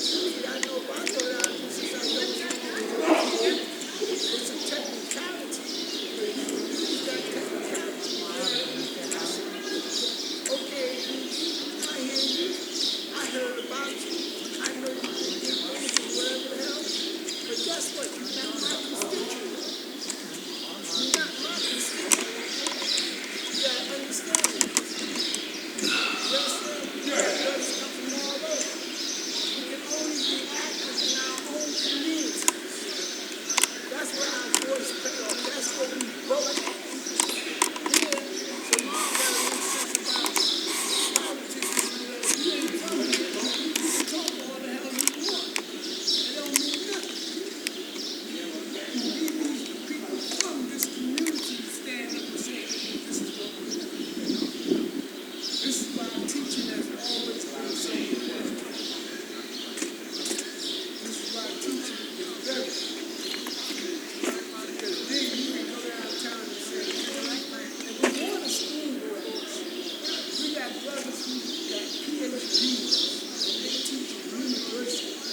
I know if I go down and since I know it's a technicality. Use that technicality. Okay, I hear you. I heard about you. I know you can get things and whatever the hell. But guess what? You're not my constituent. You're not my constituent. You gotta understand this. Yes, sir. We have brothers come from all over. We can only be active in our own communities. That's where our voice pay off. That's where we vote. Yeah. So you gotta make sense about politics and all that. You ain't from here. You can talk all the hell you want. It don't mean nothing. You need these people from this community to stand up and say, this is what we're doing. This is why teaching has always been so important. This is why teaching is very important. Because then you can go downtown and say, if we want a school board, we got brothers who got PhDs and they teach at universities.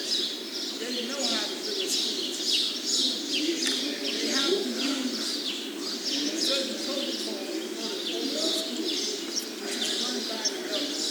They know how to build a school system. They have to use certain protocols in order to open a school, which is run by the government.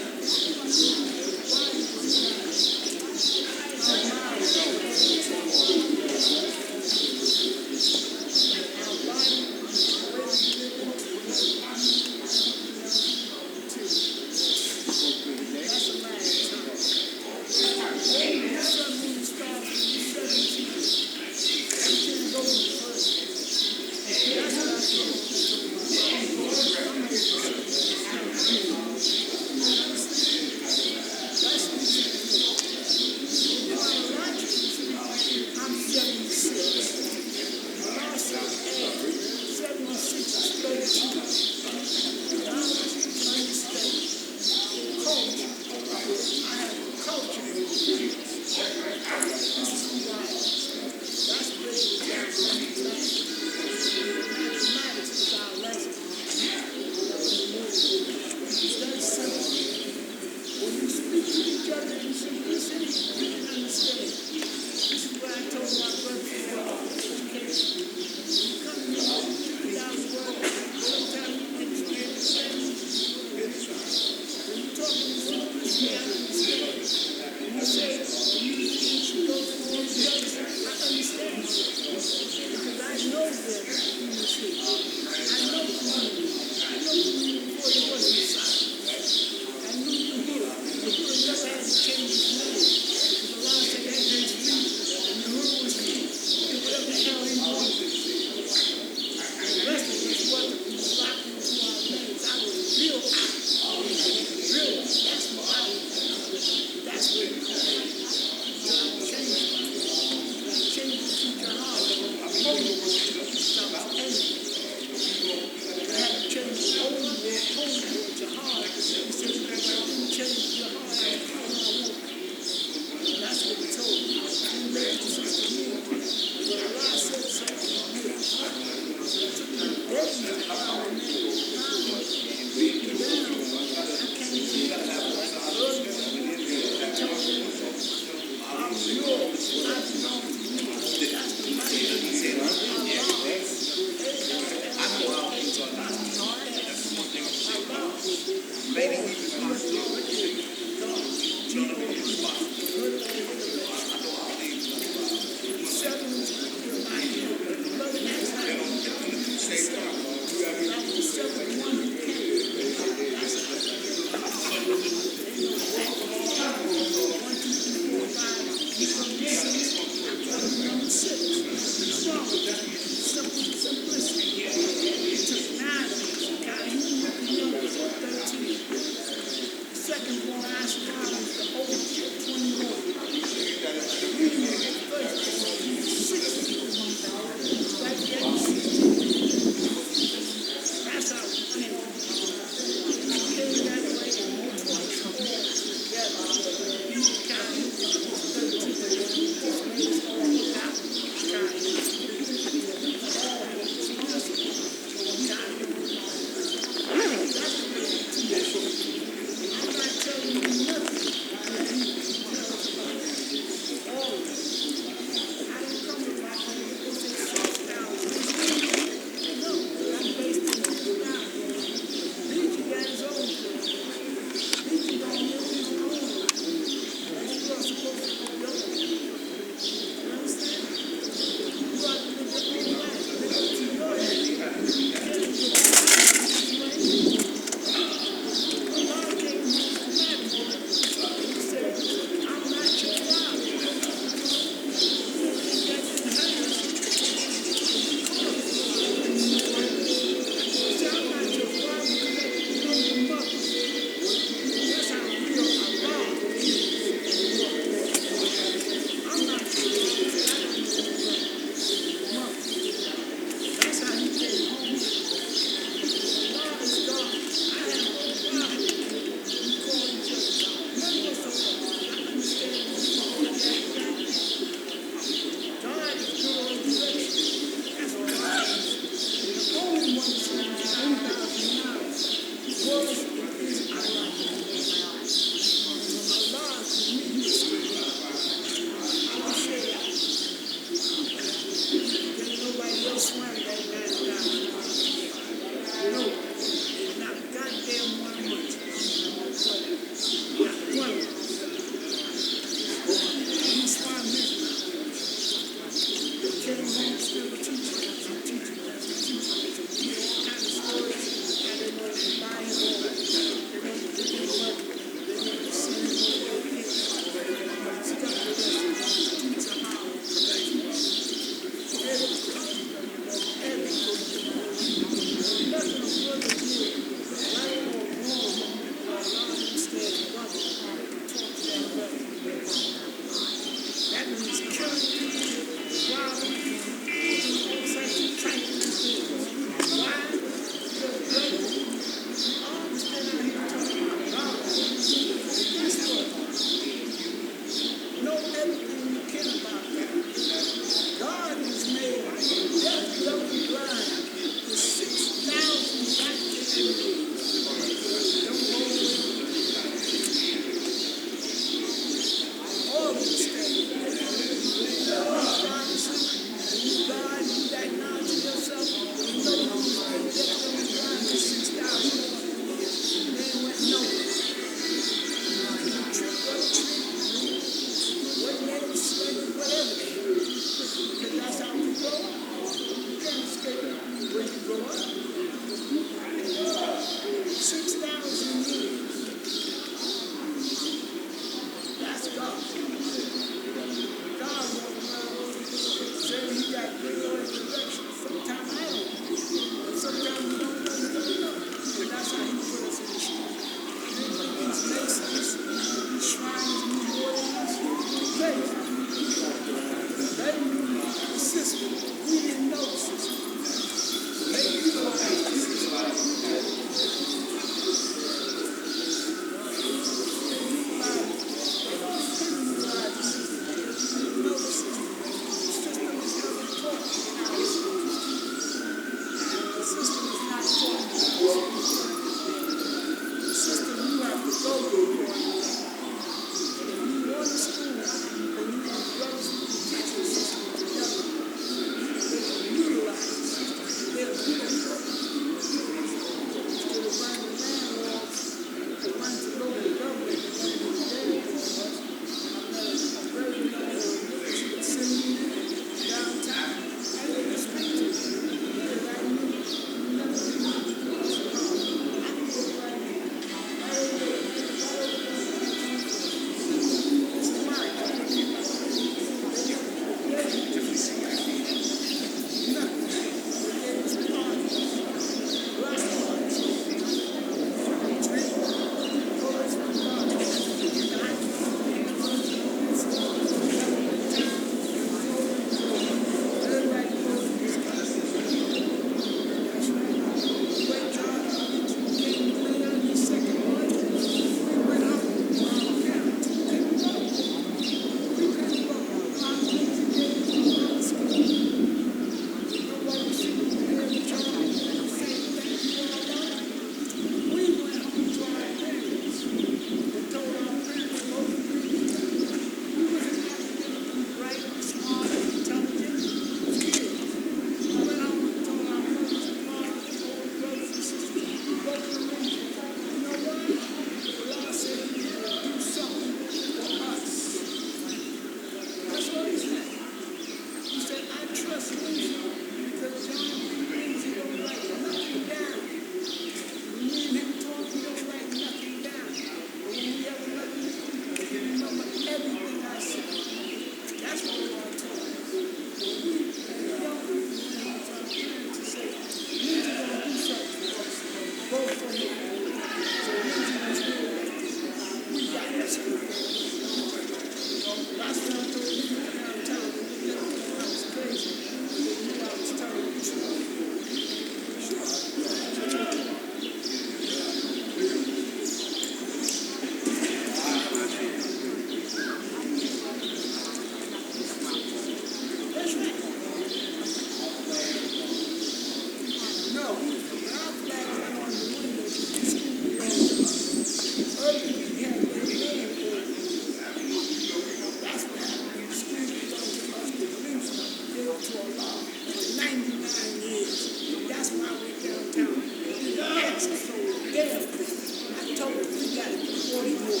40 more.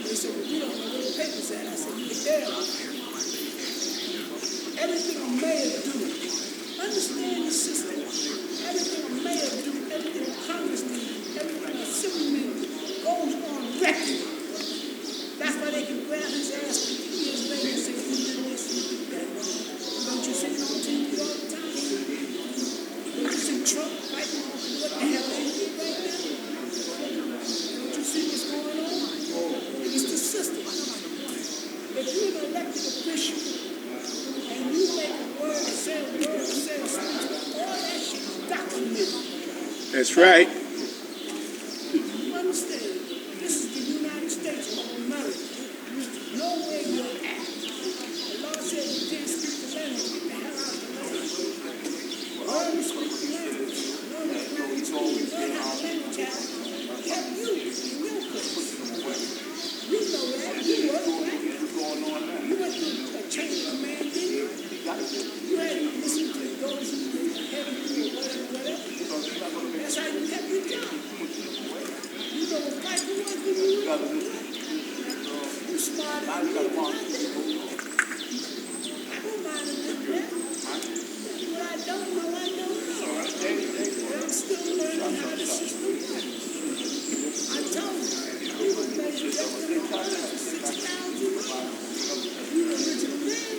They said, well, we don't know where the papers at. I said, yeah. Everything a mayor do, understand the system. Everything a mayor do, everything a congressman do, everything a assemblyman do, goes on record. That's why they can grab his ass 50 years later and say, you did this, you did that. Don't you see it on TV all the time? Don't you see Trump fighting what the hell they did right now? Don't you see what's going on? It's the system. If you're an elected official and you make a word, say a speech, all that shit is documented. That's right. You understand? This is the United States of America. You know where you're at. The law says you can't speak the language. Get the hell out of the language. Learn to speak the language. Learn how the language has helped you in your case. You know that. You work right. You went through a chain of command, didn't you? You had to listen to those who were ahead of you or whatever. That's how you kept your job. You know what fight you want to do. You smarter than me. I don't mind a little bit. What I don't know, I don't know. And I'm still learning how the system works. I told you, we were measured up in the world for 6,000. You the original man.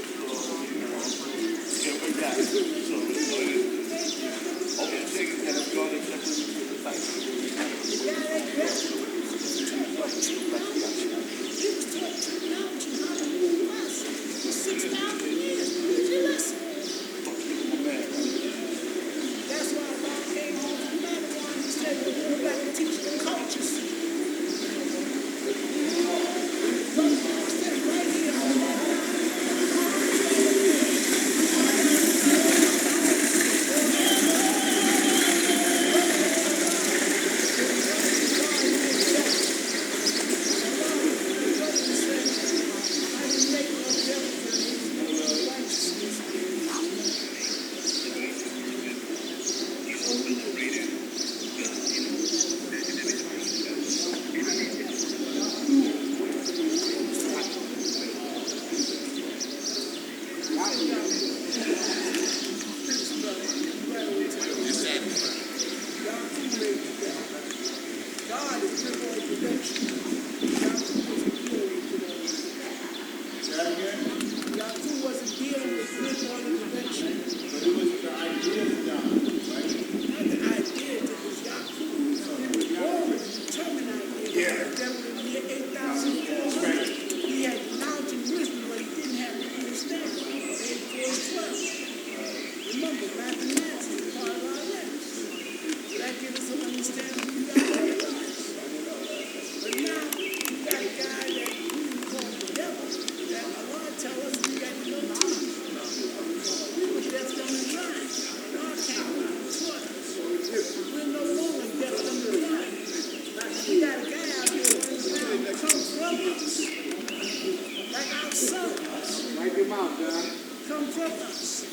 Come from us.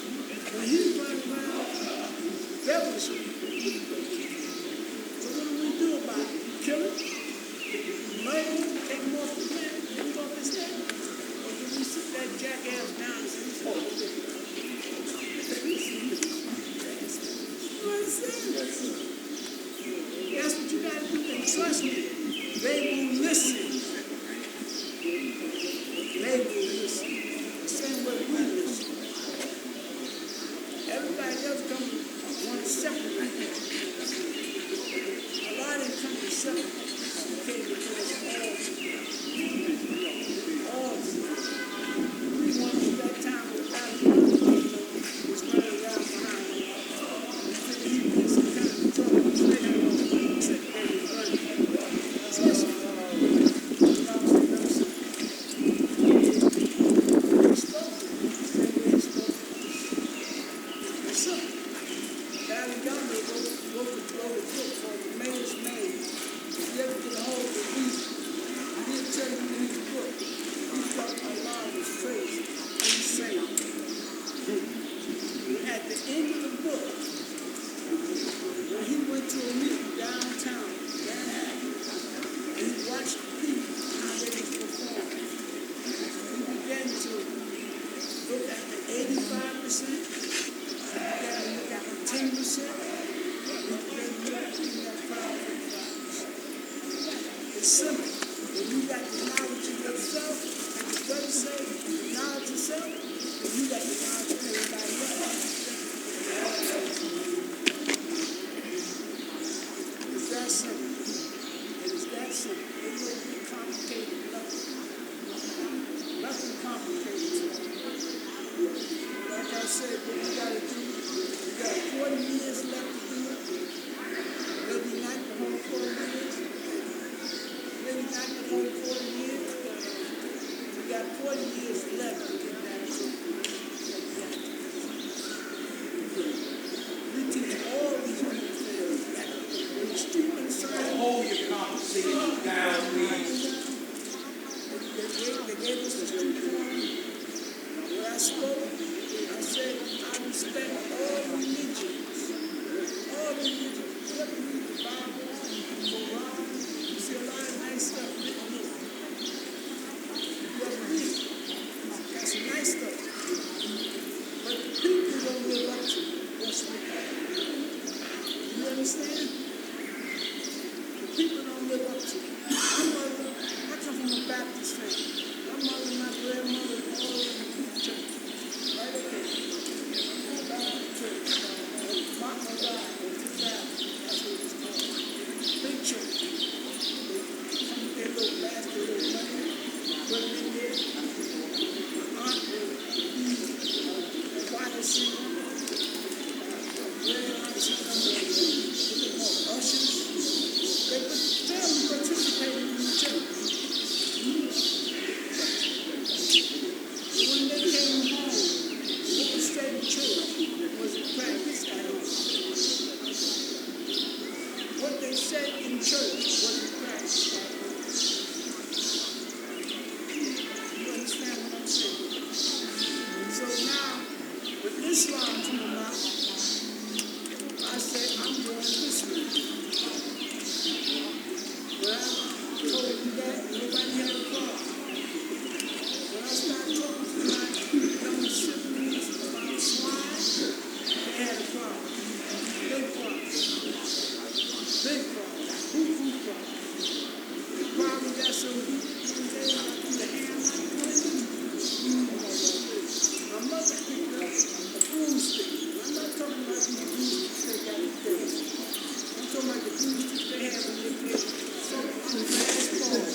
When he's running around devilishly. So what do we do about it? Kill him? Murder him? Take him off the planet? Take him off his head? Or do we sit that jackass down and say, oh, that's what you got to do. And trust me, they will listen. They will listen. The same way we listen. Everybody else comes want to separate. simple. When you got the knowledge of yourself, and the verse says, knowledge of self, then you got the knowledge of everybody else. It's that simple. It is that simple. It may be complicated, nothing complicated. Like I said, what you got to do, you got 40 years left to do it. Maybe not the whole 40 years. Maybe not the whole 40 years. You got 40 years left to get that to. We teach all these human affairs. When the students say, hold your conversation down, please. They gave us the street form. Where I spoke, I said, I respect all religions. All religions. You ever read the Bible, Quran, you see a lot of nice stuff written in it. You ever read it? That's nice stuff. But the people don't live up to what's written. You understand? The people don't live up to it. I come from a Baptist family. My mother and my grandmother were all in the church. Right up there. Baptist church. Mama died on Fifth Avenue. That's what it's called. Big church. They come with their little basket, little money, put it in there. My aunt would be a choir singer. Ushers. They family participated in the church. When they came home, what was said in church wasn't practiced at all. What they said in church wasn't practiced at all. You understand what I'm saying? So now, with Islam coming out, I said, I'm going this way. When I told you that, nobody had a problem. When I started talking to my young siblings about swine, they had a problem. Big problem. Big problem. Boo-hoo problem. The problem got so deep, they got through the hand like this. My mother picked up a broomstick. I'm not talking about these broomsticks they got in place. I'm talking about the broomsticks they have in their place. So I'm fast forward.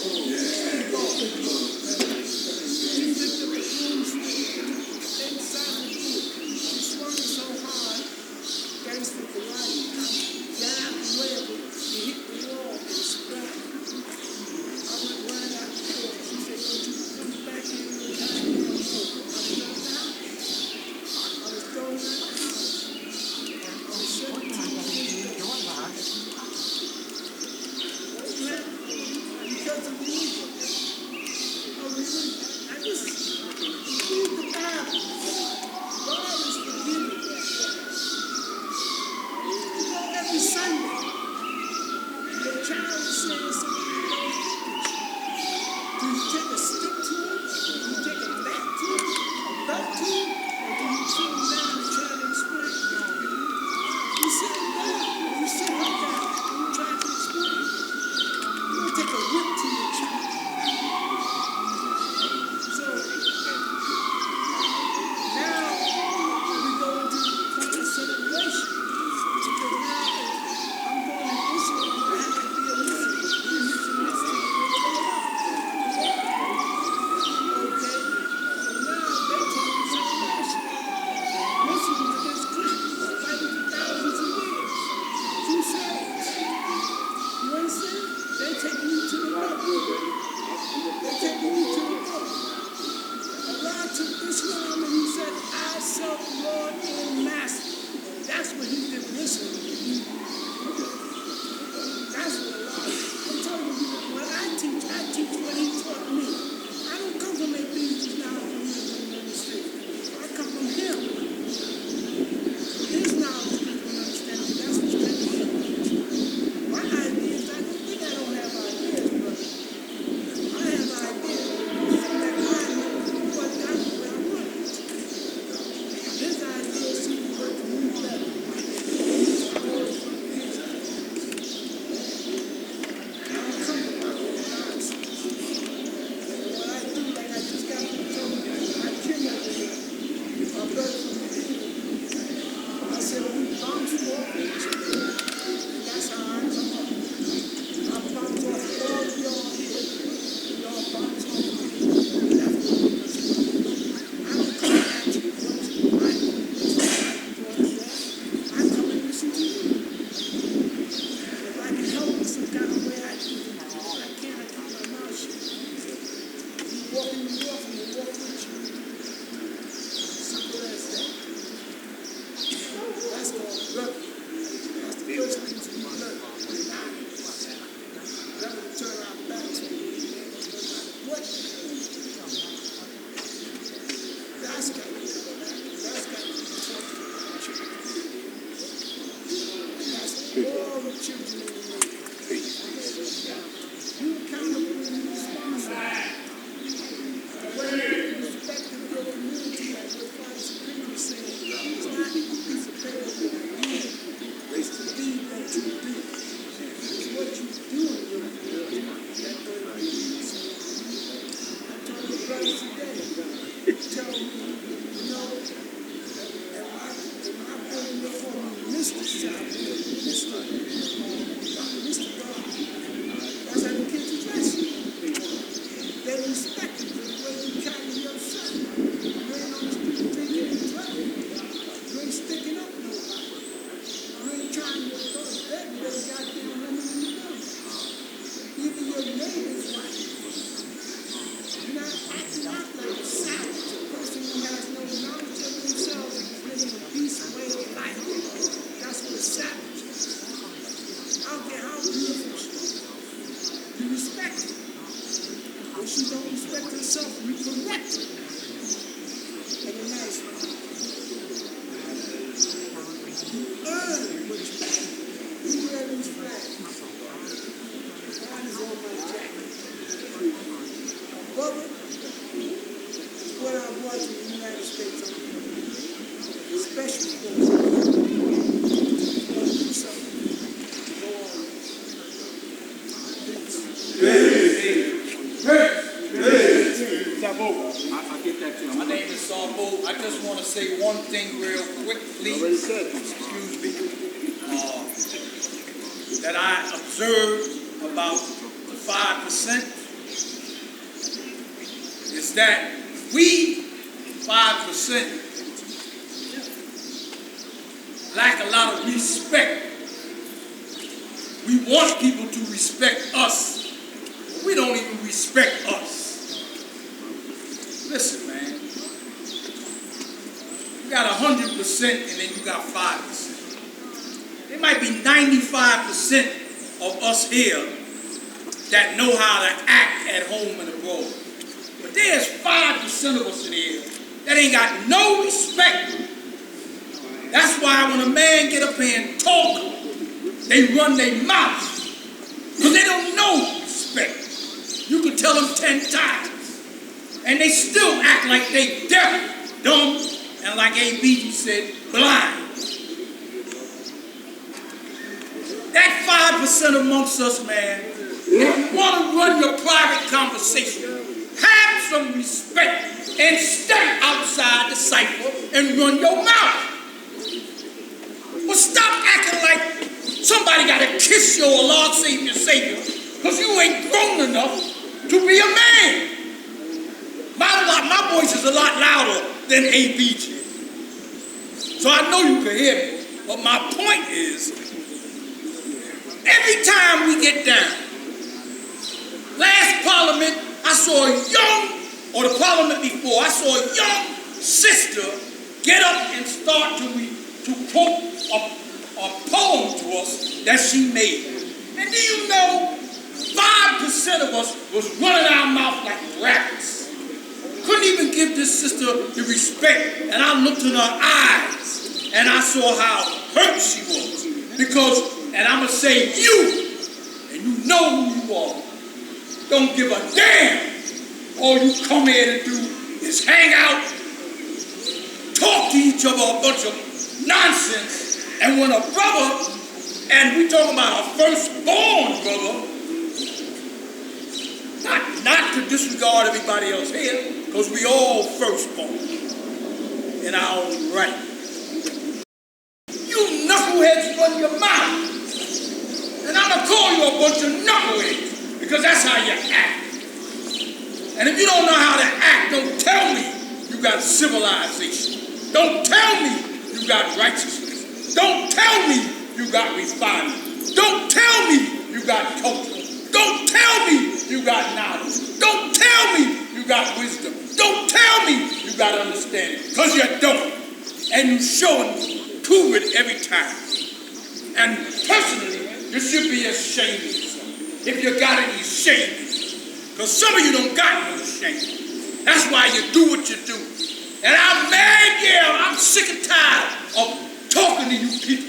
She picked up a broomstick inside the pool. She swung it so hard, gangster karate, got out the way of it, she hit the wall and scrapped. I went running out the door. She said, don't you come back here and go down here. I was thrown out the house. I was 17 years old. Because of religion. I just read the Bible. God is forgiving. You know, every Sunday, your child is saying something you don't teach. Do you take a stick to it? Do you take a bat to it? A belt to it? Or do you sit them down and try to explain? You sit them down. You sit her down and you try to explain. You don't take a whip to your child. So now we go into the point of celebration. Because now I'm going to Israel, I have to be a Muslim. respect her. When she don't respect herself, you correct her. In a nice way. You earn what you get. You wear these flags. Mine is on my jacket. Above it is what I brought to the United States of America. Especially those who want to do something. Go on. I'll get that to you. My name is Sambo. I just want to say one thing real quick, please. Excuse me. That I observed about the 5% is that we, 5%, lack a lot of respect. We want people to respect us, but we don't even respect us. Listen, man. You got 100% and then you got 5%. There might be 95% of us here that know how to act at home and abroad. But there's 5% of us in here that ain't got no respect. That's why when a man get up here and talk, they run their mouth. Because they don't know respect. You could tell them 10 times. And they still act like they deaf, dumb, and like A.B.G. said, blind. That 5% amongst us, man, if you want to run your private conversation, have some respect and step outside the cycle and run your mouth. But stop acting like somebody got to kiss your Lord, Savior, because you ain't grown enough to be a man. My voice is a lot louder than A.B.G. So I know you can hear me. But my point is, every time we get down, last parliament, I saw a young, or the parliament before, I saw a young sister get up and start to quote a poem to us that she made. And do you know, 5% of us was running our mouth like rabbits. Couldn't even give this sister the respect. And I looked in her eyes and I saw how hurt she was. Because, and I'm going to say you, and you know who you are, don't give a damn. All you come here to do is hang out, talk to each other a bunch of nonsense. And when a brother, and we talking about a firstborn brother, not to disregard everybody else here, because we all firstborn in our own right. You knuckleheads run your mouth. And I'm going to call you a bunch of knuckleheads, because that's how you act. And if you don't know how to act, don't tell me you got civilization. Don't tell me you got righteousness. Don't tell me you got refinement. Don't tell me you got culture. Don't tell me you got knowledge. Don't tell me you got wisdom. Don't tell me you got understanding. Because you don't. And you show and prove it every time. And personally, you should be ashamed of yourself. If you got any shame. Because some of you don't got no shame. That's why you do what you do. And I'm mad, yeah, I'm sick and tired of talking to you people.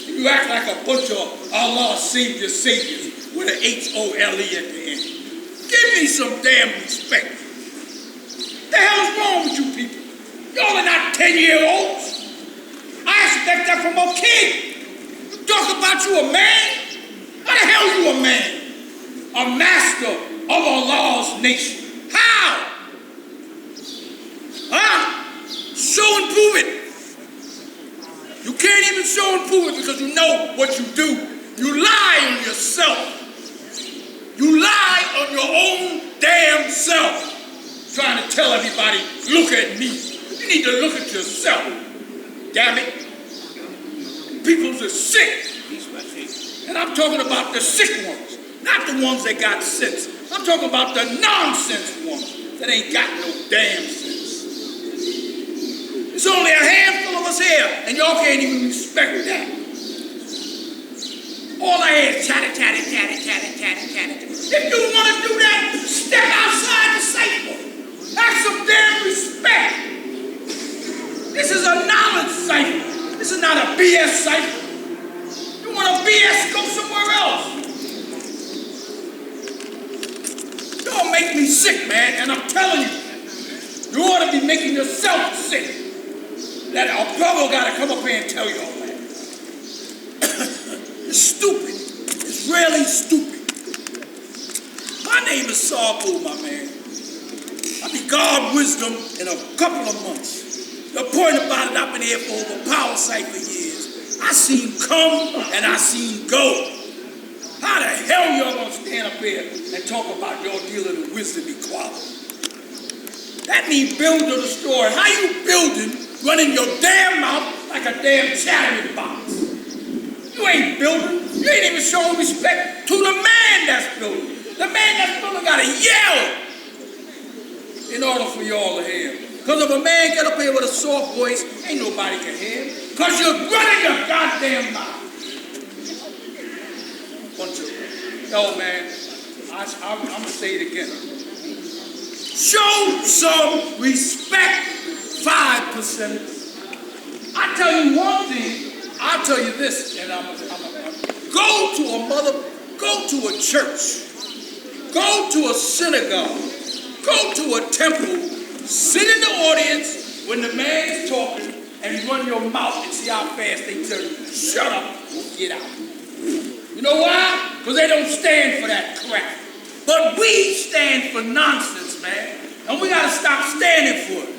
You act like a bunch of Allah saviors with an H-O-L-E at the end. Give me some damn respect. What the hell is wrong with you people? Y'all are not 10-year-olds. I expect that from a kid. You talk about you a man? How the hell you a man? A master of Allah's nation. How? Huh? Show and prove it. You can't even show and prove it because you know what you do. You lie on yourself. You lie on your own damn self. Trying to tell everybody, look at me. You need to look at yourself. Damn it. People are sick. And I'm talking about the sick ones. Not the ones that got sense. I'm talking about the nonsense ones that ain't got no damn sense. There's only a handful of us here, and y'all can't even respect that. All I hear is chatter, chatter, chatter, chatter, chatter. BS cycle. You want a BS, go somewhere else. Don't make me sick, man, and I'm telling you, you ought to be making yourself sick. That a brother got to come up here and tell you all that. It's stupid. It's really stupid. My name is Sarko, my man. I be God wisdom in a couple of months. The point about it, I've been here for over power sight for years. I seen come and I seen go. How the hell y'all gonna stand up here and talk about your dealing with wisdom equality? That means building the story. How you building, running your damn mouth like a damn chattering box? You ain't building. You ain't even showing respect to the man that's building. The man that's building gotta yell in order for y'all to hear. Because if a man get up here with a soft voice, ain't nobody can hear him. Because you're running your goddamn mouth. Bunch of, no, man, I'm going to say it again. Show some respect, 5%. I tell you one thing, I'll tell you this, and go to a church, go to a synagogue, go to a temple, sit in the audience when the man is talking and run your mouth and see how fast they tell you, shut up or get out. You know why? Because they don't stand for that crap. But we stand for nonsense, man. And we got to stop standing for it.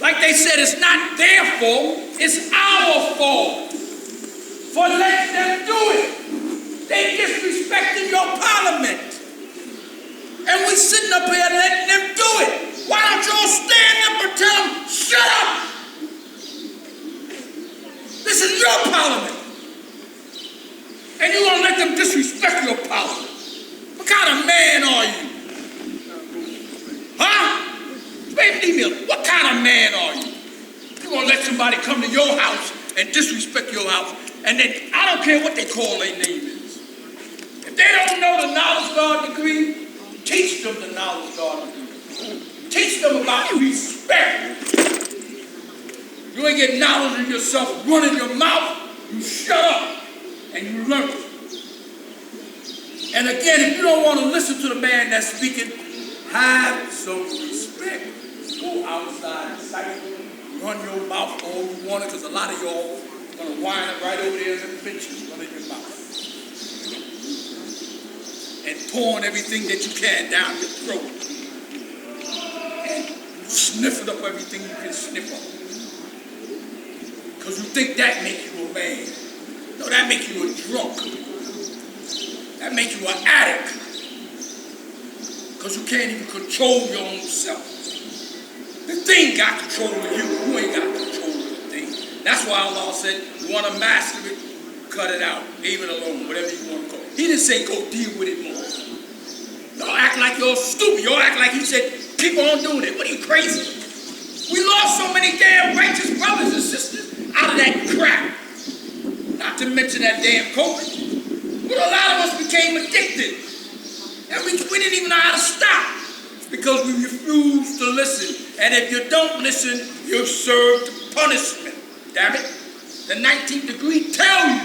Like they said, it's not their fault, it's our fault for letting them do it. They disrespecting your parliament. And we sitting up here letting them do it. Why don't y'all stand up and tell them, shut up? This is your parliament. And you gonna let them disrespect your parliament. What kind of man are you? Huh? Baby, what kind of man are you? You gonna let somebody come to your house and disrespect your house, and then I don't care what they call their name is. If they don't know the knowledge God degree, teach them the knowledge God degree. Teach them about respect. You ain't get knowledge of yourself running your mouth. You shut up and you learn. And again, if you don't want to listen to the man that's speaking, have some respect. Go outside, run your mouth all you want it, because a lot of y'all are going to wind up right over there in the benches running your mouth. And pouring everything that you can down your throat. And sniffing up everything you can sniff up. Because you think that makes you a man. No, that makes you a drunk. That makes you an addict. Because you can't even control your own self. The thing got control of you. You ain't got control of the thing. That's why Allah said, you want to master it, cut it out. Leave it alone, whatever you want to call it. He didn't say go deal with it more. Y'all act like you're stupid. Y'all act like he said, keep on doing it. What are you, crazy? We lost so many damn righteous brothers and sisters out of that crap. Not to mention that damn COVID. But a lot of us became addicted. And we didn't even know how to stop. Because we refused to listen. And if you don't listen, you're served punishment. Damn it. The 19th degree tells you.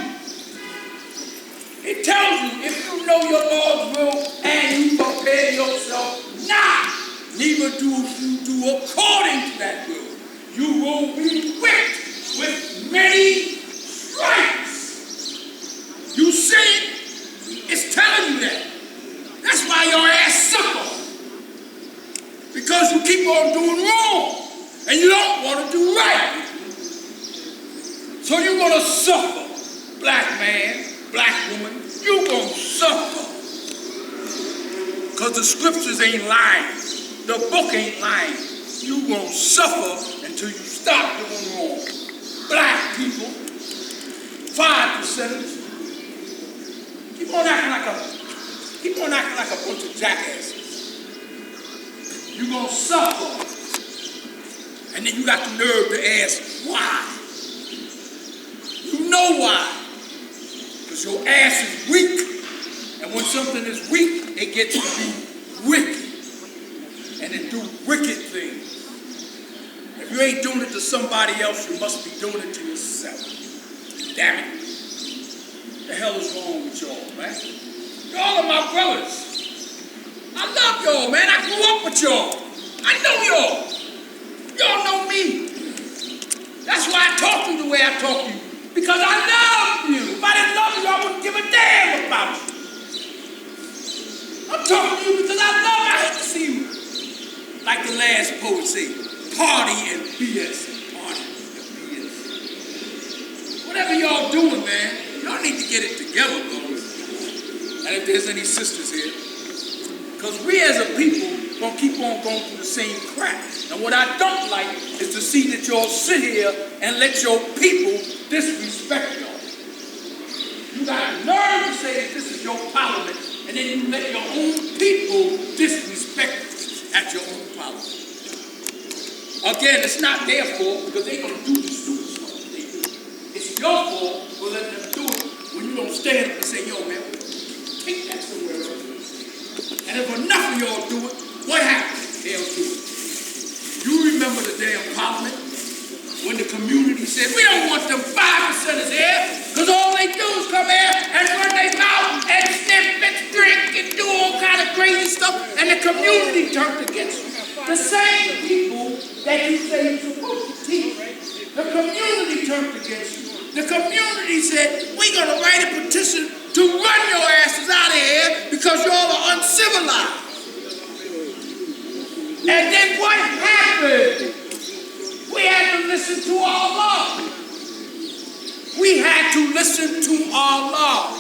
It tells you, if you know your Lord's will and you prepare yourself not, neither do you do according to that will. You will be whipped with many stripes. You see it? It's telling you that. That's why your ass suffers. Because you keep on doing wrong and you don't want to do right. So you're going to suffer, black man, black woman. You're going to suffer. Because the scriptures ain't lying. The book ain't lying. You're going to suffer until you stop doing wrong. Black people, 5%. Keep on acting like a bunch of jackasses. You're going to suffer. And then you got the nerve to ask, why? You know why. Because your ass is weak. And when something is weak, it gets to be wicked. And it do wicked things. If you ain't doing it to somebody else, you must be doing it to yourself. damn it. What the hell is wrong with y'all, man? Y'all are my brothers. I love y'all, man. I grew up with y'all. I know y'all. Y'all know me. That's why I talk to you the way I talk to you. Because I love you. If I didn't love you, I wouldn't give a damn about you. I'm talking to you because I love you. I hate to see you. Like the last poet said, party and BS. Party and BS. Whatever y'all doing, man, y'all need to get it together, brothers. And if there's any sisters here, because we as a people gonna keep on going through the same crap. And what I don't like is to see that y'all sit here and let your people disrespect y'all. You got the nerve to say that this is your parliament, and then you let your own people disrespect at your own parliament. Again, it's not their fault because they're gonna do the stupid stuff they do. It's your fault for letting them do it when you don't stand up and say, yo, man, take that somewhere else. And if enough of y'all do it, what happens? They'll do it. You remember the damn parliament when the community said, we don't want them 5%ers here, because all they do is come here and run their mouth and sniff and drink and do all kind of crazy stuff, and the community turned against you. The same people that you say you're supposed to teach, the community turned against you. The community said, we're going to write a petition to run your asses out of here because y'all are uncivilized. And then what happened? We had to listen to our law. We had to listen to our law.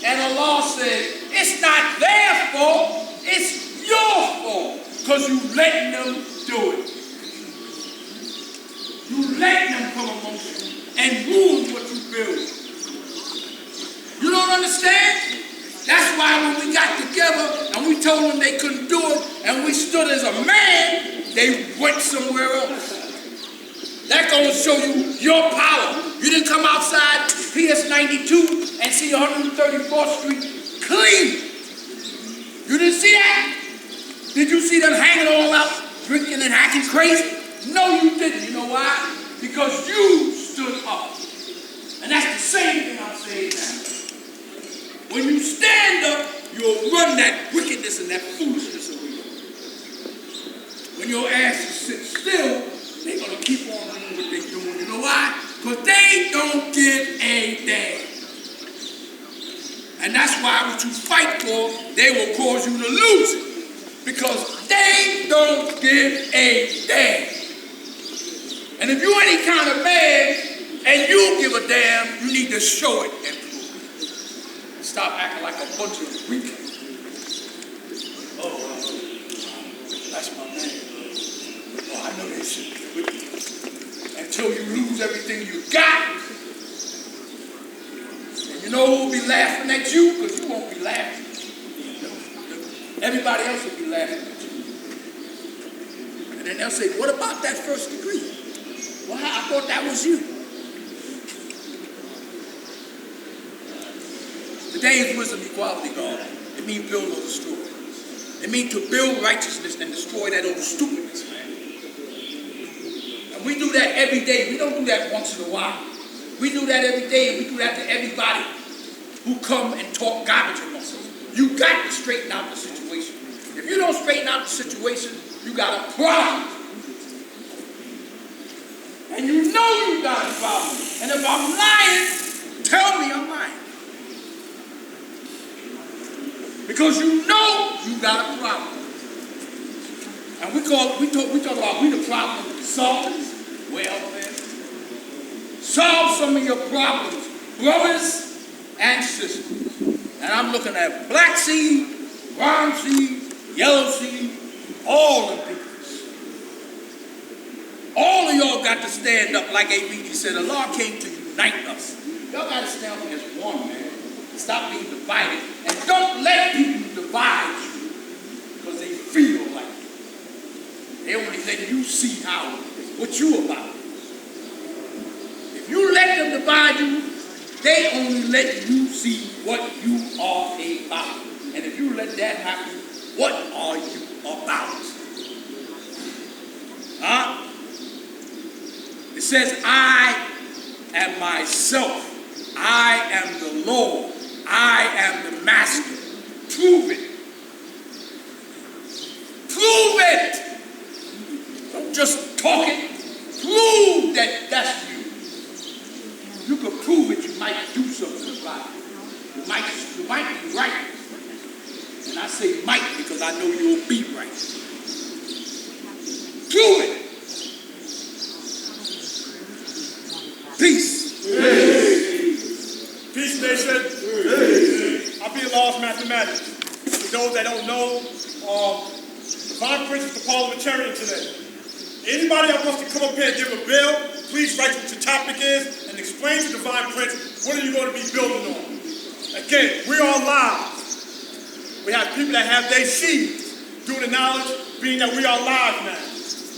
And the law said, it's not their fault, it's your fault. Because you letting them do it. You letting them come amongst you and ruin what you build. You don't understand? That's why when we got together and we told them they couldn't do it and we stood as a man, they went somewhere else. That's going to show you your power. You didn't come outside PS 92 and see 134th Street clean. You didn't see that? Did you see them hanging all out, drinking and acting crazy? No, you didn't. You know why? Because you stood up. And that's the same thing I'm saying now. When you stand up, you'll run that wickedness and that foolishness away. When your asses sit still, they're going to keep on doing what they're doing. You know why? Because they don't give a damn. And that's why what you fight for, they will cause you to lose it. Because they don't give a damn. And if you're any kind of man and you give a damn, you need to show it and prove it. Stop acting like a bunch of weak. Oh, that's my man. Oh, I know they should be with you. Until you lose everything you got. And you know who will be laughing at you? Because you won't be laughing. Everybody else will be laughing at you. And then they'll say, what about that first degree? Well, I thought that was you. Today's wisdom, equality, God. It means build or destroy. It means to build righteousness and destroy that old stupidness, man. And we do that every day. We don't do that once in a while. We do that every day, and we do that to everybody who come and talk garbage amongst us. You got to straighten out the situation. If you don't straighten out the situation, you got a problem. And you know you got a problem. And if I'm lying, tell me I'm lying. Because you know you got a problem. And we talk about we the problem solvers. Well, man, solve some of your problems, brothers and sisters. And I'm looking at black seed, brown seed, yellow seed, all the people. All of y'all got to stand up, like ABG said. The law came to unite us. Y'all got to stand up as one, man. Stop being divided. And don't let people divide you because they feel like it. They only let you see what you about. If you let them divide you, they only let you see what you are about. And if you let that happen, what are you about? Huh? It says, I am myself I am the Lord. I am the master. Prove it. Prove it. Don't just talk it. Prove that that's you. You can prove it, you might do something about it. You might be right. And I say might because I know you'll be right. Prove it. Peace. Peace, nation. I'll be lost mathematics. For those that don't know, Divine Prince is the parliamentarian today. Anybody that wants to come up here and give a bill, please write what your topic is and explain to Divine Prince what are you going to be building on. Again, we are live. We have people that have their seeds due to knowledge, being that we are live now.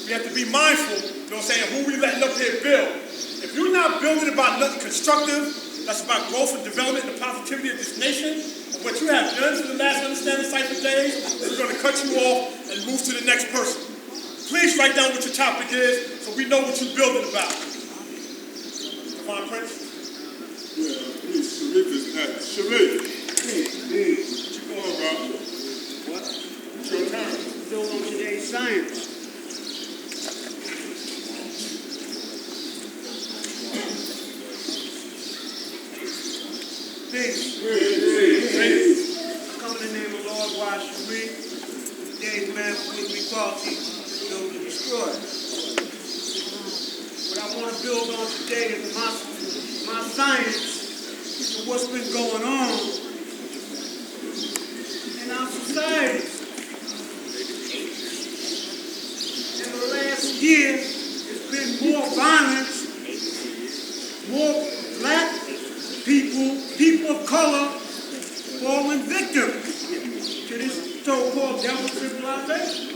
We have to be mindful, you know what I'm saying, who we letting up here build. If you're not building about nothing constructive, that's about growth and development and the positivity of this nation, and what you have done for the last Understanding Cipher days, we're going to cut you off and move to the next person. Please write down what your topic is so we know what you're building about. Divine Prince? Yeah, please, Sharif is next. Sharif. What you going about? What? It's your turn. Build on today's science. Peace. I come in the name of Lord Wa Sharif. Today's man for equality, build and destroy. What I want to build on today is my science of what's been going on in our society. In the last year, there's been more violence, more black people of color falling victim to this so-called devil civilization.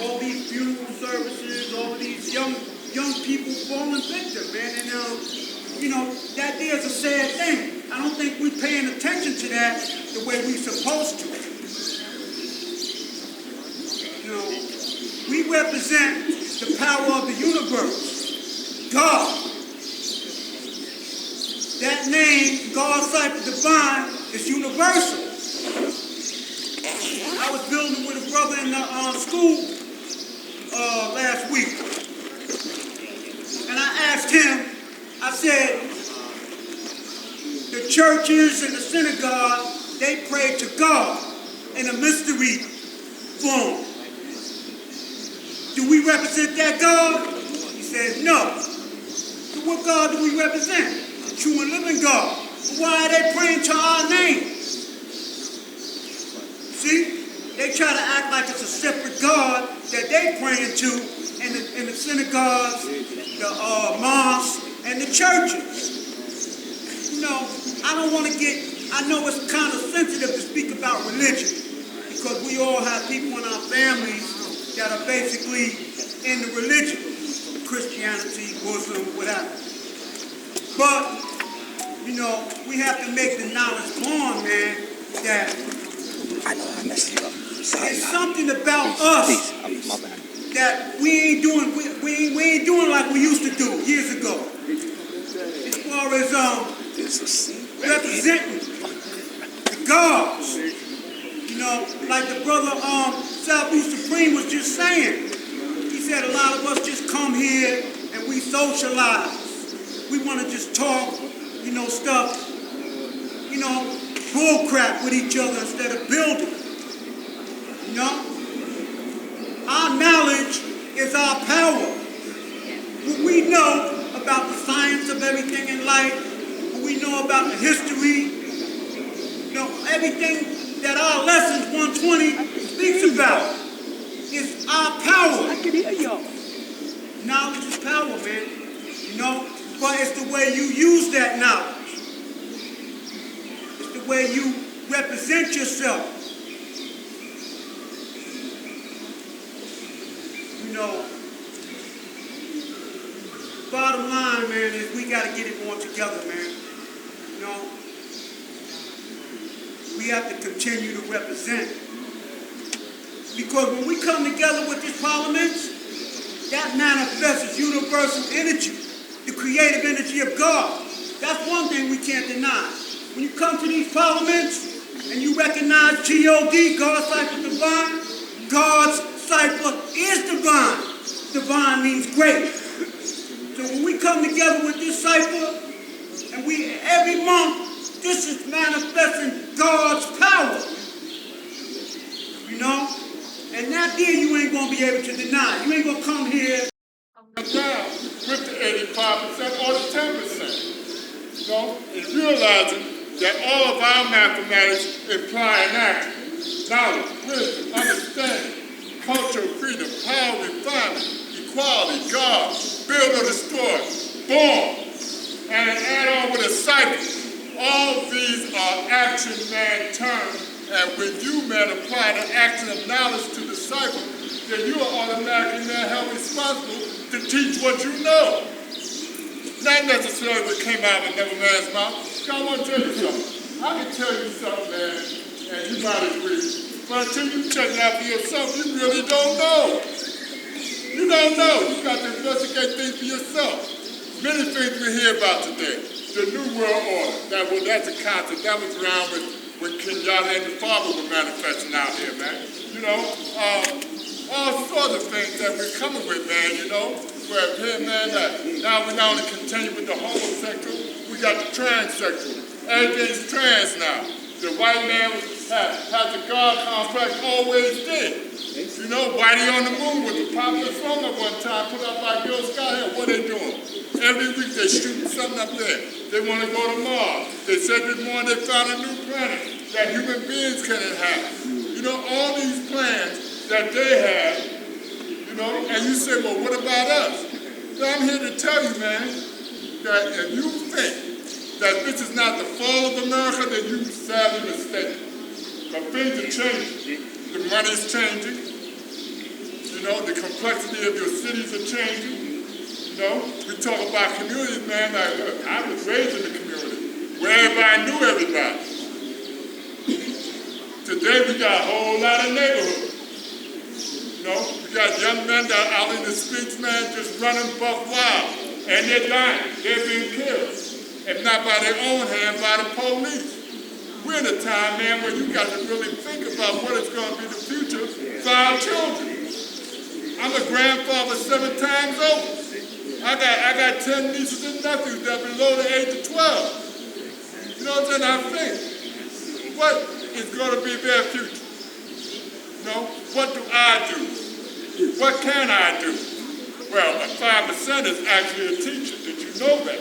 All these funeral services, all of these young people falling victim, man. And that there is a sad thing. I don't think we're paying attention to that the way we're supposed to. We represent the power of the universe. God. That name, God Cipher Divine, is universal. I was building with a brother in the school last week. And I asked him, I said, the churches and the synagogue, they pray to God in a mystery form. Do we represent that God? He said, no. So what God do we represent? The true and living God. Why are they praying to our name? See? They try to act like it's a separate God that they praying to in the synagogues, the mosques, and the churches. I don't want to I know it's kind of sensitive to speak about religion because we all have people in our families that are basically in the religion, Christianity, Muslim, whatever. But, we have to make the knowledge born, man, that it's something about us that we ain't doing like we used to do years ago. As far as representing the gods. Like the brother Southeast Supreme was just saying. He said a lot of us just come here and we socialize. We want to just talk, stuff, bull crap with each other instead of building. Our knowledge is our power. What we know about the science of everything in life, what we know about the history, everything that our lessons 120 speaks about is our power. I can hear y'all. Knowledge is power, man. But it's the way you use that knowledge. It's the way you represent yourself. Bottom line, man, is we got to get it more together, man. We have to continue to represent. Because when we come together with this parliament, that manifests as universal energy. the creative energy of God. That's one thing we can't deny. When you come to these parliaments and you recognize G-O-D, God's cipher divine, God's cipher is divine. Divine means great. So when we come together with this cipher, and we every month, this is manifesting God's power. You know? And that there you ain't gonna be able to deny. You ain't gonna come here. Down with the 85% or the 10%. You know, and realizing that all of our mathematics imply an action. Knowledge, wisdom, understanding, cultural freedom, power, refinement, equality, God, build or destroy, born, and add on with a cycle. All these are action man terms, and when you man apply the action of knowledge to the cycle, then you are automatically now held responsible to teach what you know. Not necessarily what came out of another man's mouth. I want to tell you something. I can tell you something, man, and you might agree. But until you check it out for yourself, you really don't know. You don't know. You got to investigate things for yourself. Many things we hear about today. The New World Order. That's a concept. That was around when Kenyatta and the father were manifesting out here, man. You know, all sorts of things that we're coming with, man, you know. Where here, man, now we not only continue with the homosexual, we got the transsexual. Everything's trans now. The white man has the God complex, always did. You know, Whitey on the Moon was a popular song at one time, put up by Gil Scott Hill. What they doing? Every week they shooting something up there. They want to go to Mars. They said this morning they found a new planet that human beings can inhabit. You know, all these plans that they have, you know, and you say, well, what about us? So I'm here to tell you, man, that if you think that this is not the fall of America, then you're sadly mistaken. But things are changing. The money's changing. You know, the complexity of your cities are changing. You know, we talk about communities, man. Like, look, I was raised in the community where everybody knew everybody. Today we got a whole lot of neighborhoods. You know, we got young men that are out in the streets, man, just running buck wild. And they're dying. They're being killed. If not by their own hand, by the police. We're in a time, man, where you got to really think about what is going to be the future for our children. I'm a grandfather 7 times over. I got 10 nieces and nephews that are below the age of 12. You know what I'm saying? I think, what is going to be their future? You know, what do I do? What can I do? Well, a 5% is actually a teacher. Did you know that?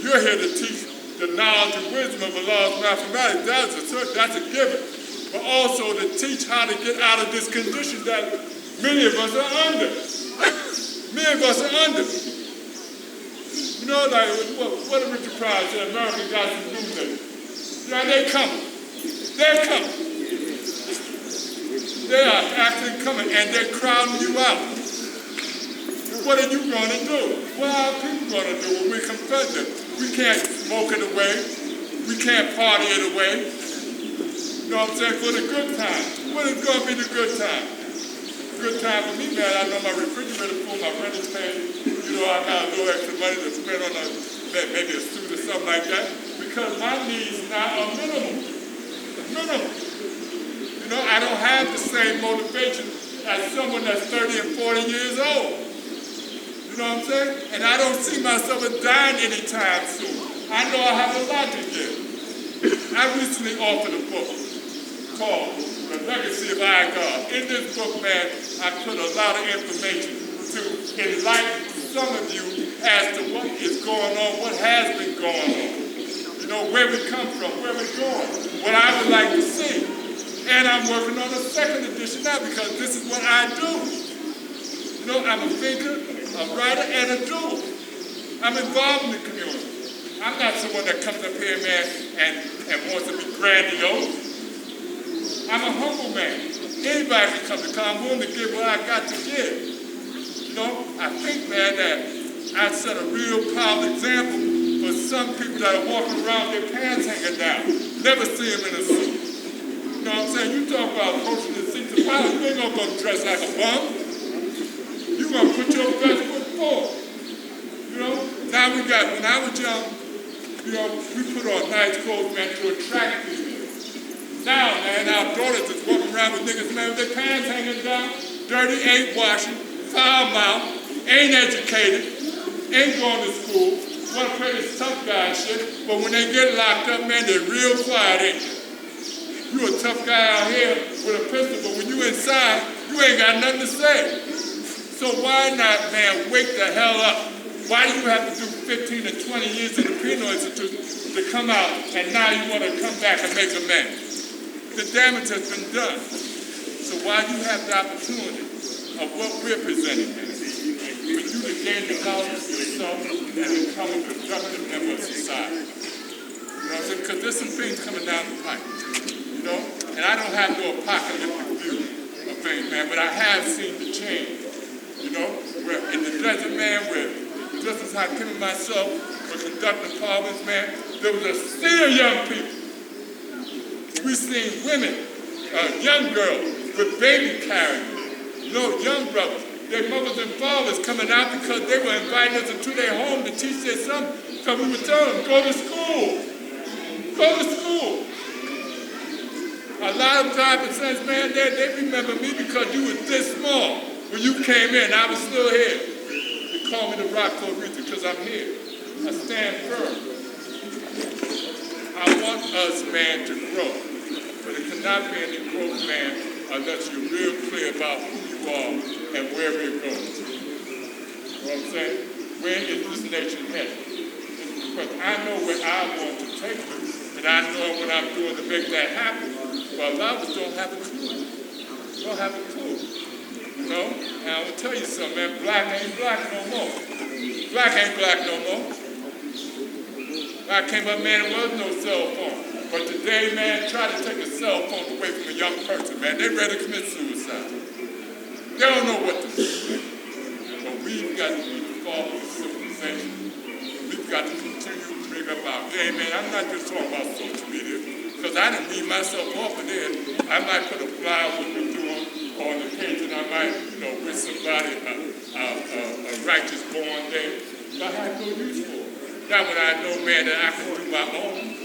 You're here to teach the knowledge and wisdom of the laws of mathematics. That's a given. But also to teach how to get out of this condition that many of us are under. Many of us are under. You know, like, what did Richard Pryor say? America got some new things. You know, they're coming. They're coming. They are actually coming, and they're crowding you out. What are you going to do? What are people going to do when we confront them? We can't smoke it away. We can't party it away. You know what I'm saying? For the good time. What is going to be the good time? Good time for me, man. I know my refrigerator full, my rent is paid. You know, I got a little extra money to spend on maybe a suit or something like that. Because my needs now are minimal. Minimal. You know, I don't have the same motivation as someone that's 30 and 40 years old. You know what I'm saying? And I don't see myself as dying anytime soon. I know I have a lot to give. I recently authored a book called The Legacy of Our God. In this book, man, I put a lot of information to enlighten some of you as to what is going on, what has been going on. You know, where we come from, where we're going, what I would like to see. And I'm working on a second edition now because this is what I do. You know, I'm a thinker, a writer, and a doer. I'm involved in the community. I'm not someone that comes up here, man, and wants to be grandiose. I'm a humble man. Anybody can come to come. I'm willing to give what I got to give. You know, I think, man, that I set a real powerful example for some people that are walking around with their pants hanging down. Never see them in a suit. You know what I'm saying? You talk about approaching the seats of power, you ain't gonna go dress like a bum. You're going to put your best foot forward. You know? Now when I was young, you know, we put on nice clothes, man, to attract people. Now, man, our daughters is walking around with niggas, man, with their pants hanging down, dirty, ain't washing, foul mouth, ain't educated, ain't going to school, want to play this tough guy shit, but when they get locked up, man, they're real quiet, ain't they? You a tough guy out here with a pistol, but when you inside, you ain't got nothing to say. So why not, man, wake the hell up? Why do you have to do 15 to 20 years in the penal institution to come out and now you want to come back and make amends? The damage has been done. So why do you have the opportunity of what we're presenting here? For you to gain the knowledge of yourself and become a productive member of society. You know what I'm saying? Because there's some things coming down the pipe. You know? And I don't have no apocalyptic view of things, man, but I have seen the change. You know? Where in the desert, man, where just as Hakim and myself were conducting parliaments, man, there was a sea of young people. We seen women, young girls with baby carriers, you know, young brothers, their mothers and fathers coming out because they were inviting us into their home to teach their sons. Because we were telling them, go to school. Go to school. A lot of driving sons, man, they remember me because you was this small when you came in. I was still here. They call me the Rock for a reason because I'm here. I stand firm. I want us, man, to grow. But it cannot be any growth, man, unless you're real clear about who you are and where we're going. You know what I'm saying? Where is this nation headed? Because I know where I want to take it, and I know what I'm doing to make that happen. But a lot of us don't have a clue. Don't have a clue. You know? And I will tell you something, man, black ain't black no more. Black ain't black no more. When I came up, man, there was no cell phone. But today, man, try to take a cell phone away from a young person, man. They're ready to commit suicide. They don't know what to do. But we've got to be the father of civilization. We've got to continue to bring up our game, man. I'm not just talking about social media, because I didn't read myself off of there. I might put a flyer what we're doing on the page, and I might, you know, wish somebody a righteous born day. But I have no use for it. Not when I know, man, that I can do my own.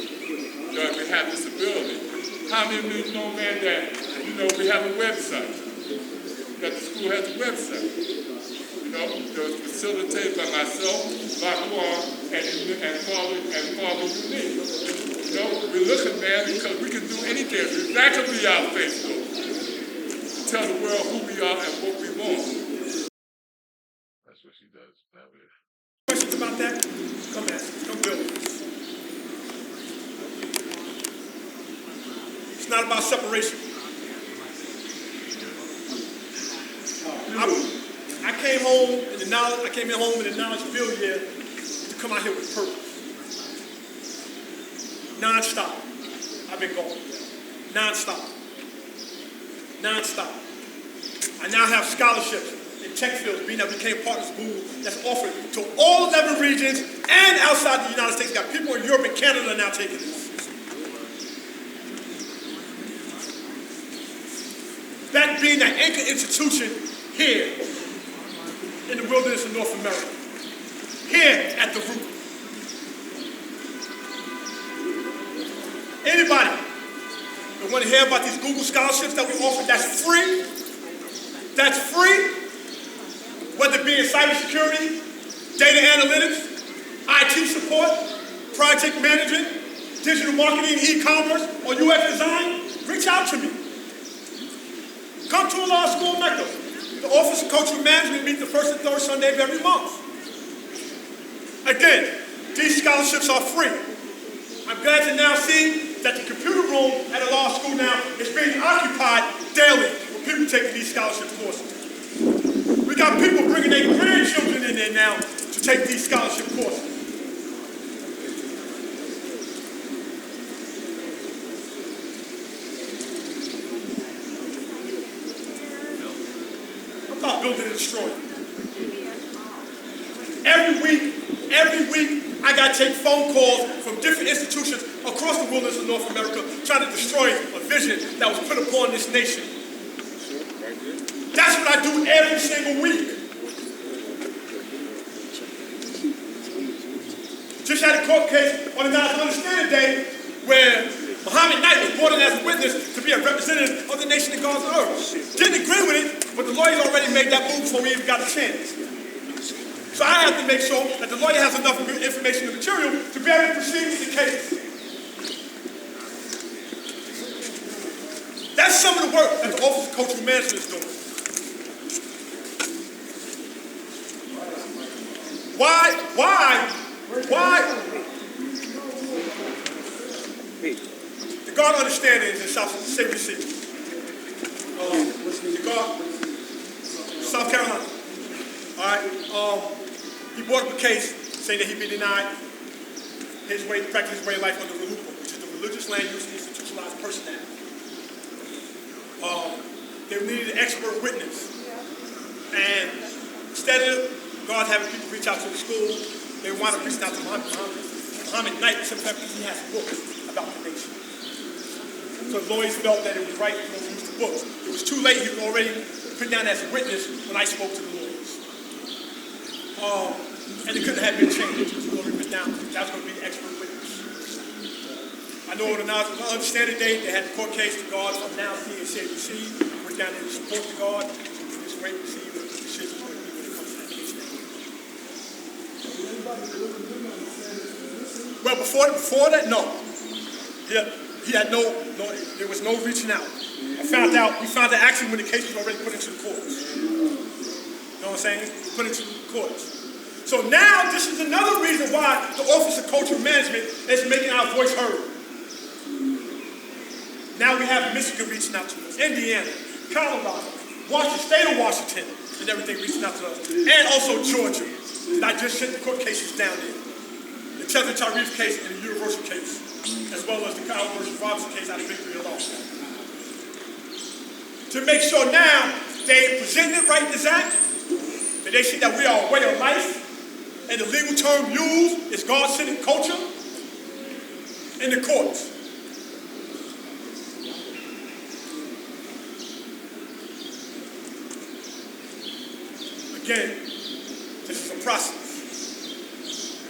We have this ability. How many of you know, man, that, you know, we have a website? That the school has a website. You know, it was facilitated by myself, Laquan, and Father Unique. You know, we're looking, man, because we can do anything. That could be our Facebook. To tell the world who we are and what we want. That's what she does. Questions about that? Come ask. Come build this. It's not about separation. I came home in the knowledge field here to come out here with purpose. Non-stop. I've been going. Non-stop. Non-stop. I now have scholarships in tech fields, being that we became part of this movement that's offered to all 11 regions and outside the United States. Got people in Europe and Canada now taking this. That being an anchor institution here in the wilderness of North America, here at the root. Anybody that want to hear about these Google scholarships that we offer, that's free, whether it be in cybersecurity, data analytics, IT support, project management, digital marketing, e-commerce, or UX design, reach out to me. Come to a law school Mecca. The Office of Coaching Management meets the first and third Sunday of every month. Again, these scholarships are free. I'm glad to now see that the computer room at a law school now is being occupied daily with people taking these scholarship courses. We got people bringing their grandchildren in there now to take these scholarship courses. I'm not building and destroying. Every week, I got to take phone calls from different institutions across the wilderness of North America trying to destroy a vision that was put upon this nation. That's what I do every single week. just had a court case on the National Understanding Day where Muhammad Knight was brought in as a witness to be a representative of the nation of God's earth. Didn't agree with it, but the lawyers already made that move before we even got a chance. So I have to make sure that the lawyer has enough information and material to be able to proceed with the case. That's some of the work that the Office of Cultural Management is doing. Why? The God understanding is in South Carolina. All right. He brought up a case saying that he'd been denied his way to practice his way of life under RLUIPA, which is the Religious Land Use and Institutionalized Person Act. They needed an expert witness, and instead of God having people reach out to the school, they wound up reaching out to Muhammad Knight simply because he has books about the nation. So lawyers felt that it was right to use the books. It was too late. He was already put down as a witness when I spoke to the lawyers. And it couldn't have been changed. It was already put down. That was going to be the expert witness. I know on the Understanding Day, they had the court case. The guards from now here at CABC went down there to support the guard. So we just wait to see what the decision is going to be when it comes to that case now. Well, before that, no. He had no, there was no reaching out. We found out actually when the case was already put into the courts. You know what I'm saying? Put into the courts. So now this is another reason why the Office of Cultural Management is making our voice heard. Now we have Michigan reaching out to us, Indiana, Colorado, State of Washington, and everything reaching out to us. And also Georgia. I just sent the court cases down there. The Chester Tariff case and the Universal case, as well as the Kyle versus Robinson case out of Victory Law. To make sure now they present it right in this act, that they see that we are a way of life, and the legal term used is God-centered culture in the courts. Again, this is a process.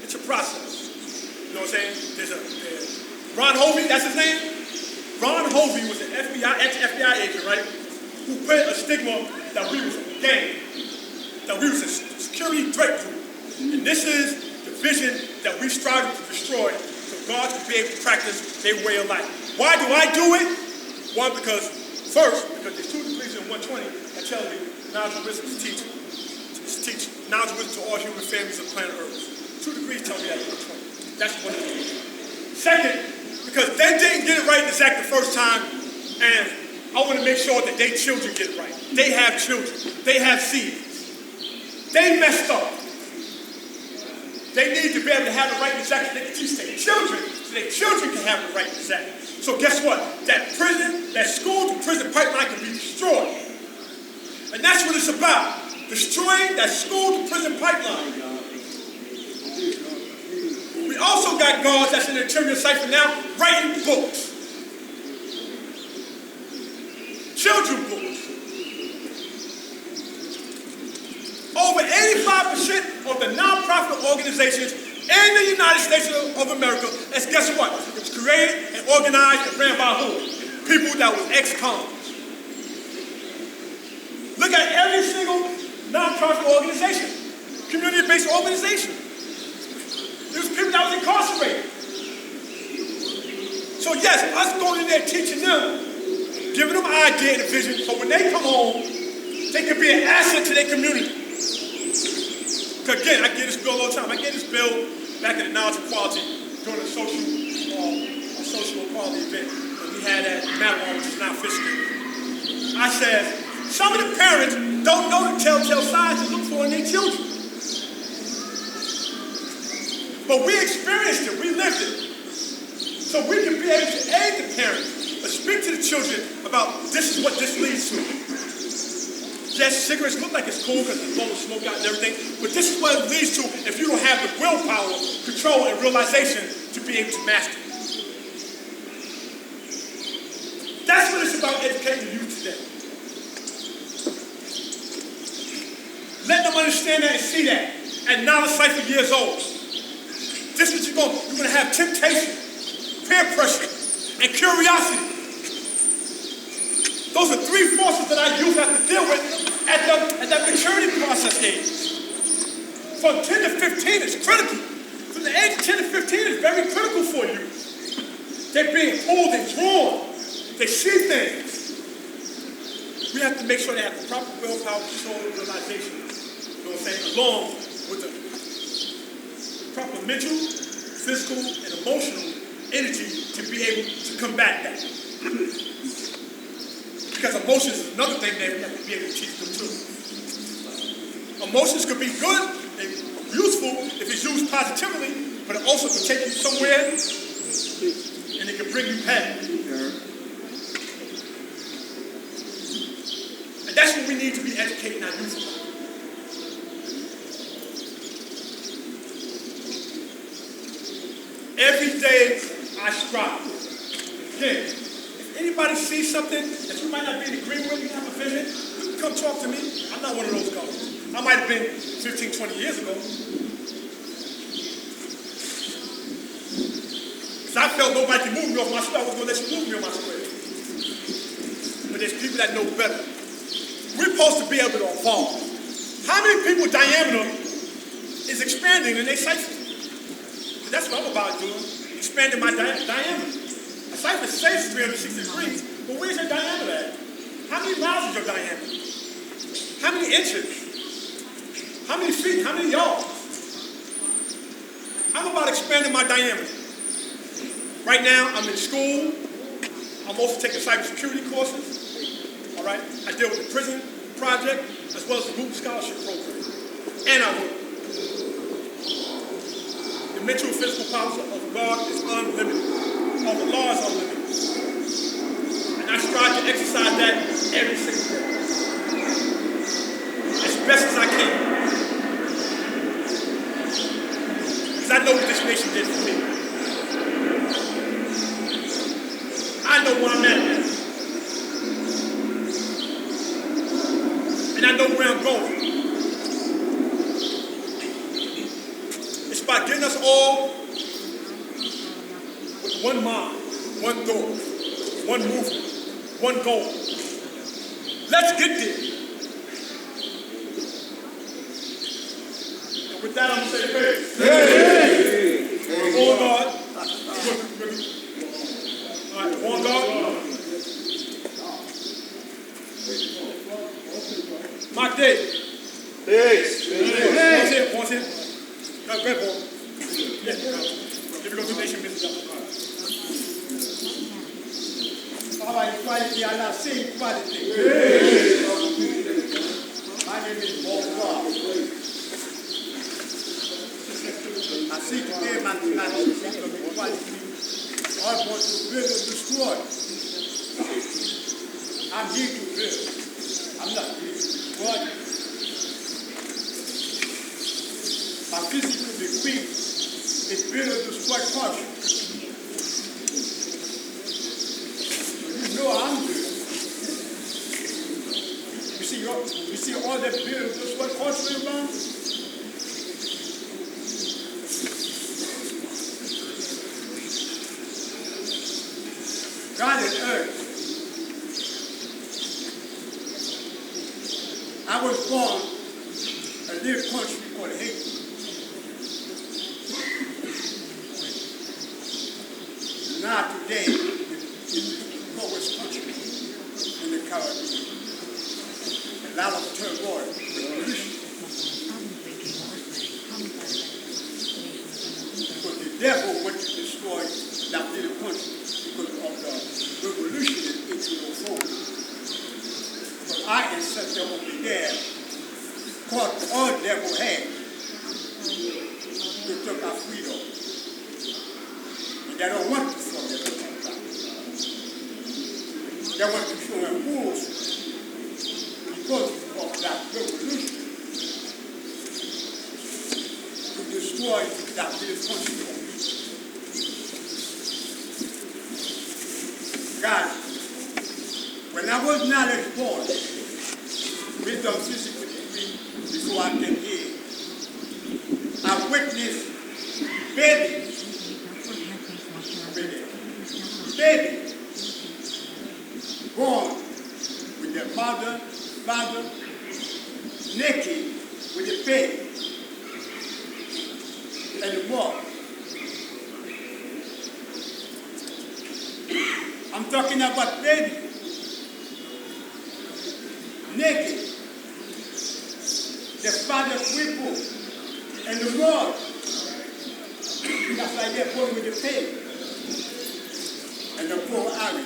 It's a process. You know what I'm saying? There's Ron Hovey, that's his name? Ron Hovey was an ex-FBI agent, right? Who put a stigma that we was a gang, that we was a security threat group. And this is the vision that we strive to destroy so God can be able to practice their way of life. Why do I do it? One, because there's 2 degrees in 120 that tell me knowledge and wisdom is teaching. It's teaching. Knowledge and wisdom to all human families of planet Earth. 2 degrees tell me that in 120. That's one of them. Second, because they didn't get it right in this act the first time, and I want to make sure that their children get it right. They have children. They have seeds. They messed up. They need to be able to have the right in this act so they can teach their children, so their children can have the right in this act. So guess what? That prison, that school to prison pipeline can be destroyed. And that's what it's about. Destroying that school to prison pipeline. We also got guards that's in the interior cipher now writing books. Children books. Over 85% of the nonprofit organizations in the United States of America, and guess what? It was created and organized and ran by who? People that was ex-cons. Look at every single nonprofit organization, community-based organization. There was people that was incarcerated. So yes, us going in there teaching them, giving them an idea and a vision, so when they come home, they can be an asset to their community. Because again, I get this bill all the time. I get this bill back in the knowledge equality during a social equality event that we had at Matterhorn, which is now Fishkill. I said, some of the parents don't know the telltale signs to look for in their children. But we experienced it, we lived it. So we can be able to aid the parents, but speak to the children about this is what this leads to. Yes, cigarettes look like it's cool because it's blowing smoke out and everything, but this is what it leads to if you don't have the willpower, control, and realization to be able to master it. That's what it's about educating the youth today. Let them understand that and see that at 9 or 5 years old. This is what you're going to have temptation, peer pressure, and curiosity. Those are three forces that our youth have to deal with at that maturity process age. From 10 to 15 is critical. From the age of 10 to 15 is very critical for you. They're being pulled and drawn. They see things. We have to make sure they have the proper willpower, control, and realization. You know what I'm saying? Along with the proper mental, physical, and emotional energy to be able to combat that. Because emotions is another thing that we have to be able to teach them too. Emotions could be good and useful if it's used positively, but it also can take you somewhere and it can bring you back. And that's what we need to be educating our youth about. Every day I strive. Again, if anybody sees something that you might not be in agreement with, you have a vision, come talk to me. I'm not one of those guys. I might have been 15, 20 years ago. Because I felt nobody could move me off my square. I was going to let you move me on my square. But there's people that know better. We're supposed to be able to evolve. How many people's diameter is expanding in their cipher? That's what I'm about doing, expanding my diameter. A cipher says 360 degrees, but where's your diameter at? How many miles is your diameter? How many inches? How many feet? How many yards? I'm about expanding my diameter. Right now, I'm in school. I'm also taking cybersecurity courses. All right? I deal with the prison project as well as the group scholarship program. And I work. The mental and physical powers of God is unlimited. Of the law is unlimited. And I strive to exercise that every single day. As best as I can. Because I know what this nation did for me. I know where I'm at now. And I know where I'm going. It's by getting us all with one mind, one thought, one movement, one goal. Let's get there. And with that, I'm going to say, hey. On guard. All right, on guard. Mark David. Yes. Pause here. No, red ball. Yeah, give it go to nation business. All right, quality, I'm not saying quality. My name is Paul Rob. I see today mathematics is going to be quality. I want to build and destroy. I'm here to build. I'm not here to destroy. My physical degree is build and destroy culture. You know I'm good. You see all that build and destroy culture around? God is earth. I was born in a little country called Haiti. Now today, it's the poorest country in the Caribbean. A lot of turmoil, revolution. But the devil went to destroy that little country because of the revolution in 1804. But our ancestor over there caught all the devil had. They took our freedom. And they don't want to forget about that. They want to show them rules because of that revolution to destroy that little country. God, when I was not born, with the physical degree before I came here, I witnessed baby, born with their mother, father, naked with the baby and the water. I'm talking about baby, naked, the father crippled, and the Lord. That's why they're born with the pain and the poor army.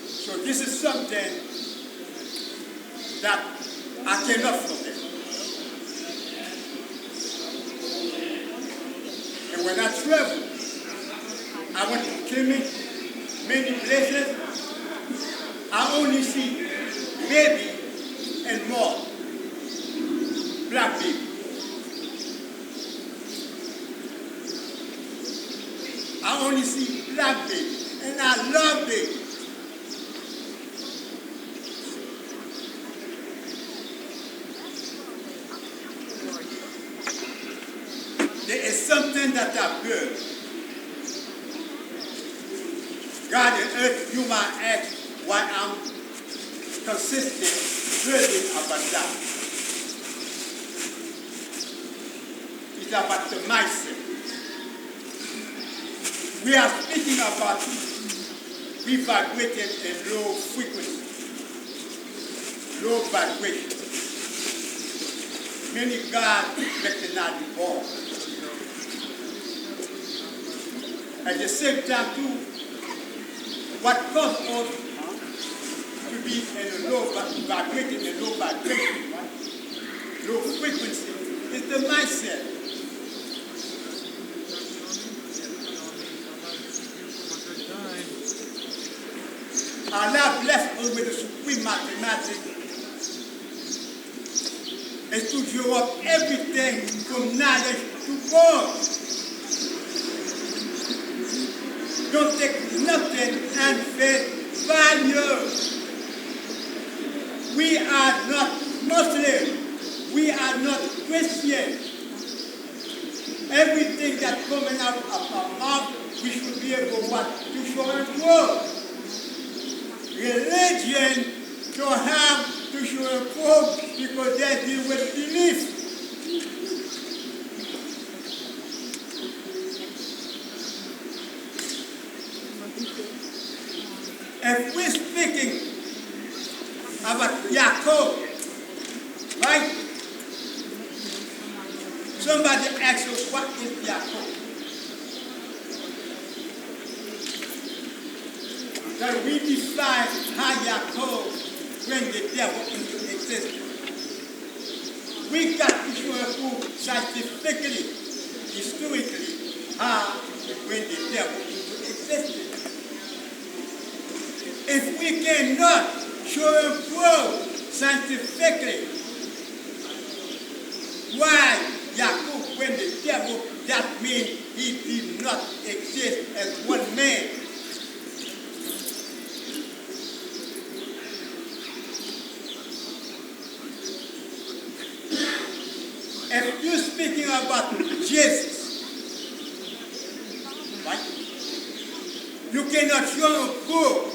So this is something that I cannot forget. And when I travel, I went to clinics, many places. I only see baby and more black people. I only see black baby, and I love baby. There is something that I've heard. God and earth, you might ask why I'm consistent building about that. It's about the mindset. We are speaking about we vibrating in low frequency, low vibration. Many God make not be born. At the same time too, what causes us to be in a low vibrating and low vibration, right? Low frequency is the mindset. Allah blessed us with the supreme mathematics and to show up everything from knowledge to God. Don't take nothing and face value. We are not Muslim. We are not Christian. Everything that's coming out of our mouth, we should be able to show and prove. Religion don't have to show and prove because they deal with belief. If we're speaking about Yaakov, right? Somebody asks us, what is Yaakov? That we define how Yaakov brings the devil into existence. We got to show and prove scientifically, historically, how to bring the devil into existence. If we cannot show and prove scientifically why Yaakov when the devil, that means he did not exist as one man. If you're speaking about Jesus, right? You cannot show and prove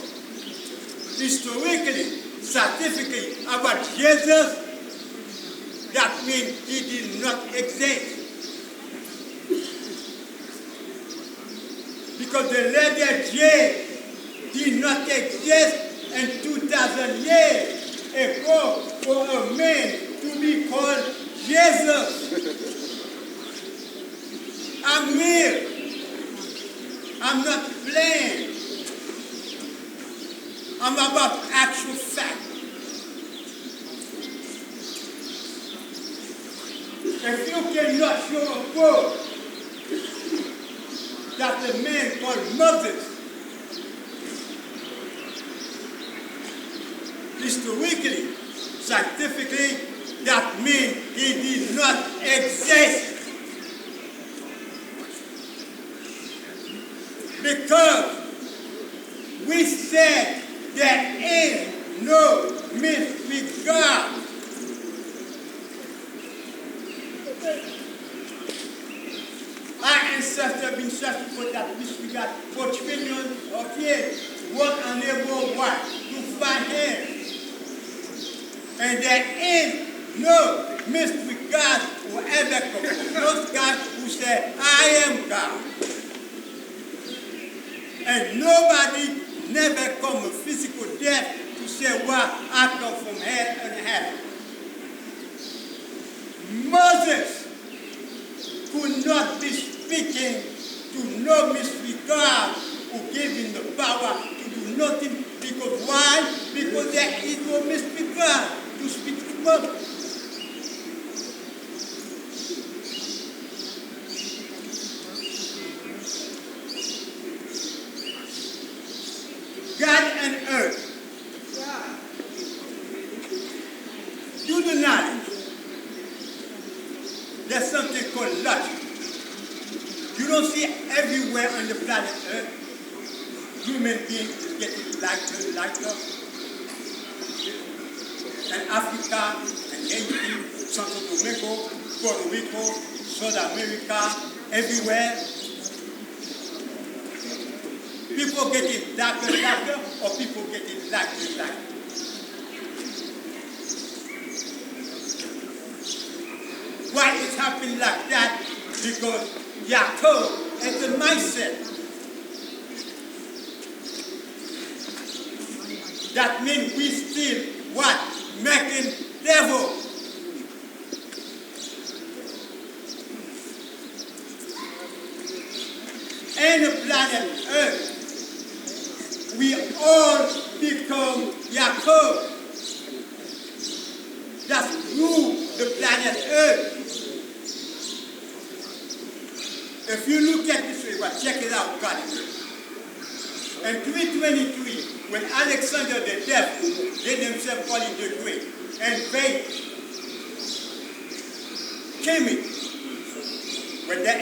historically, scientifically about Jesus, that means he did not exist. Because the letter J did not exist in 2,000 years ago for a man to be called Jesus. I'm real. I'm not playing. I'm about actual fact. If you cannot show a proof that the man called Moses, historically, scientifically, that means he did not exist. Because we said there is no mystery God. ancestors have been searching for that mystery God for trillions of years. Work and labor work to find him. And there is no mystery God who ever come. No God who said, I am God. And nobody never come a physical death to say, well, I come from hell and heaven. Moses could not be speaking to no mystery God who gave him the power to do nothing. Because why? Because there is no mystery God to speak to Moses. God and earth. Do the knowledge. There's something called logic. You don't see everywhere on the planet Earth human beings getting lighter and lighter. And Africa, and Haiti, Santo Domingo, Puerto Rico, South America, everywhere. People getting darker and darker, or people getting lighter and lighter. Why it's happening like that? Because Yaakov has a mindset. That means we still what? Making devil. And the planet Earth, we all become Yaakov. That's rule the planet Earth. If you look at this way, but check it out, God. In 323, when Alexander the Devil, they themselves call him the Great, and they came in, when they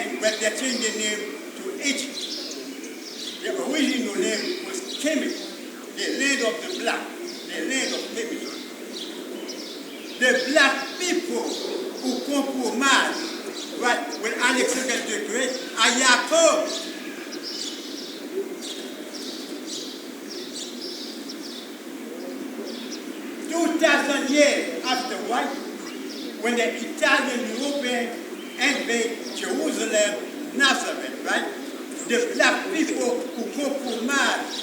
changed the name to Egypt. The original name was Kemet, the land of the black, the land of Kemet. The black people who compromised, right, with Alexander the Great, are Yaakov. Years afterward, when the Italian European invaded Jerusalem, Nazareth, right? The black people who compromised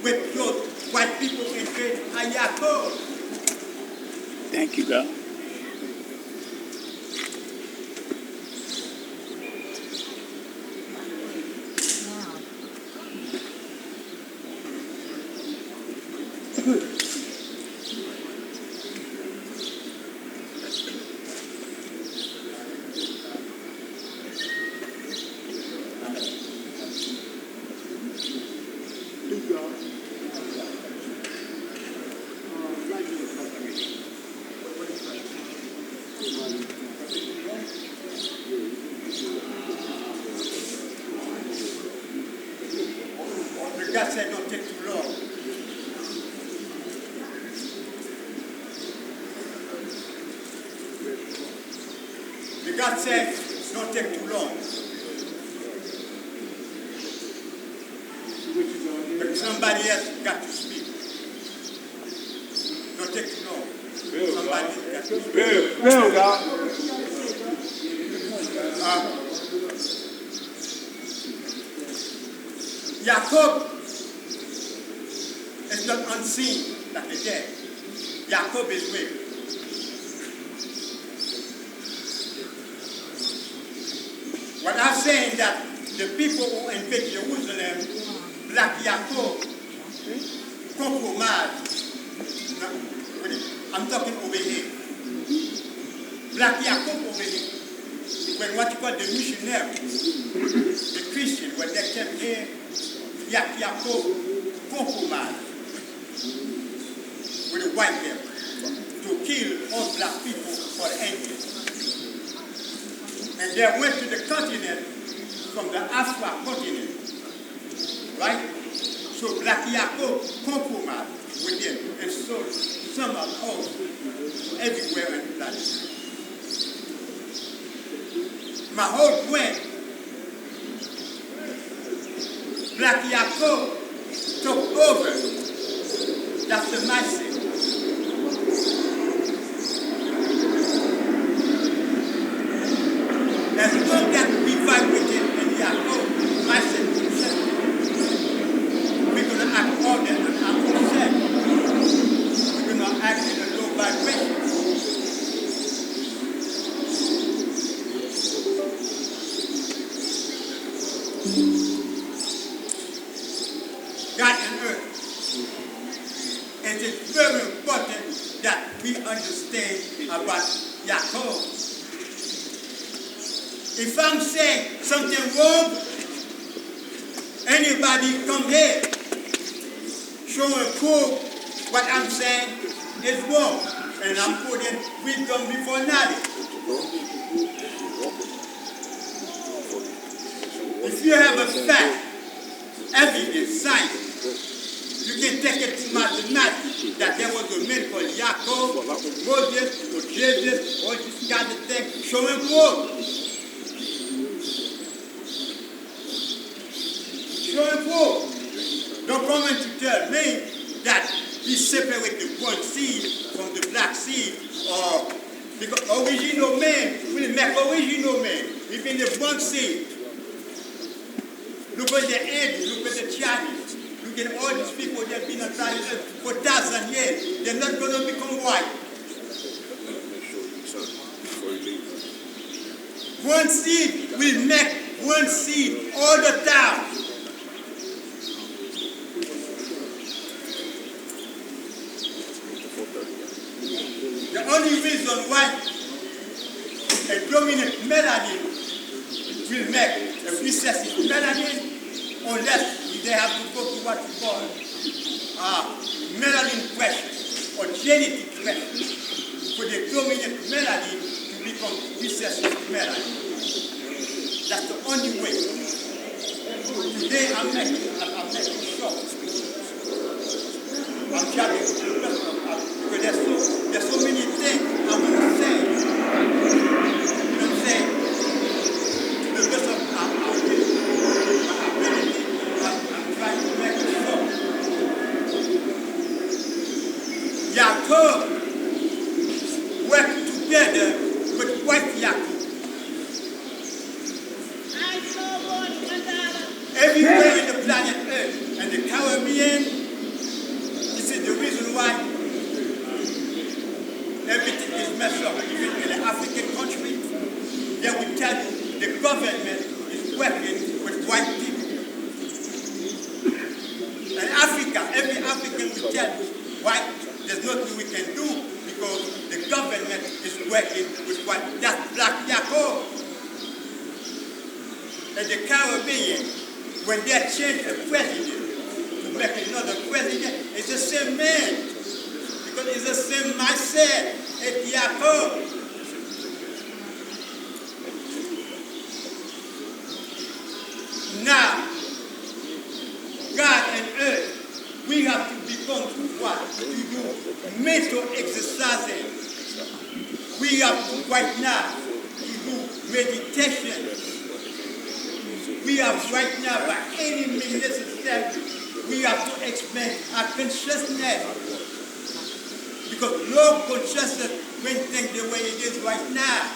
with those white people invade are Yaakov. Thank you, God. God said, don't take too long. The God said, don't take too long. But somebody else got to speak. Don't take too long. Somebody else got to speak. Bill, God. Jacob is not unseen like the dead. Jacob is real. What I'm saying that the people who invade Jerusalem, black Jacob, compromised. I'm talking over here. Black Jacob over here. When what you call the missionaries, the Christians, when they came here, Jacob compromised with the white men to kill all black people for the Indians. And they went to the continent from the Africa continent, right? So black Jacob compromised with them and so some of us everywhere in the planet. My whole point Black Yaakov took over. That's the message. As long as we vibrating in Yaakov, message, we're going to act order and act ourselves. We're going to act in a low vibration. God and earth. And it's very important that we understand about Yaakov. If I'm saying something wrong, anybody come here, show and prove what I'm saying is wrong. And I'm putting wisdom before knowledge. If you have a fact, evidence, science, you can take it to mathematics that there was a man called Yaakov, Moses, or Jesus, all this kind of thing, show and prove. Show and prove. Don't come in to tell me that he separated the one seed from the black seed, or because original man will make original man, even the one seed. Look at the Indians, look at the Chinese, look at all these people that have been on planet for 1,000 years. They're not going to become white. One seed will make one seed all the time. The only reason why a dominant melanin will make a recessive melanin, unless they have to go to what we call melanin question or genetic question for the dominant melanin to become recessive melanin. That's the only way. Today I'm making sure. I'm telling you the rest of because there's so many things I want to say. You know what I'm saying? The rest of our ability, I'm trying to make it sure. Yaakov worked together with white Yaakov. Everywhere in the planet Earth and the Caribbean, this is the reason why everything is messed up. Even in an African country, they will tell you the government is working with white people. In Africa, every African will tell you why there's nothing we can do because the government is working with white. That's Black Yaakov. In the Caribbean, when they change a president to make another president, it's the same man. Because it's the same mindset. It's Yaakov. Now, God and earth, we have to become what? To do mental exercising. We have to right now to do meditation. We have right now, by any means necessary, we have to expand our consciousness. Because low consciousness when things the way it is right now.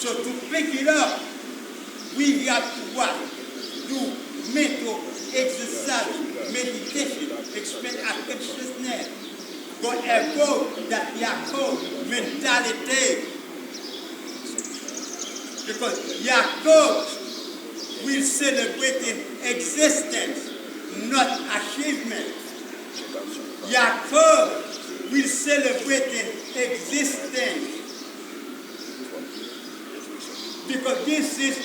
So to pick it up, we have to what? Do mental exercise, meditation, expand our consciousness. Go above that Yaakov mentality. Because Yaakov will celebrate in existence, not achievement. Yaakov will celebrate in existence. Because this is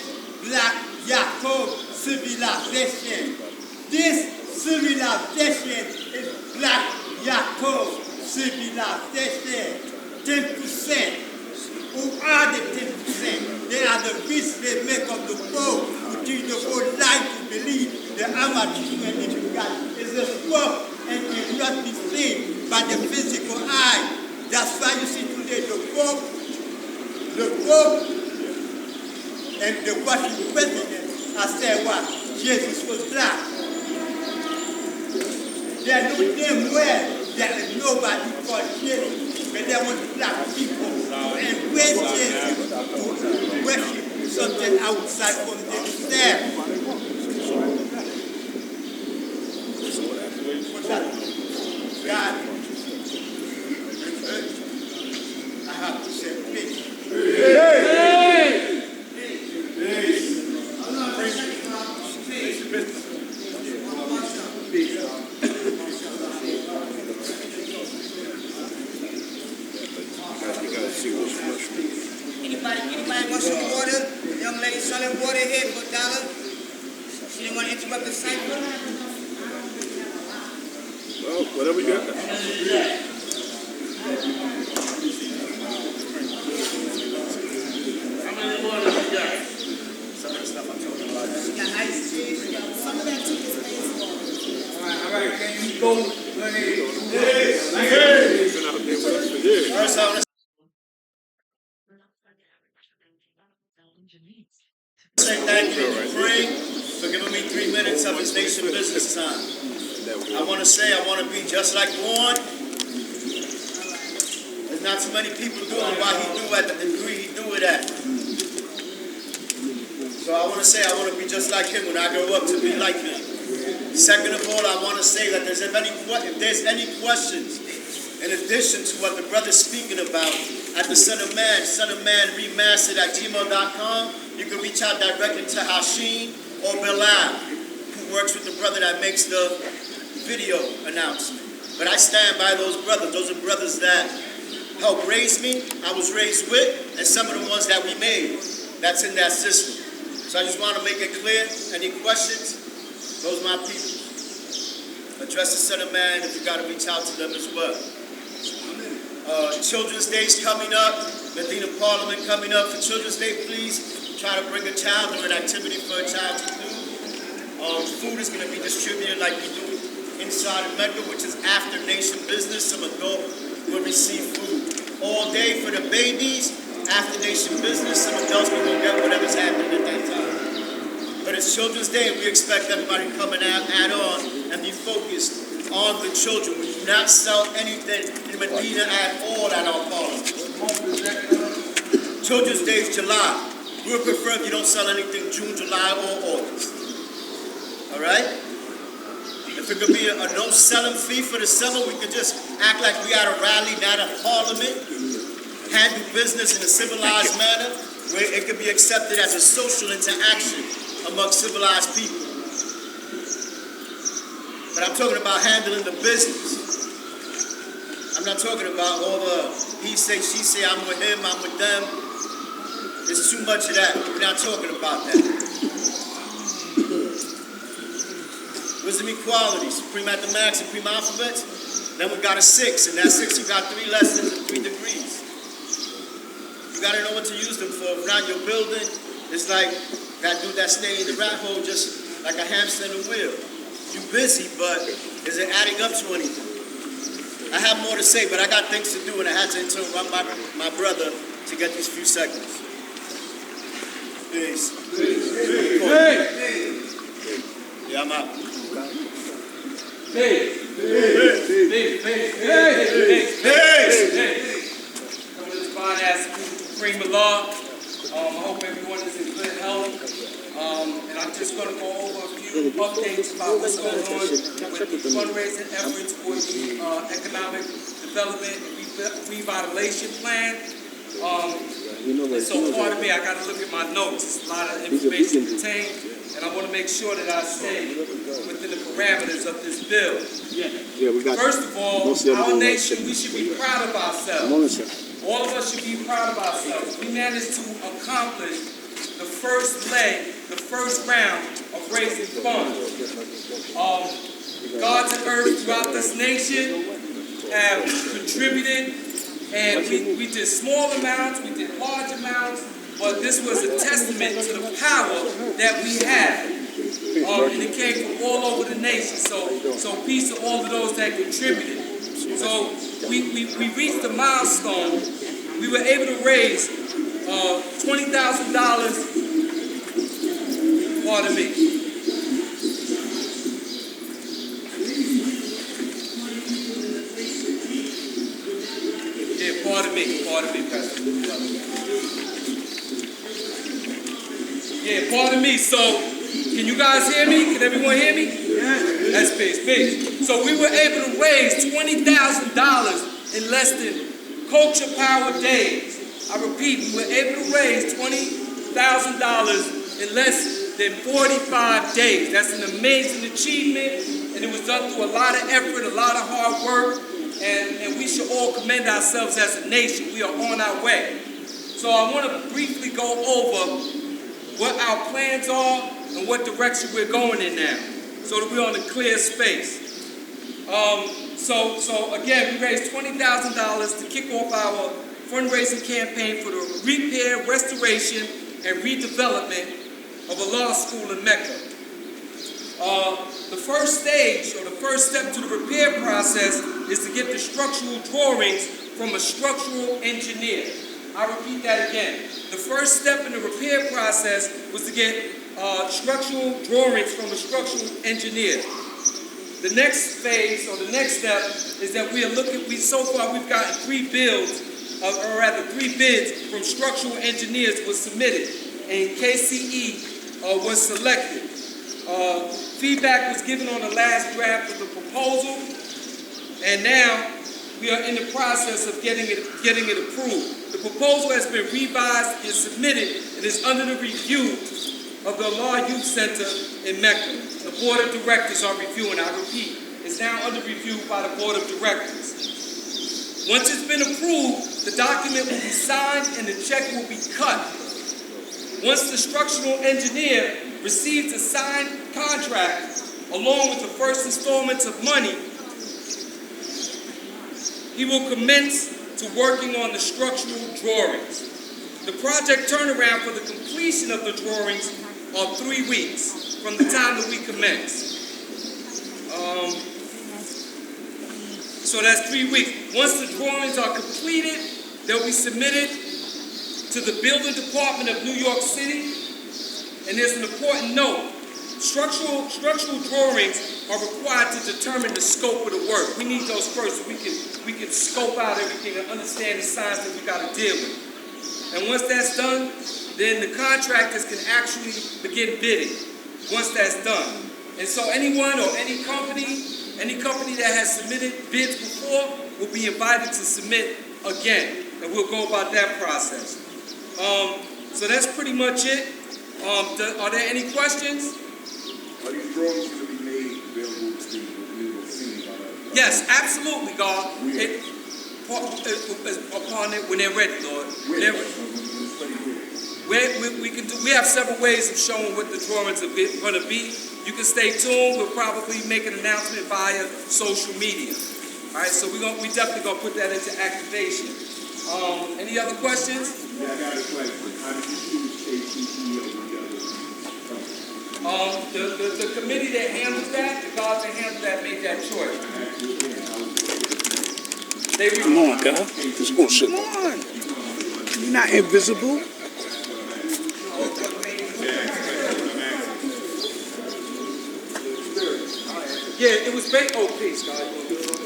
Black Yaakov civilization. This civilization is Black Yaakov civilization. 10%. Who are the 10%? They are the beasts they make of the poor, who teach the whole life to believe the amateur and God is a swamp and cannot be seen by the physical eye. That's why you see today the Pope and the Russian president are saying what? Jesus was black. There's no damn well that nobody called Jesus, but there was black people. And when Jesus worship something outside from themselves. What's that? God. I have to say peace. Anybody want some water? Young lady selling water here for $1. She didn't want to interrupt the cipher. Well, whatever you got. How many waters you got? She got ice tea. Some of that tea is baseball. All right, can you go ahead? Say thank you to Free for giving me 3 minutes of his nation business time. I want to say I want to be just like Warren. There's not too many people doing what he do at the degree he do it at. So I want to say I want to be just like him when I grow up to be like him. Second of all, I want to say that if there's any questions in addition to what the brother's speaking about at the Son of Man remastered at gmail.com, you can reach out directly to Hashim or Bilal, who works with the brother that makes the video announcement. But I stand by those brothers. Those are brothers that helped raise me, I was raised with, and some of the ones that we made that's in that system. So I just want to make it clear. Any questions? Those are my people. Address the Son of Man if you got to reach out to them as well. Children's Day's coming up. Medina Parliament coming up. For Children's Day, please try to bring a child or an activity for a child to do. Food is going to be distributed like we do inside of Mecca, which is after nation business. Some adults will receive food all day for the babies. After nation business, some adults will go get whatever's happening at that time. But it's Children's Day, and we expect everybody to come and add on and be focused on the children. We do not sell anything in Medina at all at our parlor. Children's Day is July. We would prefer if you don't sell anything June, July, or August. All right? If it could be a no-selling fee for the summer, we could just act like we at a rally, not a parliament, handle business in a civilized manner, where it could be accepted as a social interaction among civilized people. But I'm talking about handling the business. I'm not talking about all the he say, she say, I'm with him, I'm with them. There's too much of that. We're not talking about that. Wisdom equality, supreme mathematics, supreme alphabets. Then we got a 6, and that 6 you got 3 lessons and 3 degrees. You gotta know what to use them for. If not, your building, it's like that dude that stayed in the rat hole just like a hamster in a wheel. You busy, but is it adding up to anything? I have more to say, but I got things to do, and I had to interrupt my brother to get these few seconds. Peace. Yeah, I'm out. Peace. Coming to this fine ass Supreme Allah. I hope everyone is in good health. And I'm just going to go over a few updates about what's going on with the fundraising efforts for the economic development and revitalization plan. So part of me, I got to look at my notes. It's a lot of information contained, and I want to make sure that I stay within the parameters of this bill. First of all, our nation, we should be proud of ourselves. All of us should be proud of ourselves. We managed to accomplish the first leg, the first round of raising funds. Gods and earth throughout this nation have contributed, and we did small amounts, we did large amounts, but this was a testament to the power that we have. And it came from all over the nation. So peace to all of those that contributed. So we reached a milestone. We were able to raise $20,000, pardon me, Pardon me, Pastor. Yeah, pardon me. So, can you guys hear me? Can everyone hear me? Yeah. That's peace. So we were able to raise $20,000 in less than Culture Power days. I repeat, we were able to raise $20,000 in less than 45 days. That's an amazing achievement, and it was done through a lot of effort, a lot of hard work, and we should all commend ourselves as a nation. We are on our way. So I want to briefly go over what our plans are and what direction we're going in now, so that we're on a clear space. So again, we raised $20,000 to kick off our fundraising campaign for the repair, restoration, and redevelopment of a law school in Mecca. The first stage, or the first step to the repair process, is to get the structural drawings from a structural engineer. I repeat that again. The first step in the repair process was to get structural drawings from a structural engineer. The next phase, or the next step, is that so far we've gotten 3 bids from structural engineers was submitted, and KCE was selected. Feedback was given on the last draft of the proposal, and now we are in the process of getting it approved. The proposal has been revised and submitted and is under the review of the Law Youth Center in Mecca. The Board of Directors are reviewing. I repeat, it's now under review by the Board of Directors. Once it's been approved, the document will be signed and the check will be cut. Once the structural engineer receives a signed contract along with the first installments of money, he will commence to working on the structural drawings. The project turnaround for the completion of the drawings are 3 weeks from the time that we commence. So that's 3 weeks. Once the drawings are completed, they'll be submitted to the building department of New York City. And there's an important note. Structural drawings are required to determine the scope of the work. We need those first so we can scope out everything and understand the science that we got to deal with. And once that's done, then the contractors can actually begin bidding once that's done. And so anyone or any company that has submitted bids before will be invited to submit again. And we'll go about that process. So that's pretty much it. Are there any questions? Are these drawings going to be made available to the city? Yes, absolutely, God. Upon it when they're ready, Lord. We have several ways of showing what the drawings are going to be. You can stay tuned. We'll probably make an announcement via social media. All right, so we definitely going to put that into activation. Any other questions? Yeah, I got a question. How did you choose KCE over the others? The committee that handles that, the guards that handle that, made that choice. Come on, God. Just go sit. Come on. You're not invisible. Yeah, it was based. Oh, peace, God.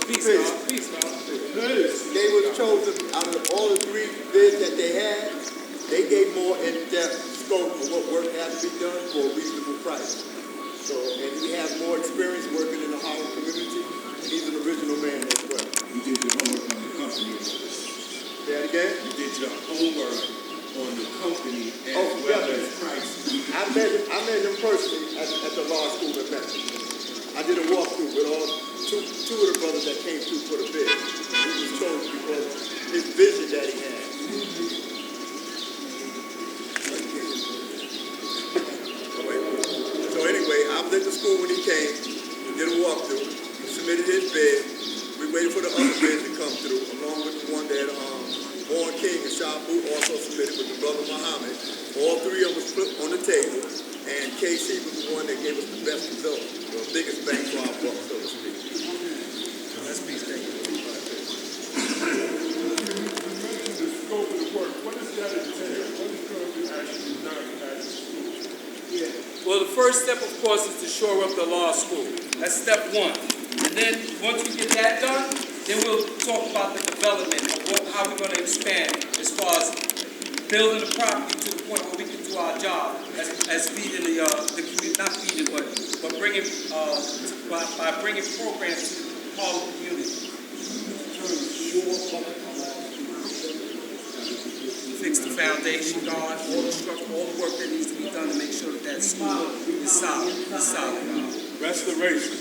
Peace, God. Peace, God. They were chosen out of all the 3 bids that they had. They gave more in-depth scope of what work had to be done for a reasonable price. So, and he has more experience working in the Harlem community, and he's an original man as well. You did your homework on the company. Say that again? You did your homework on the company as well as price. I met him personally at the law school in Memphis. I did a walkthrough with all two of the brothers that came through for the bid. He was chosen because of his vision that he had. So anyway, I was at the school when he came. We did a walkthrough. He submitted his bid. We waited for the other bids to come through, along with the one that Born King and Shabu also submitted with the brother Muhammad. All 3 of them was put on the table, and KC was the one that gave us the best result, the biggest bang for our buck, so to speak. That's peace, thank you. The scope of the work, what does that entail? What is going to be actually done at the school? Well, the first step, of course, is to shore up the law school. That's step 1. And then once we get that done, Then we'll talk about the development of how we're going to expand as far as building the property to the point where we can do our job as feeding the community, not feeding, but bringing, by bringing programs to the Harlem community. Fix the foundation, God, all the structure, all the work that needs to be done to make sure that that school is solid, God. Restoration,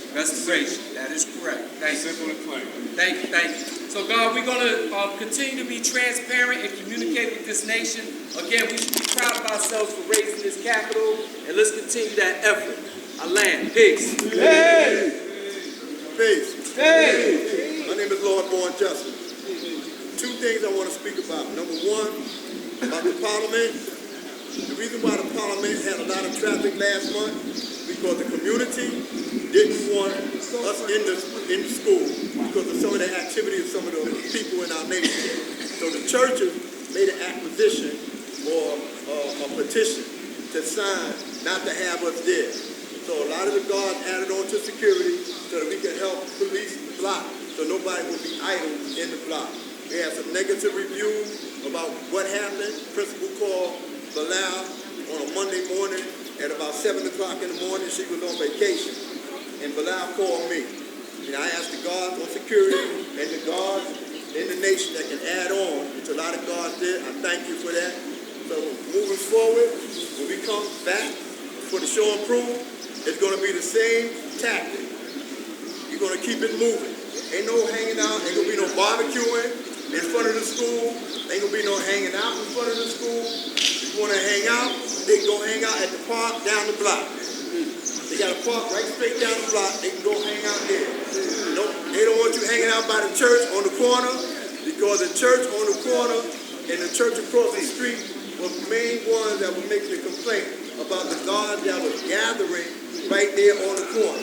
that is correct. Thank you. Simple and plain. Thank you. So God, we're going to continue to be transparent and communicate with this nation. Again, we should be proud of ourselves for raising this capital, and let's continue that effort. I land. Peace. Peace. My name is Lord Born Justice. Two things I want to speak about. Number one, about the Parliament. The reason why the Parliament had a lot of traffic last month because the community didn't want us in the school because of some of the activity of some of the people in our nation. So the churches made an acquisition or a petition to sign not to have us there. So a lot of the guards added on to security so that we can help police the block so nobody will be idle in the block. We had some negative reviews about what happened. Principal called Bilal on a Monday morning at about 7 o'clock in the morning. She was on vacation. And Bilal called me. And I asked the guards on security and the guards in the nation that can add on, which a lot of guards did. I thank you for that. So moving forward, when we come back for the show and prove, it's going to be the same tactic. You're going to keep it moving. Ain't no hanging out. Ain't going to be no barbecuing in front of the school. Ain't going to be no hanging out in front of the school. If you want to hang out, they can go hang out at the park down the block. They got a park right straight down the block. They can go hang out there. No, they don't want you hanging out by the church on the corner because the church on the corner and the church across the street were the main ones that were making the complaint about the guards that was gathering right there on the corner.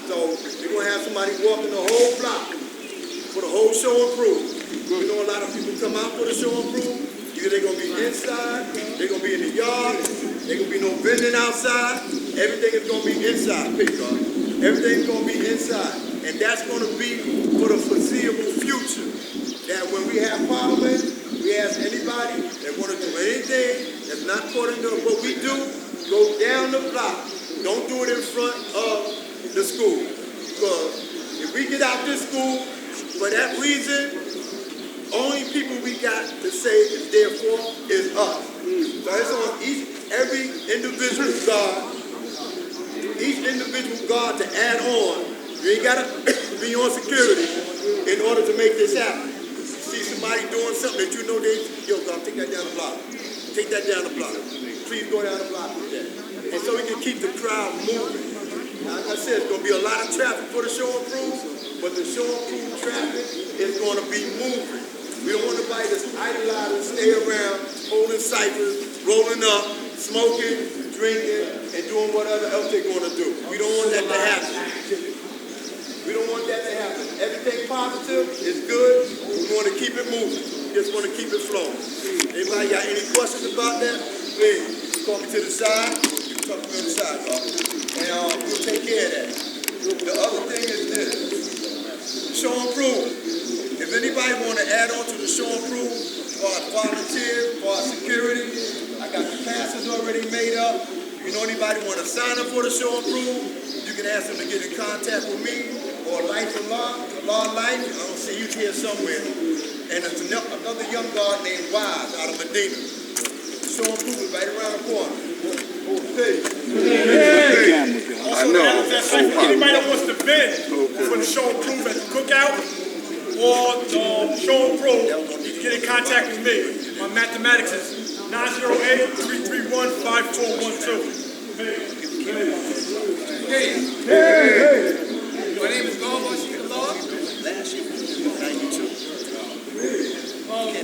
So we're going to have somebody walking the whole block for the whole show and prove. We know a lot of people come out for the show and prove. Either they're going to be inside, they're going to be in the yard, there going to be no vending outside. Everything is going to be inside, everything's going to be inside. And that's going to be for the foreseeable future. That when we have Parliament, we ask anybody that want to do anything that's not according to what we do, go down the block. Don't do it in front of the school. Because if we get out this school, for that reason, only people we got to say is there for is us. So it's on every individual guard to add on. You ain't got to be on security in order to make this happen. See somebody doing something that you know yo, God, take that down the block. Take that down the block. Please go down the block with that. And so we can keep the crowd moving. Now, like I said, it's going to be a lot of traffic for the show and prove, but the show and prove traffic is going to be moving. We don't want nobody that's idolizing, stay around, holding ciphers, rolling up, smoking, drinking, and doing whatever else they're going to do. We don't want that to happen. We don't want that to happen. Everything positive is good. We want to keep it moving. We just want to keep it flowing. Anybody got any questions about that? Please, call me to the side. You can talk to me on the side, and we'll take care of that. The other thing is this. Show and prove. If anybody want to add on to the show and prove, for our volunteers, for our security, I got the passes already made up. If you know anybody want to sign up for the show and prove, you can ask them to get in contact with me or Life and Law Life. I don't see you here somewhere. And there's another young guard named Wise out of Medina. The show and prove is right around the corner. Also, anybody that wants to bid for the show and prove at the cookout or the show and prove, you can get in contact with me. My mathematics is 908-331-5412. Hey. My name is Gone Washington Law.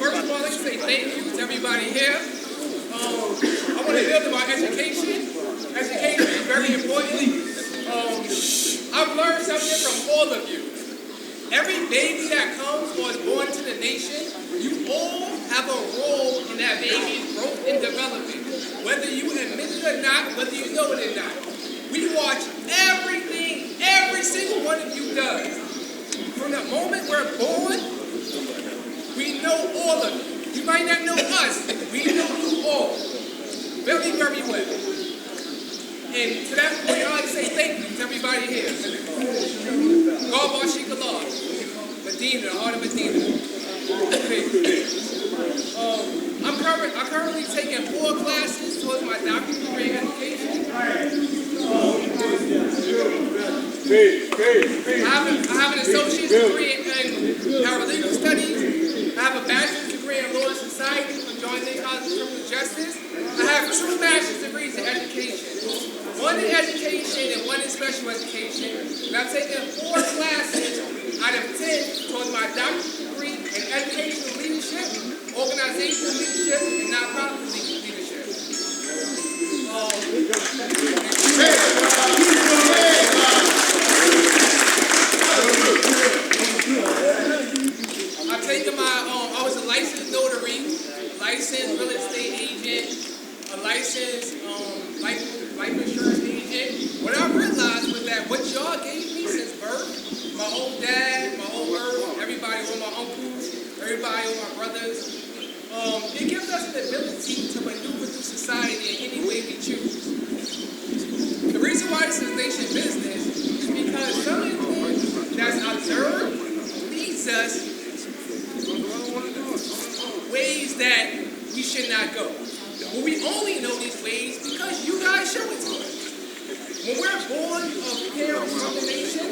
First of all, I'd like to say thank you to everybody here. I want to build about education. Education is very important. I've learned something from all of you. Every baby that comes or is born to the nation, you all have a role in that baby's growth and development. Whether you admit it or not, whether you know it or not. We watch everything every single one of you does. From the moment we're born, we know all of you. You might not know us, we know you all very, very well. And to that point, I'd like to say thank you to everybody here. God bless you, Medina, the heart of Medina. I'm currently taking 4 classes towards my doctorate degree in education. I have an associate's degree in paralegal studies. I have a bachelor's degree in law and society from John Day College of Criminal Justice. I have 2 master's degrees in education. One in education and one in special education. And I've taken 4 classes out of 10 towards my doctorate degree in educational leadership, organizational leadership, and nonprofit leadership. I've taken I was a licensed notary, licensed real estate agent, a licensed life insurance agent. What I realized was that what y'all gave me since birth, my old dad, my old earth, everybody, all my uncles, everybody, all my brothers, it gives us the ability to maneuver through society in any way we choose. The reason why this is nation business is because something that's observed leads us ways that we should not go. But we only know these ways because you guys show it to us. When we're born of parents from the nation,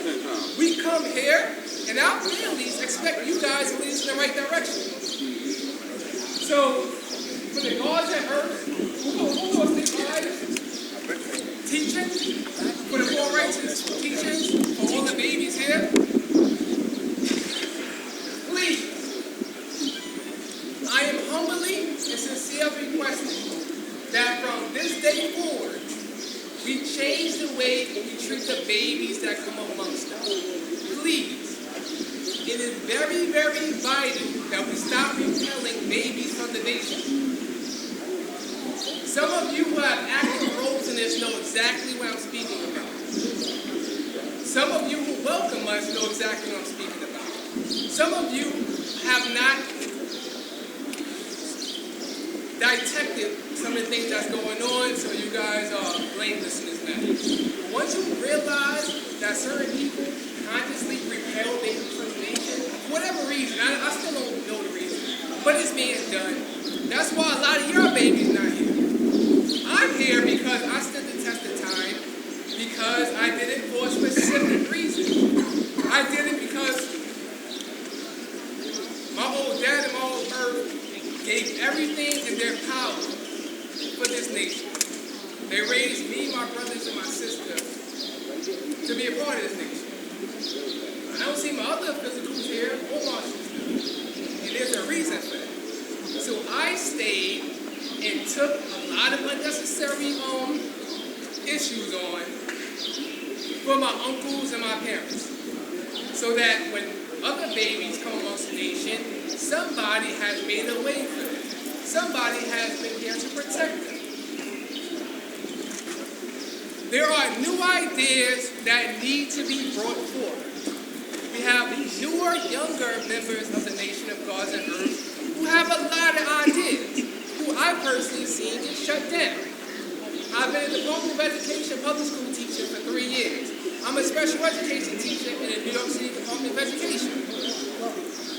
we come here and our families expect you guys to lead us in the right direction. So, for the gods and earth, who was the guys? Teaching, for the 4 righteous teachings, for all the babies here, please, I am humbly and sincerely requesting that from this day forward, we change the way we treat the babies that come amongst us. Please, it is very, very vital that we stop repelling babies from the nation. Some of you who have active roles in this know exactly what I'm speaking about. Some of you who welcome us know exactly what I'm speaking about. Some of you have not detected some of the things that's going on, so you guys are blameless in this matter. But once you realize that certain people consciously repel babies from the nation, for whatever reason, I still don't know the reason, but it's being done. That's why a lot of your babies not here. I'm here because I stood the test of time, because I did it for a specific reason. I did it because my old dad and my old earth gave everything in their power for this nation. They raised me, my brothers, and my sister to be a part of this nation. I don't see my other physicals here or my sister. And there's a reason for that. So I stayed and took a lot of unnecessary issues on for my uncles and my parents. So that when other babies come amongst the nation, somebody has made a way for them. Somebody has been here to protect them. There are new ideas that need to be brought forth. We have newer, younger members of the nation of gods and earth who have a lot of ideas, who I personally seen get shut down. I've been in the Department of Education public school teacher for 3 years. I'm a special education teacher in the New York City Department of Education.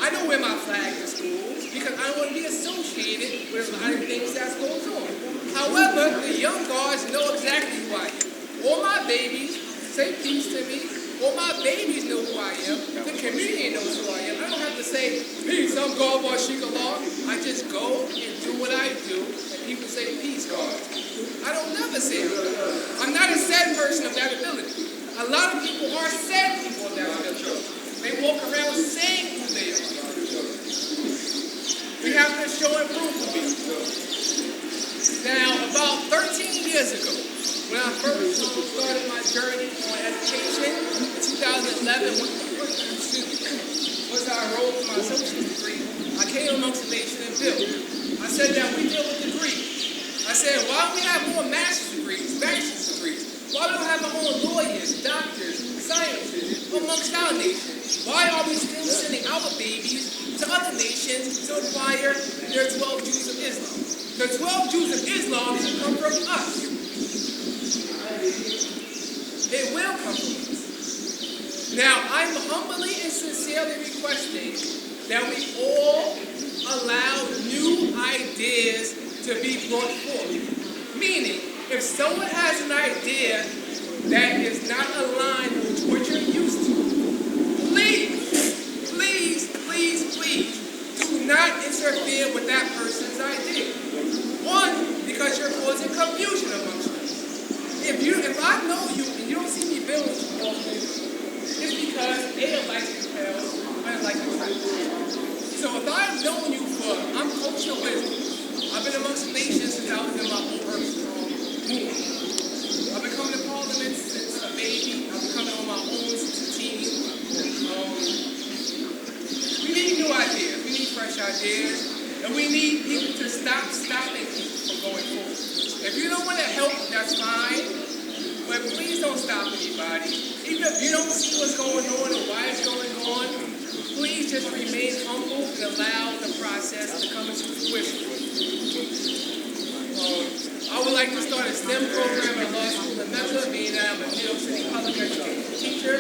I don't wear my flag in schools because I don't want to be associated with a lot of things that goes on. However, the young guards know exactly who I am. All my babies say peace to me. All my babies know who I am. The community knows who I am. I don't have to say, peace, I'm God by Shikalar. I just go and do what I do, and people say, peace, God. I don't never say it. I'm not a sad person of that ability. A lot of people are sad people of that ability. They walk around saying who they are. We have to show and prove to people. Now, about 13 years ago, when I first started my journey on education, in 2011, once I enrolled for my associate's degree, I came amongst the nation and built. I said that we deal with degrees. I said, why don't we have more master's degrees, bachelor's degrees? Why don't we have our own lawyers, doctors, scientists, amongst our nation? Why are we still sending our babies to other nations to acquire their 12 Jews of Islam? The 12 Jews of Islam should come from us. It will come from us. Now, I'm humbly and sincerely requesting that we all allow new ideas to be brought forth. Meaning, if someone has an idea that is not aligned with what you're used to, please, do not interfere with that person's idea. One, because you're causing confusion amongst us. If I know you and you don't see me building with you often, it's because A, like your pals, I like your friends. So if I've known you I'm cultural wisdom. I've been amongst the nations since I was in my own earth womb. I've been coming to Parliament since a baby. I've been coming on my own since a teen. We need new ideas. We need fresh ideas. And we need people to stop stopping people from going forward. If you don't want to help, that's fine. But please don't stop anybody. Even if you don't see what's going on or why it's going on, please just remain humble and allow the process to come into fruition. I would like to start a STEM program at law school in Mecca, being that I'm a New York City public education teacher.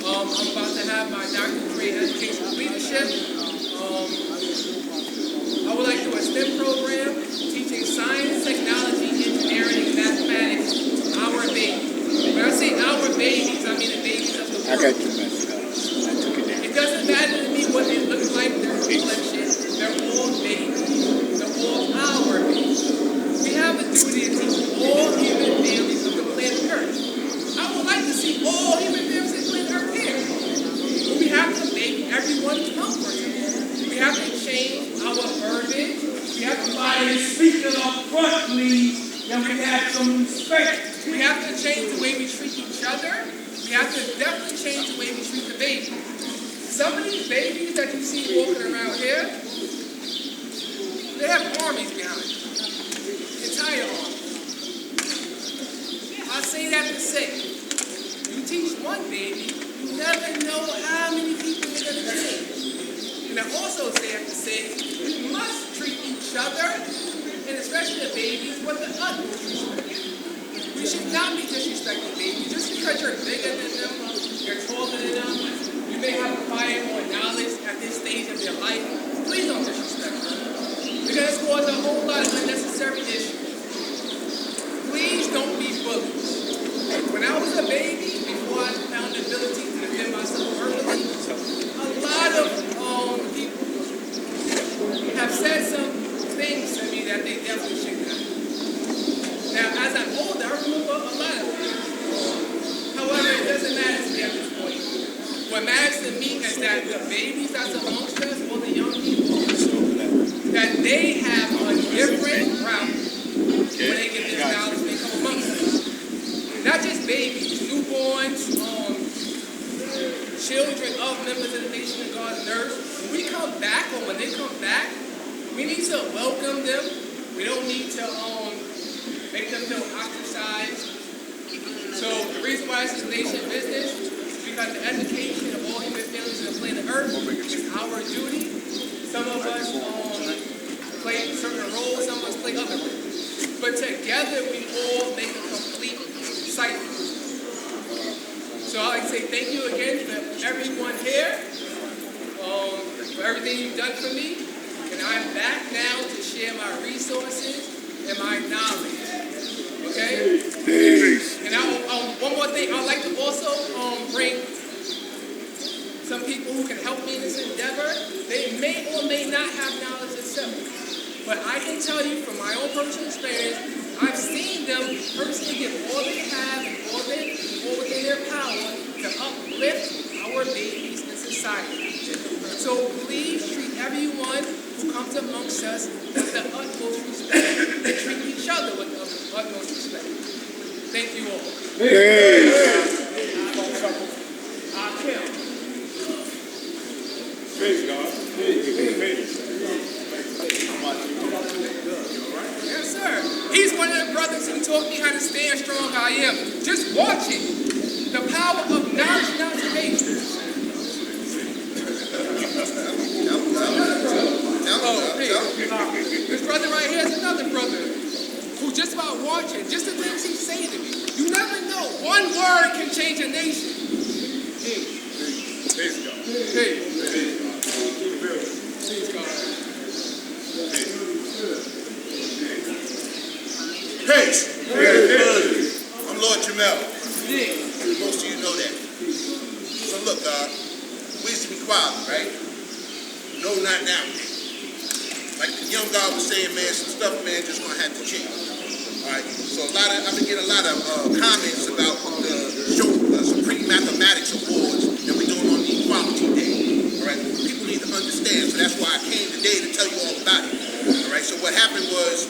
I'm about to have my doctorate in educational leadership. I would like to do a STEM program teaching science, technology, engineering, and mathematics to our babies. When I say our babies, I mean the babies of the world. I got you, man. It doesn't matter to me what they look like, their complexion. They're all babies. They're all our babies. We have a duty to teach all human families of the planet Earth. I would like to see all human families of the planet Earth here. But we have to make everyone comfortable. We have to change our verbiage. We have to Somebody speaking up front, please, then we can have some respect. We have to change the way we treat each other. We have to definitely change the way we treat the babies. Some of these babies that you see walking around here, they have armies behind them. Entire armies. I say that to say, you teach one baby, you never know how many people you're going to change. And I also say that to say, we must treat each other, and especially the babies, with the utmost respect. We should not be disrespecting babies. Just because you're bigger than them, you're taller than them, you may have acquired more knowledge at this stage of your life, please don't disrespect them. Because it's caused a whole lot of unnecessary issues. Please don't be bullies. When I was a baby, before I found the ability to defend myself verbally, a lot of people have said some things to me that they definitely shouldn't have. Now, as I'm older, I remember a lot of things. However, it doesn't matter to me at this point. What matters to me is that the babies that's amongst us, or the young people, that they have a different route when they get this knowledge when they come amongst us. Not just babies, newborns, children of members of the nation of God and earth. When we come back, or when they come back, we need to welcome them. We don't need to make them feel ostracized. So the reason why this is nation business is because the education of all human families on the planet Earth is our duty. Some of us play certain roles, some of us play other roles. But together we all make a complete cycle. So I'd like to say thank you again for everyone here, for everything you've done for me. And I'm back now to share my resources and my knowledge. Okay? And one more thing, I'd like to also bring some people who can help me in this endeavor. They may or may not have knowledge itself. But I can tell you from my own personal experience, I've seen them personally give all they have and all within their power to uplift our babies in society. So please treat everyone who comes amongst us with the utmost respect and treat each other with the utmost respect. Thank you all. Praise God. Yes, sir. He's one of the brothers who taught me how to stand strong how I am. Just watching the power of knowledge and observation. look, we used to be quiet, right? No, not now, man. Like the young guy was saying, man, some stuff, man, just gonna have to change. All right. So I've been getting a lot of comments about the Supreme Mathematics Awards that we're doing on the Equality Day. All right. People need to understand. So that's why I came today to tell you all about it. All right. So what happened was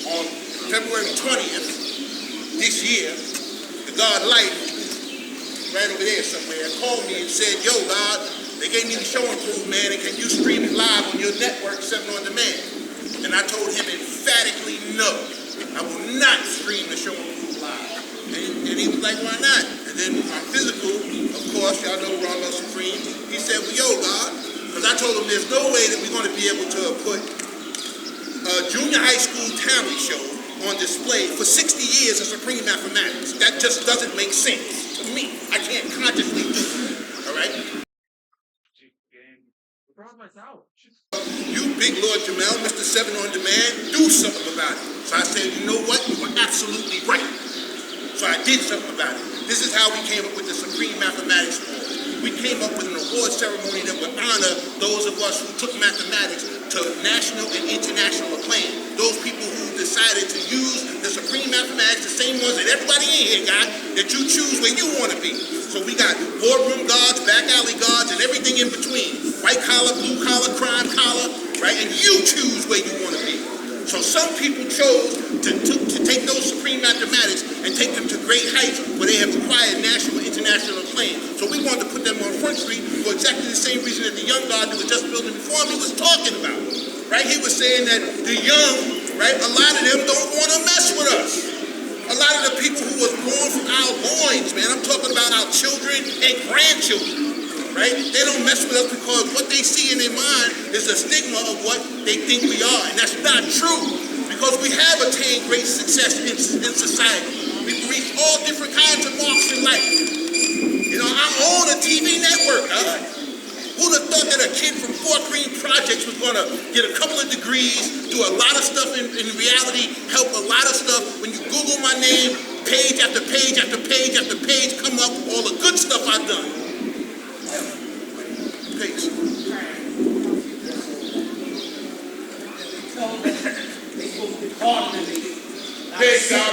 on February 20th this year, the God Light, right over there somewhere, called me and said, yo, God, they gave me the show and prove, man, and can you stream it live on your network, 7 on Demand? And I told him emphatically no. I will not stream the show and prove live. And he was like, why not? And then my physical, of course, y'all know Ron Supreme, he said, well, yo, God, because I told him there's no way that we're going to be able to put a junior high school talent show on display for 60 years of Supreme Mathematics. That just doesn't make sense to me. I can't consciously do it. All right? You, big Lord Jamel, Mr. 7 on Demand, do something about it. So I said, you know what? You were absolutely right. So I did something about it. This is how we came up with the Supreme Mathematics Award. We came up with an award ceremony that would honor those of us who took mathematics to national and international acclaim. Those people who decided to use the Supreme Mathematics, the same ones that everybody in here got, that you choose where you want to be. So we got boardroom guards, back alley guards, and everything in between. White collar, blue collar, crime collar, right? And you choose where you want to be. So some people chose to take those Supreme Mathematics and take them to great heights where they have acquired national and international acclaim. So we wanted to put them on Front Street for exactly the same reason that the young guy that was just building before me was talking about. Right? He was saying that the young, right, a lot of them don't want to mess with us. A lot of the people who was born from our loins, man, I'm talking about our children and grandchildren. Right? They don't mess with us because what they see in their mind is a stigma of what they think we are. And that's not true. Because we have attained great success in society. We've reached all different kinds of marks in life. You know, I own a TV network. Who'd have thought that a kid from Fort Greene Projects was going to get a couple of degrees, do a lot of stuff in reality, help a lot of stuff. When you Google my name, page after page after page after page come up, all the good stuff I've done. Peace.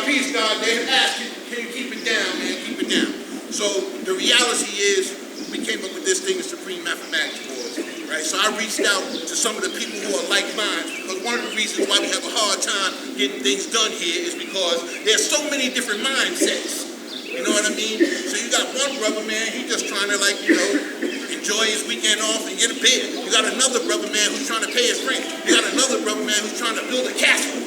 Peace, God. They have asked you, can you keep it down, man? Keep it down. So the reality is, we came up with this thing, the Supreme Mathematics Awards, right? So I reached out to some of the people who are like minds, because one of the reasons why we have a hard time getting things done here is because there's so many different mindsets. You know what I mean? So you got one brother, man, he just trying to, like, you know, enjoy his weekend off and get a bed. You got another brother, man, who's trying to pay his rent. You got another brother, man, who's trying to build a castle.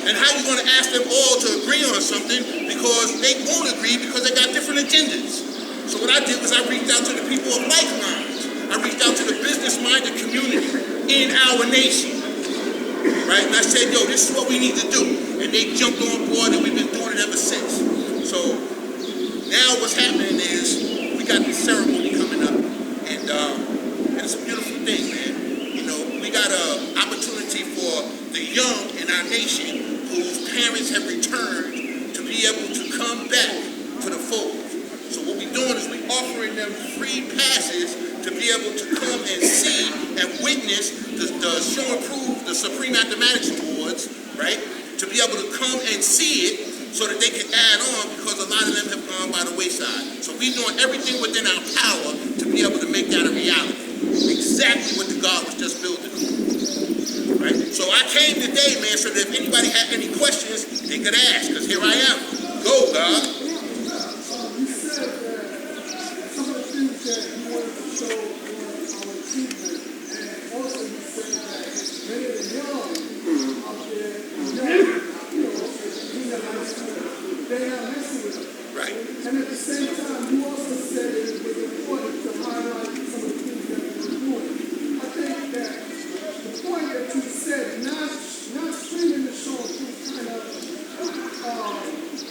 And how you going to ask them all to agree on something because they won't agree because they got different agendas? So what I did was I reached out to the people of like minds. I reached out to the business-minded community in our nation. Right? And I said, yo, this is what we need to do. And they jumped on board and we've been doing it ever since. So now what's happening is we got this ceremony coming up, and it's a beautiful thing, man. You know, we got an opportunity for the young in our nation whose parents have returned to be able to come back to the fold. So what we're doing is we're offering them free passes to be able to come and see and witness the show and prove the Supreme Mathematics Awards, right? To be able to come and see it so that they can add on, because a lot of them have gone by the wayside. So we're doing everything within our power to be able to make that a reality. Exactly what the God was just building. Right? So I came today, man, so that if anybody had any questions, they could ask, because here I am. Go, God. You said that some of the things that you wanted to show were our achievement, and also you said that many of the young out there, junior high school, they're not messing with us. Right. And at the same time, you also said it was important to highlight some of the things that we were doing. I think that the point that you said, not streaming the show through kind of,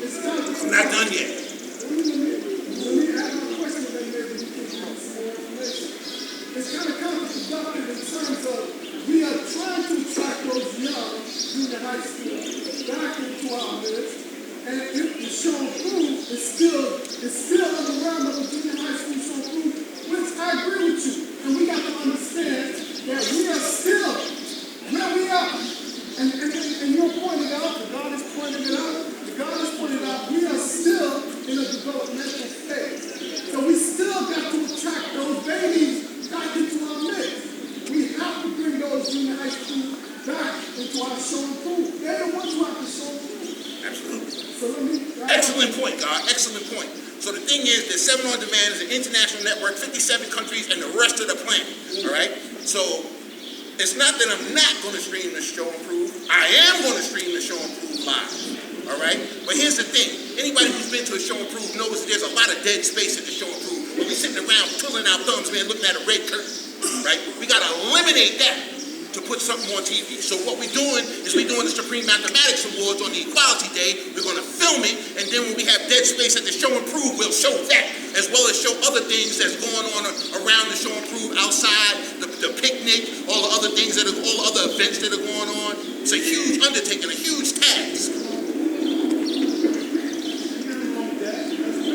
it's kind of... I'm not done yet. When we have a question, then maybe we can have some more information. It's kind of counterproductive in terms of we are trying to attract those young junior high school back into our midst, and if the show proof is still on the realm of the junior high school show proof, excellent point. So the thing is that 7 On Demand is an international network, 57 countries, and the rest of the planet. All right. So it's not that I'm not going to stream the show Improve. I am going to stream the show Improve live. All right. But here's the thing. Anybody who's been to a show Improve knows that there's a lot of dead space at the show Improve. When we sitting around twiddling our thumbs, man, looking at a red curtain. Right. We got to eliminate that to put something on TV. So what we're doing is we're doing the Supreme Mathematics Awards on the Equality Day. We're going to film it, and then when we have dead space at the show Improve, we'll show that, as well as show other things that's going on around the show Improve, outside, the picnic, all the other things all the other events that are going on. It's a huge undertaking, a huge task.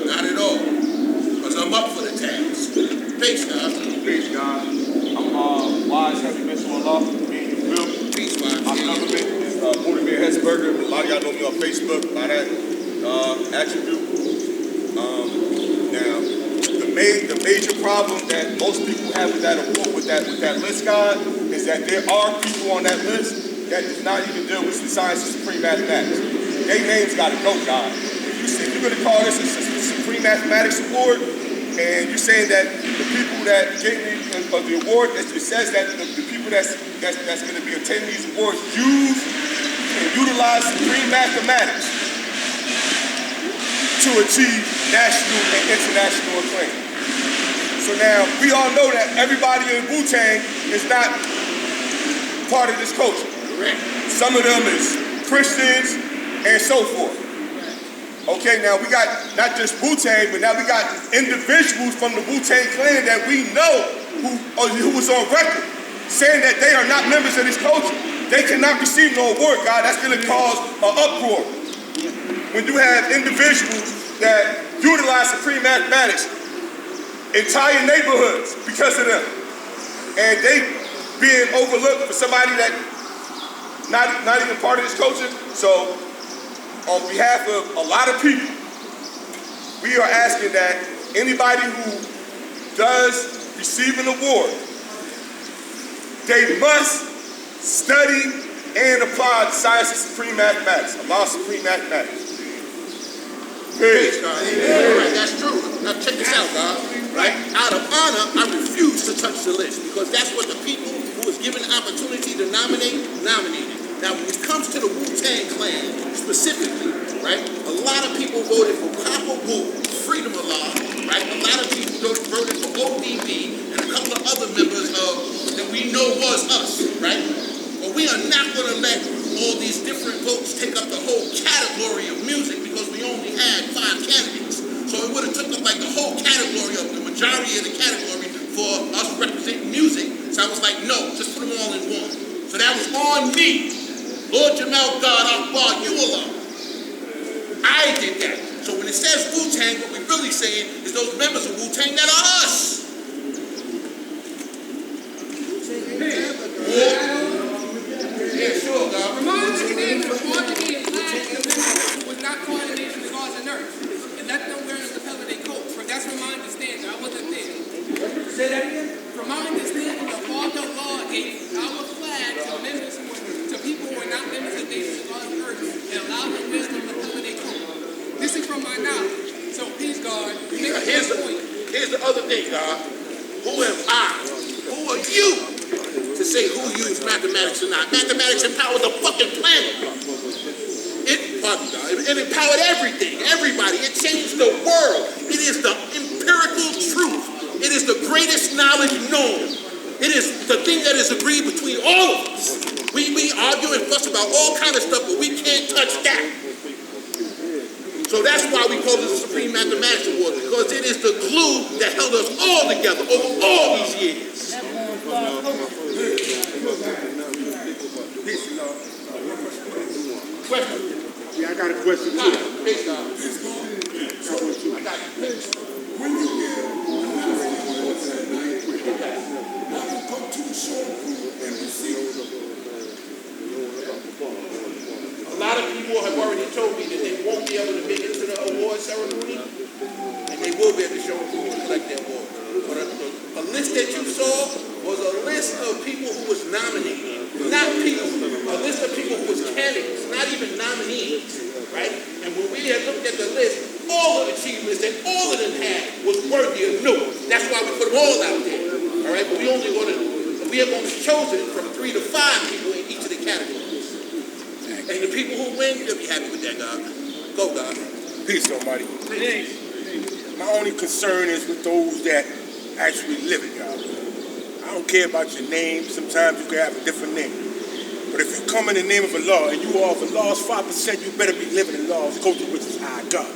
Not at all, because I'm up for the task. Peace, God. Peace, God. I'm Wise Heavy Missile Allah. Me and you, Bill. Peace, Wise. My government is Motivated Hesburger. A lot of y'all know me on Facebook by that attribute. Now, the major problem that most people have with that award, with that list, God, is that there are people on that list that does not even deal with the science of supreme mathematics. Their names got to go, God. If you're going to call this a Supreme Mathematics Award, and you're saying that the people that gave me the award, it says that the people that's going to be attending these awards use and utilize supreme mathematics to achieve national and international acclaim. So now, we all know that everybody in Wu-Tang is not part of this culture. Some of them is Christians and so forth. Okay, now we got not just Wu-Tang, but now we got individuals from the Wu-Tang Clan that we know who was on record saying that they are not members of this culture. They cannot receive no award, God. That's going to cause an uproar. When you have individuals that utilize supreme mathematics, entire neighborhoods because of them, and they being overlooked for somebody that not even part of this culture. So on behalf of a lot of people, we are asking that anybody who does receive an award, they must study and apply the science of supreme mathematics, Allah supreme mathematics. Peace, God. Right, that's true. Now check this out, God. Right? Out of honor, I refuse to touch the list because that's what the people who was given the opportunity to nominated. Now, when it comes to the Wu-Tang Clan specifically, right, a lot of people voted for Papa Wu, Freedom of Law, right? A lot of people voted for ODB and a couple of other members that we know was us, right? But we are not going to let all these different votes take up the whole category of music because we only had 5 candidates. So it would have took up like the whole category of the majority of the category for us representing music. So I was like, no, just put them all in one. So that was on me. Lord Jamel, God, Akbar, you alone. I did that. So when it says Wu-Tang, what we're really saying is those members of Wu-Tang that are us. Yeah, sure, God. Remind the name of quantity and flag was not coordination with laws and earth. And let them wear the lapel of their coat. For that's from my understanding. I wasn't there. Say that again? From my understanding, the father of law gave our flag to members to people who are not members of nations of laws and earth and allowed them to wear the lapel of their coat. This is from my knowledge. So please, God, make a point. Here's the other thing, God. Who am I? Who are you to say who used mathematics or not? Mathematics empowered the fucking planet. It empowered everything, everybody. It changed the world. It is the empirical truth. It is the greatest knowledge known. It is the thing that is agreed between all of us. We argue and fuss about all kind of stuff, but we can't touch that. So that's why we call it the Supreme Mathematics Award, because it is the glue that held us all together over all these years. Question? Yeah, I got a question too. When you go to the show and receive A lot of people have already told me that they won't be able to make it to the award ceremony, and they will be able to show who will collect their award. But a list that you saw was a list of people who was nominated, not people, a list of people who was candidates, not even nominees, right? And when we had looked at the list, all the achievements that all of them had was worthy of note. That's why we put them all out there. All right, but we have only chosen from 3 to 5 people in each of the categories. And the people who win, they'll be happy with that, God. Go, God. Peace, Almighty. My only concern is with those that actually live it, God. I don't care about your name. Sometimes you can have a different name. But if you come in the name of Allah and you are the law's 5%, you better be living in laws, go to which is our God.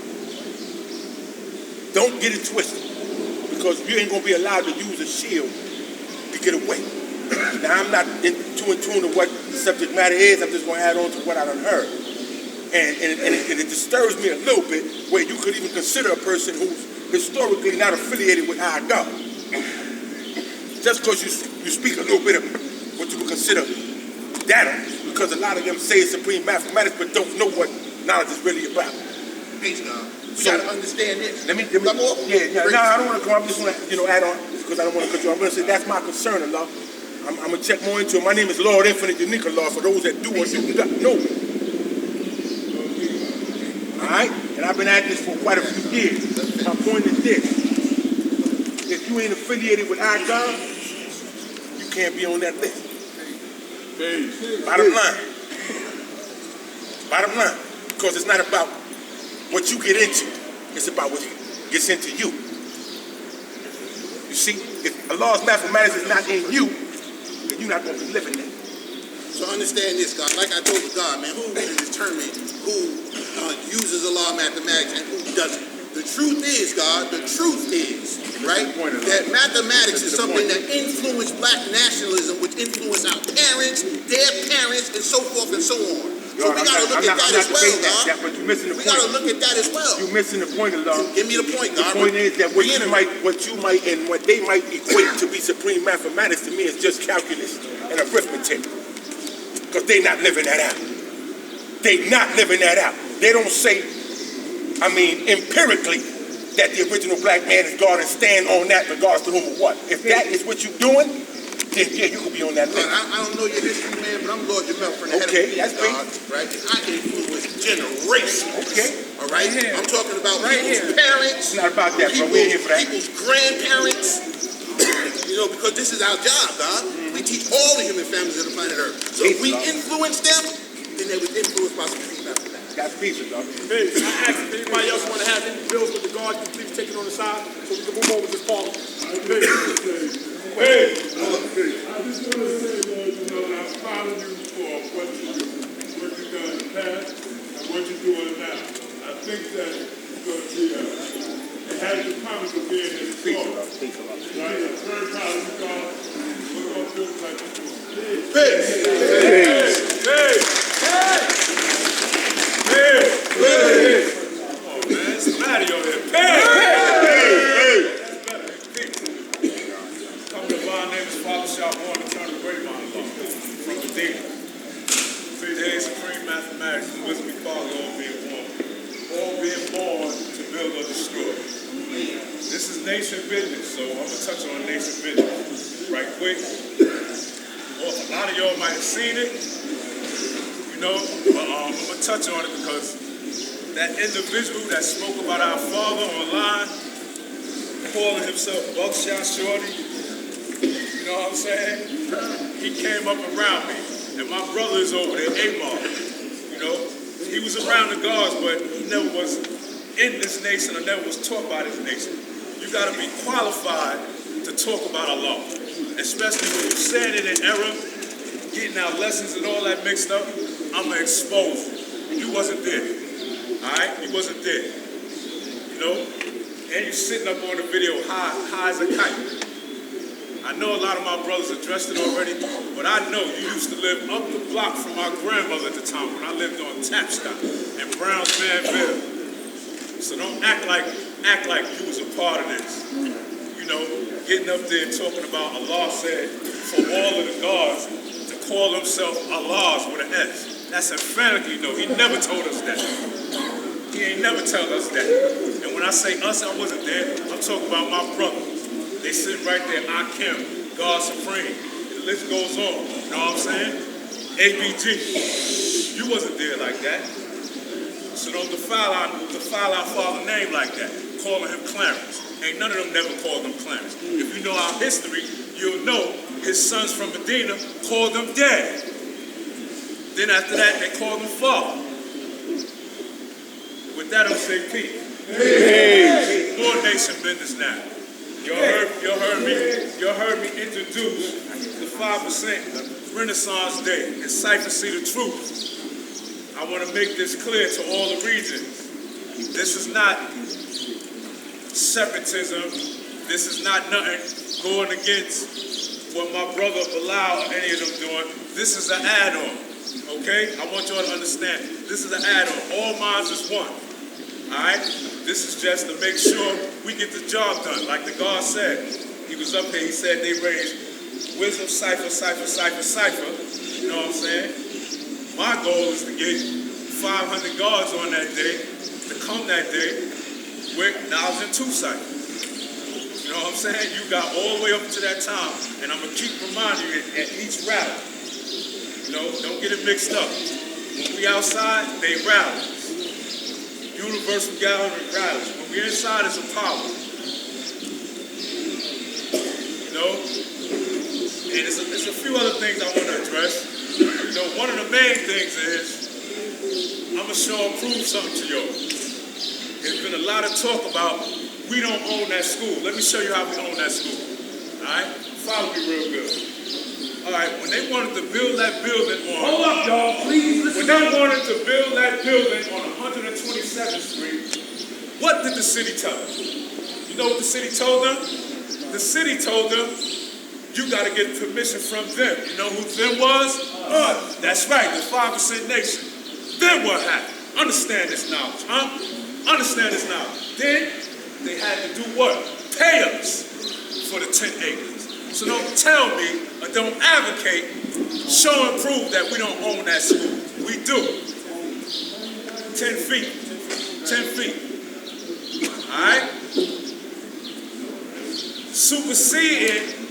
Don't get it twisted, because you ain't gonna be allowed to use a shield to get away. Now, I'm not too in tune to what the subject matter is. I'm just gonna add on to what I done heard. And it disturbs me a little bit where you could even consider a person who's historically not affiliated with our God. Just because you speak a little bit of what you would consider data, because a lot of them say supreme mathematics but don't know what knowledge is really about. Peace, God. You gotta understand this. I don't want to go. I'm just going to add on, because I don't want to cut you. I'm going to say that's my concern, Allah. I'm going to check more into it. My name is Lord Infinite Unique Allah, for those that do or do not know me. All right? And I've been at this for quite a few years. My point is this. If you ain't affiliated with our God, you can't be on that list. Bottom line. Because it's not about what you get into. It's about what gets into you. You see, if Allah's mathematics is not in you, then you're not going to be living that. So understand this, God. Like I told you, God, man, who will determine who uses the law of mathematics and who doesn't? The truth is, God, right, that mathematics is something that influenced black nationalism, which influenced our parents, their parents, and so forth and so on. So we got to look at that as well, God. But you're missing the point. We got to look at that as well. You're missing the point, Allah. Give me the point, God. The point is that what you might and what they might equate to be supreme mathematics to me is just calculus and arithmetic. Because they're not living that out. They're not living that out. They don't say, empirically, that the original black man is God and stand on that regardless to whom or what. If that is what you're doing, then yeah, you could be on that list. I don't know your history, man, but I'm Lord Jamel from the head of the that's God, right? I influence generations. Okay. All right? I'm talking about people's parents. It's not about that, but we're here for that. People's grandparents. Because this is our job, God. We teach all the human families on the planet Earth. So if we influence them, then they was influenced by supreme mathematics. That's pieces, dog. Hey, I asked if anybody else want to have any bills with the guard, you please take it on the side so we can move over this call. Hey. I just want to say, Lord, I'm proud of you for what you do, what you've done in the past, and what you're doing now. I think that it's going to be it has the promise of being a story. Right? I'm very proud of you, God. We're going to do it like this. Oh, man, it's Matty over here. My name is Father Shalborn, Eternal Grapevine from Medina. Today, supreme mathematics and wisdom equality, all being born to build or destroy. This is nation business, so I'm going to touch on nation business right quick. Well, a lot of y'all might have seen it, but I'm going to touch on it because that individual that spoke about our father online, calling himself Buckshot Shorty, you know what I'm saying? He came up around me, and my brother is over there, Amar. He was around the guards, but he never was in this nation or never was taught by this nation. You got to be qualified to talk about Allah, especially when you're saying it in error, getting our lessons and all that mixed up. I'm going to expose you. You wasn't there, all right? You wasn't there, And you're sitting up on the video high as a kite. I know a lot of my brothers addressed it already, but I know you used to live up the block from my grandmother at the time when I lived on Tapstock in Brownsmanville. So don't act like you was a part of this. Getting up there and talking about Allah said for all of the gods to call themselves Allahs with an S. That's emphatically no. He never told us that. He ain't never tell us that. And when I say us, I wasn't there. I'm talking about my brothers. They sitting right there, Akim, God Supreme. The list goes on. You know what I'm saying? ABG. You wasn't there like that. So don't defile our Father's name like that, calling him Clarence. Ain't none of them never called him Clarence. If you know our history, you'll know his sons from Medina called him Dad. Then after that, they called him Father. With that, I'll say peace. Hey. More nation business now. You heard me introduce the 5% Renaissance Day and Cypher See the Truth. I want to make this clear to all the regions. This is not separatism. This is not nothing going against what my brother Bilal or any of them doing. This is an add-on, okay? I want y'all to understand. This is an add-on. All minds is one, all right? This is just to make sure we get the job done. Like the God said, he was up here, he said they raised wisdom, cipher. You know what I'm saying? My goal is to get 500 guards on that day, to come that day with knowledge and two ciphers. You know what I'm saying? You got all the way up to that time, and I'm going to keep reminding you at each rally. You know, don't get it mixed up. When we outside, they rally. Universal gathering rallies. When we're inside, it's a power. You know? And it's a few other things I want to address. You know, one of the main things is, I'm going to show and prove something to y'all. There's been a lot of talk about, we don't own that school. Let me show you how we own that school. All right? Follow me real good. All right, when they wanted to build that building on... Hold up, y'all, please listen. When they wanted to build that building on 127th Street, what did the city tell them? You know what the city told them? The city told them, you got to get permission from them. You know who them was? Us. That's right, the 5% nation. Then what happened? Understand this knowledge, huh? Understand this knowledge. Then they had to do what? Pay us for the 10 acres. So don't tell me or don't advocate, show and prove that we don't own that school. We do. 10 feet. 10 feet. All right? Superseding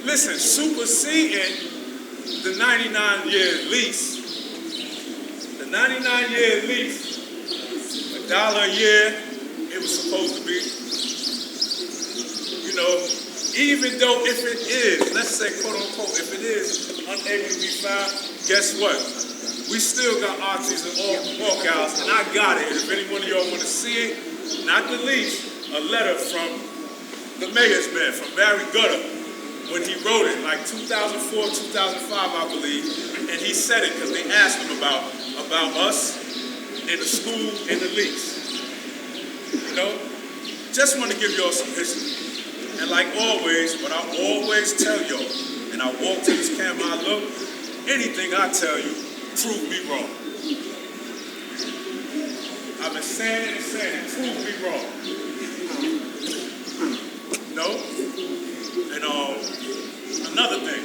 the 99-year lease. The 99-year lease, $1 a year, it was supposed to be. You know, even though if it is, let's say quote unquote, if it is unable to be found, guess what? We still got auctions and walkouts, and I got it. If any one of y'all want to see it, not the least, a letter from the mayor's man, from Barry Gutter, when he wrote it, like 2004, 2005, I believe, and he said it because they asked him about us in the school in the lease. You know, just want to give y'all some history. And like always, what I always tell y'all, and I walk to this camera, I look, anything I tell you, prove me wrong. I've been saying it, prove me wrong. No? And another thing,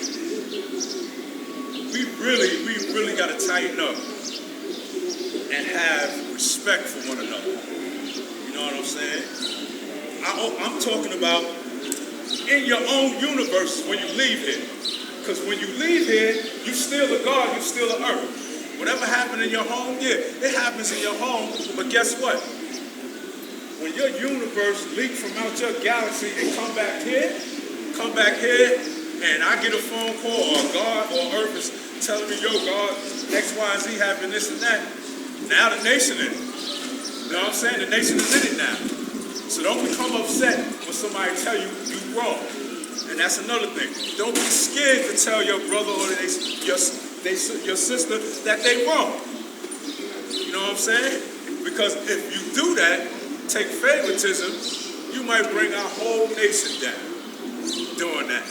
we really got to tighten up and have respect for one another. You know what I'm saying? I'm talking about in your own universe when you leave here. Because when you leave here, you still a God, you still an earth. Whatever happened in your home, yeah, it happens in your home, but guess what? When your universe leaks from out your galaxy and come back here, and I get a phone call, or God or Earth is telling me, yo, God, X, Y, and Z happened this and that, now the nation in it. You know what I'm saying? The nation is in it now. So don't become upset when somebody tell you wrong. And that's another thing. Don't be scared to tell your brother or your sister that they wrong. You know what I'm saying? Because if you do that, take favoritism, you might bring our whole nation down doing that.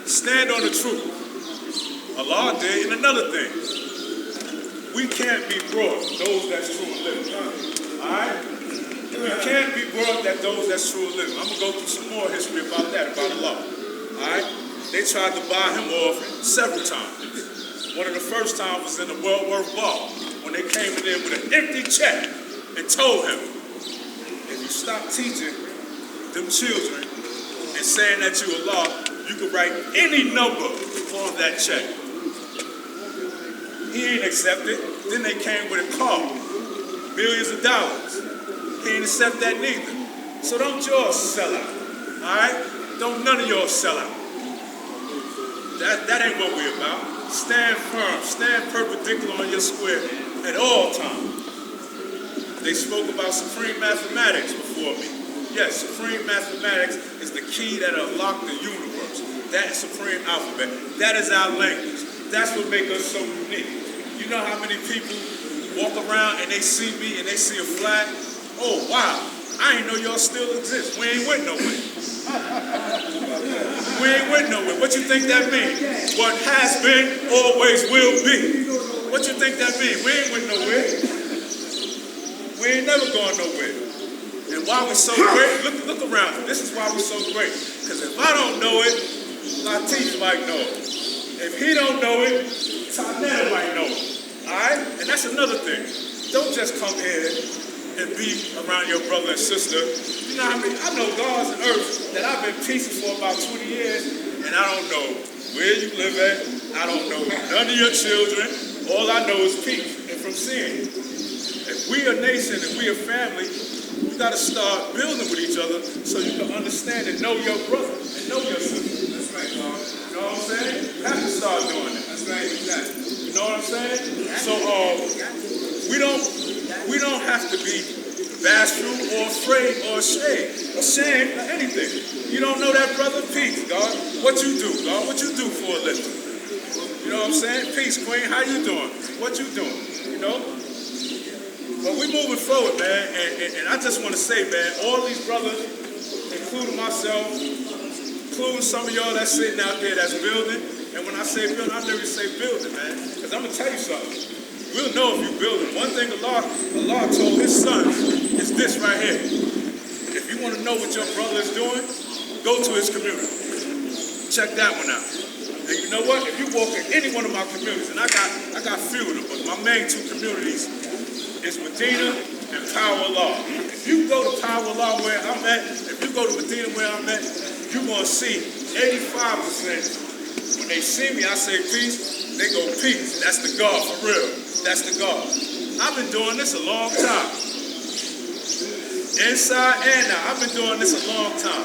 Stand on the truth. Allah did. And another thing, we can't be brought those that's true and living. All right? We can't be brought that those that's true and living. I'm going to go through some more history about that, about Allah. All right? They tried to buy him off several times. One of the first times was in the World War Ball, when they came in there with an empty check and told him, if you stop teaching them children and saying that you Allah, you can write any number on that check. He ain't accept it. Then they came with a card. millions of dollars. He ain't accept that neither. So don't y'all sell out, all right? Don't none of y'all sell out. That ain't what we're about. Stand firm, stand perpendicular on your square at all times. They spoke about supreme mathematics before me. Yes, supreme mathematics is the key that unlocks the universe. That supreme alphabet. That is our language. That's what makes us so unique. You know how many people walk around and they see me and they see a flag? Oh, wow. I ain't know y'all still exist. We ain't went nowhere. We ain't went nowhere. What you think that means? What has been, always will be. What you think that means? We ain't went nowhere. We ain't never gone nowhere. And why we so great? Look around. This is why we so great. Because if I don't know it, Latif might know it. If he don't know it, Tanetta might know it. Alright? And that's another thing. Don't just come here and be around your brother and sister. You know how I mean? I know God's and earth that I've been teaching for about 20 years, and I don't know where you live at. I don't know none of your children. All I know is peace. And from seeing it. If we a nation and we a family, you got to start building with each other so you can understand and know your brother and know your sister. That's right, God. You know what I'm saying? You have to start doing that. That's right, exactly. You know what I'm saying? So we don't have to be bashful or afraid or ashamed of anything. You don't know that brother? Peace, God. What you do, God? What you do for a living? You know what I'm saying? Peace, Queen. How you doing? What you doing? You know? But we moving forward, man, and I just want to say, man, all these brothers, including myself, including some of y'all that's sitting out there that's building, and when I say building, I never say building, man, because I'm going to tell you something. We'll know if you're building. One thing Allah told his sons is this right here. If you want to know what your brother is doing, go to his community. Check that one out. And you know what? If you walk in any one of my communities, and I got few of them, but my main two communities is Medina and Power Law. If you go to Power Law where I'm at, if you go to Medina where I'm at, you're going to see 85% when they see me, I say peace, they go peace. That's the God, for real. That's the God. I've been doing this a long time. Inside and out, I've been doing this a long time.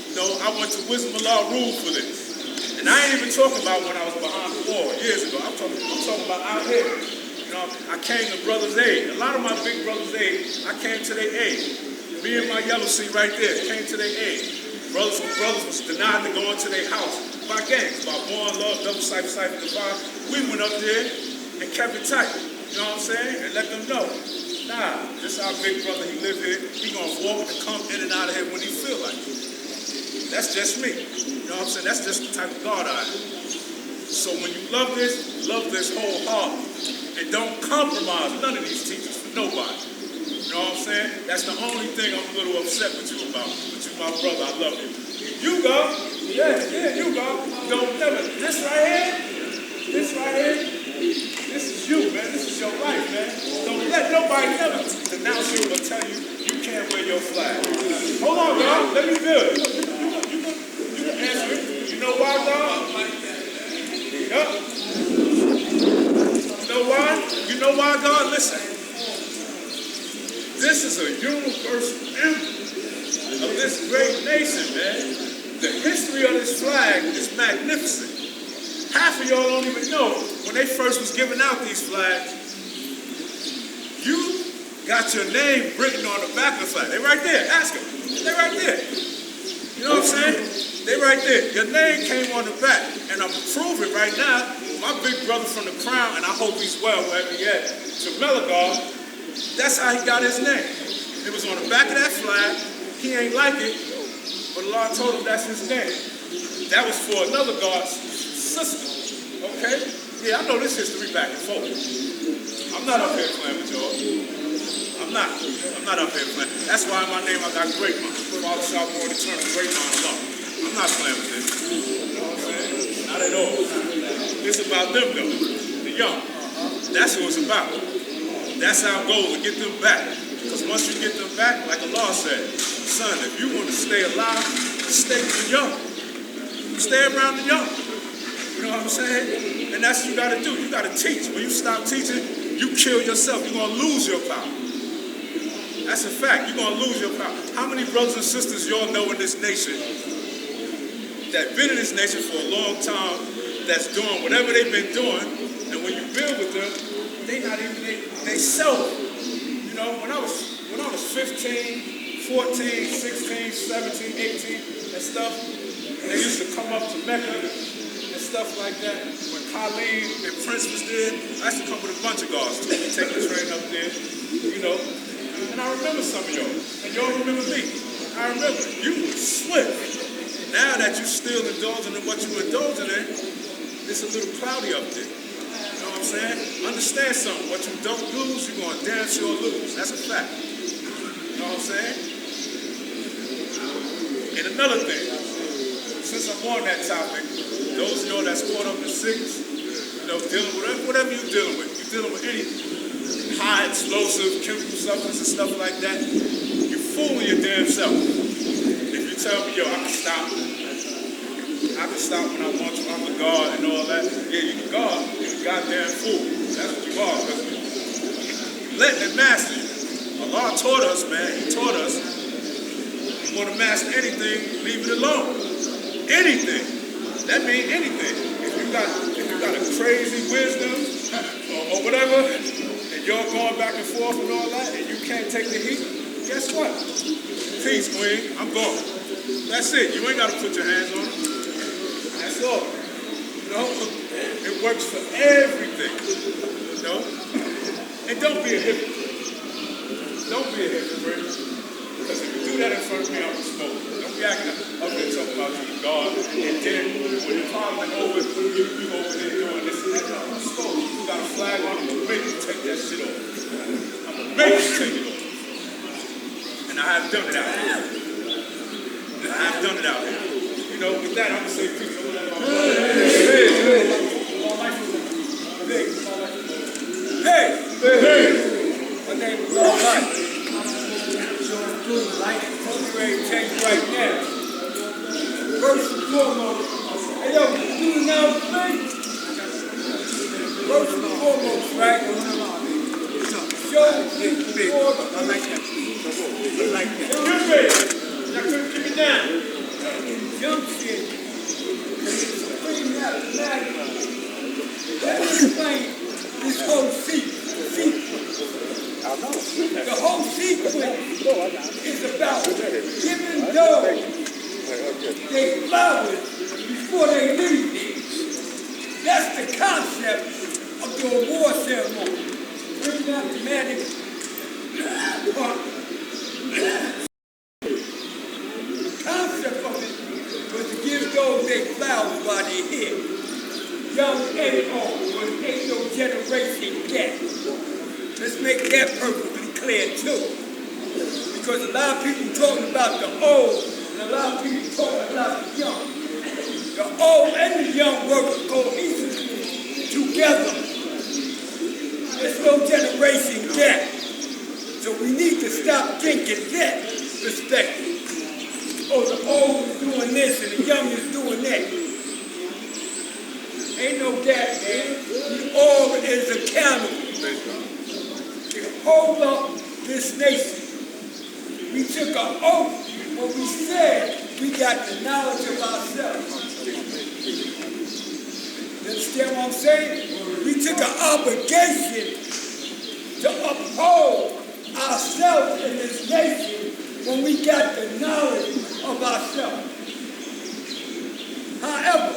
You know, I went to Wisdom of Law Rule for this. And I ain't even talking about when I was behind the wall years ago. I'm talking about out here. You know, I came to Brothers Aid. A lot of my big Brothers Aid, I came to their aid. Me and my yellow seat right there came to their aid. Brothers was denied to go into their house by gangs, by Born Love, Double Cypher, Divine. We went up there and kept it tight. You know what I'm saying? And let them know. Nah, this our big brother, he live here. He gonna walk and come in and out of here when he feel like it. That's just me. You know what I'm saying? That's just the type of God I am. So when you love this wholeheartedly. And don't compromise none of these teachers for nobody. You know what I'm saying? That's the only thing I'm a little upset with you about. But you, my brother, I love you. You go. Yeah, you go. Don't never. This right here, this is you, man. This is your life, man. Don't let nobody ever denounce you or tell you you can't wear your flag. Hold on, dog. Let me build. You can answer it. You know why, dog? Yup. You know why, God? Listen. This is a universal emblem of this great nation, man. The history of this flag is magnificent. Half of y'all don't even know when they first was giving out these flags, you got your name written on the back of the flag. They right there. Ask them. They right there. You know what I'm saying? They right there. Your name came on the back, and I'm proving right now. My big brother from the Crown, and I hope he's well wherever he at, Jamelagar, that's how he got his name. It was on the back of that flag. He ain't like it, but Allah told him that's his name. That was for another God's sister, okay? Yeah, I know this history back and forth. I'm not up here playing with y'all. I'm not up here playing. That's why in my name I got Great Mind. Father Salvador Eternal, Great Mind Allah. I'm not playing with this. You know what I'm saying? Not at all. It's about them though, the young. That's what it's about. That's our goal, to get them back. Because once you get them back, like Allah said, son, if you want to stay alive, stay with the young. Stay around the young. You know what I'm saying? And that's what you got to do. You got to teach. When you stop teaching, you kill yourself, you're going to lose your power. That's a fact. You're going to lose your power. How many brothers and sisters y'all know in this nation that been in this nation for a long time, that's doing whatever they've been doing, and when you build with them, they self. You know, when I was 15, 14, 16, 17, 18 and stuff, they used to come up to Mecca and stuff like that. When Khalid and Prince was there, I used to come with a bunch of guards too, take the train up there, you know. And I remember some of y'all, and y'all remember me. I remember you were swift. Now that you're still indulging in what you were indulging in, it's a little cloudy up there. You know what I'm saying? Understand something. What you don't lose, you're going to damn sure lose. That's a fact. You know what I'm saying? And another thing, since I'm on that topic, those of y'all that's caught up in cities, you know, dealing with whatever you're dealing with any high explosive chemical substance and stuff like that, you're fooling your damn self. If you tell me, yo, I can stop when I want to, I'm the God and all that. Yeah, you the God, you're a goddamn fool. That's what you are, because you letting it master you. Allah taught us, man, He taught us, you want to master anything, leave it alone. Anything. That means anything. If you got a crazy wisdom or whatever, and you're going back and forth and all that, and you can't take the heat, guess what? Peace, Queen, I'm gone. That's it. You ain't got to put your hands on it. That's all. You know, it works for everything. You know? And don't be a hypocrite. Don't be a hypocrite. Because if you do that in front of me, I'm going to smoke. Don't be acting up there talking about you, God. And then when the parliament over, you over there doing this and that. No, I'm smoke. You got a flag on it. I'm going to make you take that shit off. I'm going to make you take it off. And I have done it out here. You know, with that, I'm going to say peace. Hey! My name is All Life. I'm ready to tell you right now. First and foremost, hey yo, you do now thing? First and foremost, right? Show big. I like that. I like that. Y'all couldn't keep me down. Young shit. Supreme mathematics. Let's explain this whole sequence. The whole sequence is about giving those their flowers before they leave. That's the concept of the award ceremony. Supreme mathematics. The concept of it was to give those their flowers while they're here. Young and old, ain't no generation gap. Let's make that perfectly clear too. Because a lot of people talking about the old, and a lot of people talking about the young. The old and the young work cohesively together. There's no generation gap. So we need to stop thinking that perspective. Oh, the old is doing this and the young is doing that. Ain't no gap, man. The all is accountable. To hold up this nation. We took an oath when we said we got the knowledge of ourselves. You understand what I'm saying? We took an obligation to uphold ourselves in this nation when we got the knowledge of ourselves. However,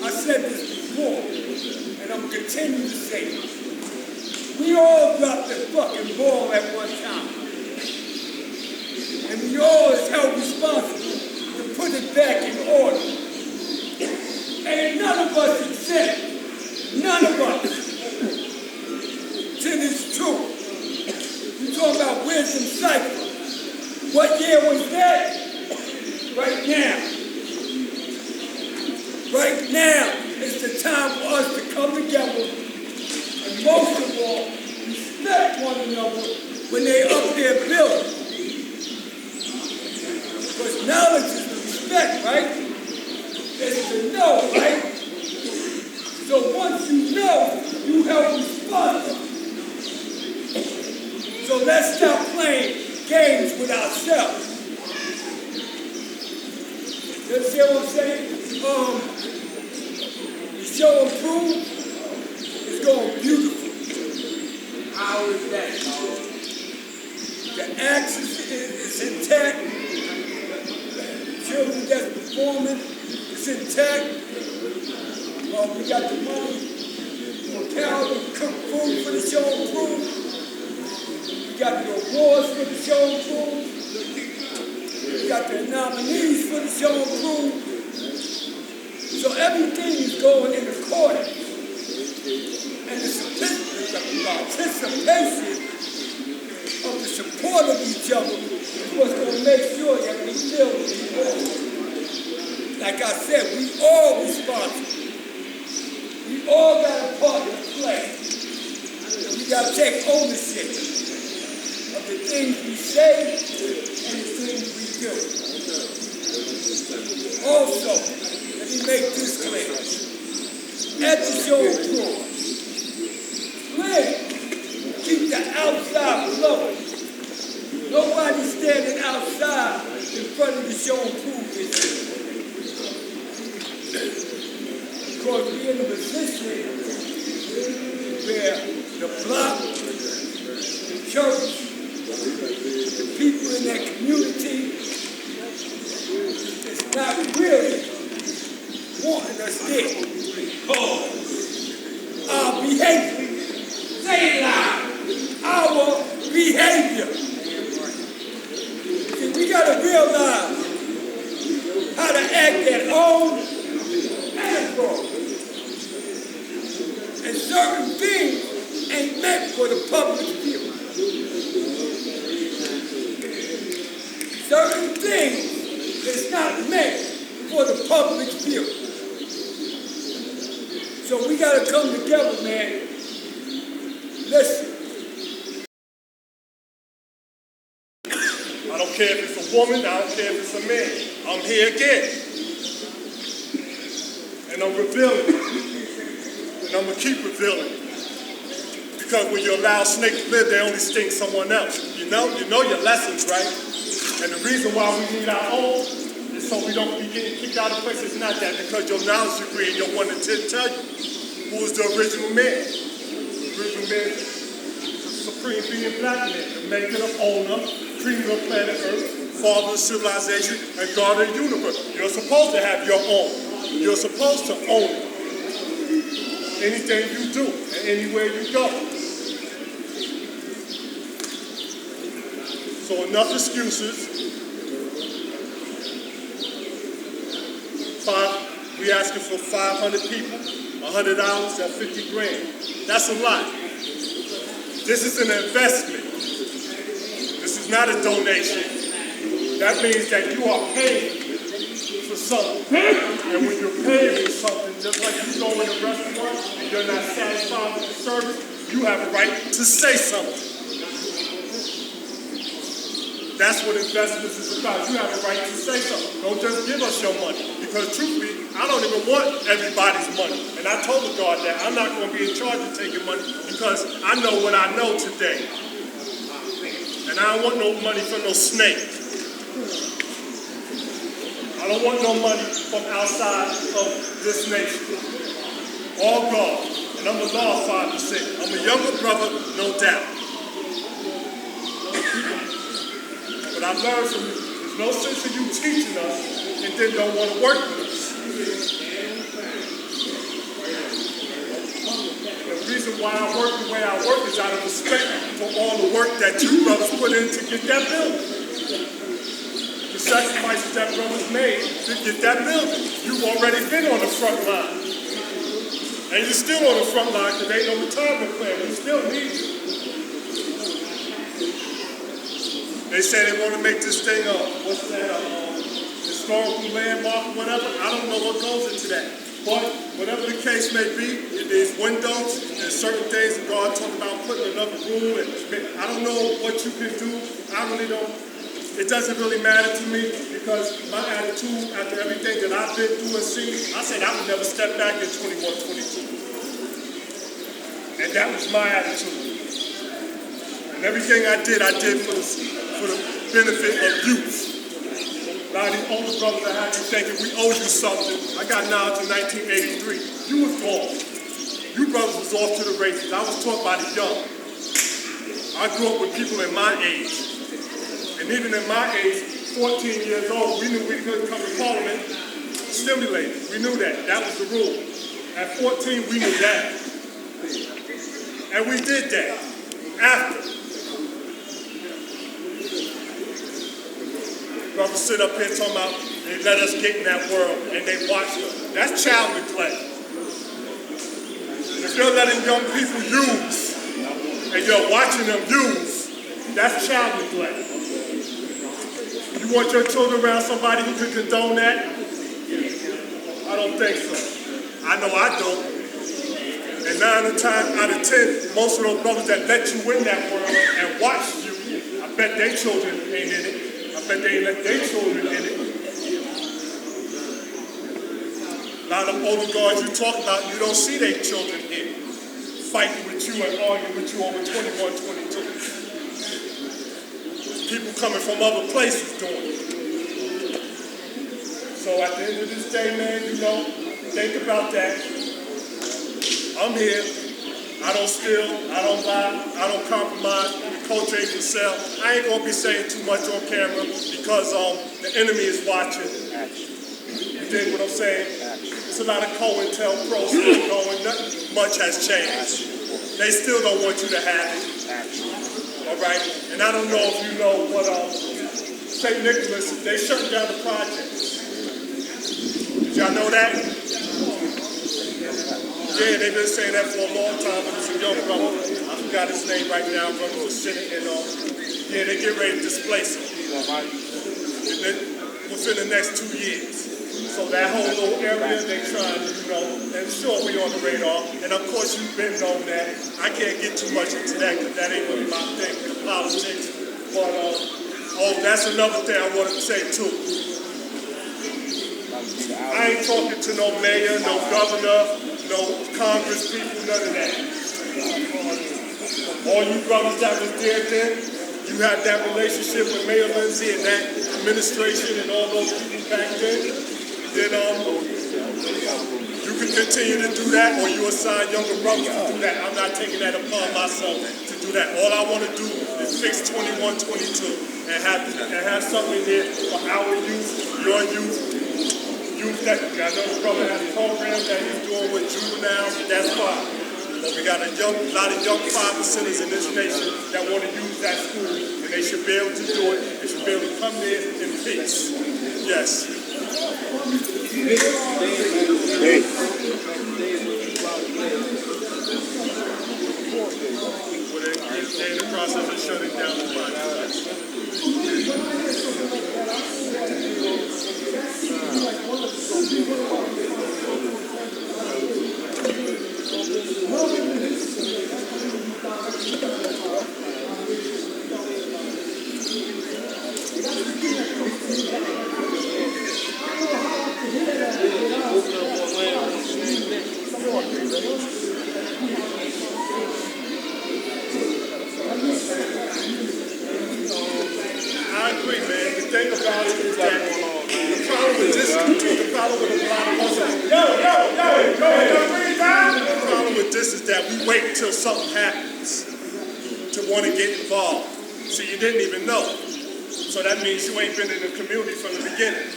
I said this before, and I'm continuing to say it. We all dropped the fucking ball at one time. And we all is held responsible to put it back in order. Ain't none of us exempt. None of us. To this truth. You talking about wisdom cycle. What year was that? Right now. Right now is the time for us to come together and most of all, respect one another when they up there building. Because knowledge is the respect, right? It's to know, right? So once you know, you help respond You see what I'm saying? The show improved. It's going beautiful. How is that? The act is intact. Children that's performing is intact. We got the money for Carol to cook food for the show improved. We got the awards for the show improved. We got the nominees for the show improved. So everything is going in accordance. And the participation of the support of each other is what's going to make sure that we feel it. Like I said, we all responsible. We all got a part to play. We got to take ownership of the things we say and the things we do. Also, let me make this clear. At the show floor, keep the outside flowing. Nobody's standing outside in front of the show improvement this year. Because we're in a position where the block, the church, the people in that community is not really wanting us there. Our behavior. Say it loud. Our behavior. See, we gotta realize how to act at home and abroad. And certain things ain't meant for the public view. Certain things is not meant for the public view. So we gotta come together, man. Listen. I don't care if it's a woman, I don't care if it's a man. I'm here again. And I'm revealing. And I'm going to keep revealing. Because when you allow snakes to live, they only sting someone else. You know your lessons, right? And the reason why we need our own is so we don't be getting kicked out of places. It's not that because your knowledge degree and your 1 to 10 tell you who is the original man. The original man is the supreme being, black man, the maker, the owner, creator of planet Earth, father of civilization, and God of the universe. You're supposed to have your own. You're supposed to own it. Anything you do and anywhere you go. So enough excuses. We asking for 500 people, $100, that's 50 grand. That's a lot. This is an investment. This is not a donation. That means that you are paying for something. And when you're paying for something, just like you go in a restaurant and you're not satisfied with the service, you have a right to say something. That's what investments is about. You have a right to say something. Don't just give us your money. Because truthfully, I don't even want everybody's money. And I told the God that I'm not going to be in charge of taking money because I know what I know today. And I don't want no money from no snake. I don't want no money from outside of this nation. All God. And I'm a law 5%. I'm a younger brother, no doubt. But I learned from you, there's no sense in you teaching us and then don't want to work with us. The reason why I work the way I work is out of respect for all the work that you brothers put in to get that building. The sacrifices that brothers made to get that building. You've already been on the front line. And you're still on the front line because there ain't no retirement plan. We still need you. They say they want to make this thing what's that, historical landmark, whatever. I don't know what goes into that. But whatever the case may be, there's windows, there's certain things that God talked about putting another room, and I don't know what you can do. I really don't. It doesn't really matter to me because my attitude after everything that I've been through and seen, I said I would never step back in 21, 22. And that was my attitude. And everything I did for the benefit of youth. lot of these older brothers that have you thinking we owe you something. I got knowledge in 1983. You was gone. You brothers was off to the races. I was taught by the young. I grew up with people in my age. And even in my age, 14 years old, we knew we couldn't come to Parliament stimulated. We knew that. That was the rule. At 14, we knew that. And we did that. After. Brothers sit up here talking about they let us get in that world and they watch us. That's child neglect. If you're letting young people use and you're watching them use, that's child neglect. You want your children around somebody who can condone that? I don't think so. I know I don't. And 9 times out of 10, most of those brothers that let you in that world and watch you, I bet their children ain't in it. I bet they ain't let their children in it. A lot of older guards you talk about, you don't see their children in fighting with you and arguing with you over 21, 22. People coming from other places doing it. So at the end of this day, man, you know, think about that. I'm here. I don't steal. I don't lie. I don't compromise. The culture ain't for sale. I ain't gonna be saying too much on camera because the enemy is watching. You dig what I'm saying? It's a lot of COINTELPRO still going. Nothing much has changed. They still don't want you to have it. All right? And I don't know if you know, but St. Nicholas, they shut down the projects. Did y'all know that? Yeah, they've been saying that for a long time, but it's a young brother. I forgot his name right now, brother was sitting and yeah, they get ready to displace him. Within the next 2 years. So that whole little area, they trying to, you know, and sure we on the radar. And of course you've been on that. I can't get too much into that because that ain't really my thing, the politics. But that's another thing I wanted to say too. I ain't talking to no mayor, no governor, no Congress people, none of that. All you brothers that was there then, you had that relationship with Mayor Lindsay and that administration and all those people back then, you can continue to do that, or you assign younger brothers to do that. I'm not taking that upon myself to do that. All I want to do is fix 21, 22 and have something there for our youth, your youth. I know the brother has a program that he's doing with juveniles, and that's fine. But we got a lot of young 5%ers in this nation that want to use that school, and they should be able to do it. They should be able to come there in peace. Yes. Hey. They're in the process of shutting down the project. I agree, man. The thing about it is that the problem with this, the problem with a lot of us, the problem with this is that we wait until something happens to want to get involved. So you didn't even know. So that means you ain't been in the community from the beginning.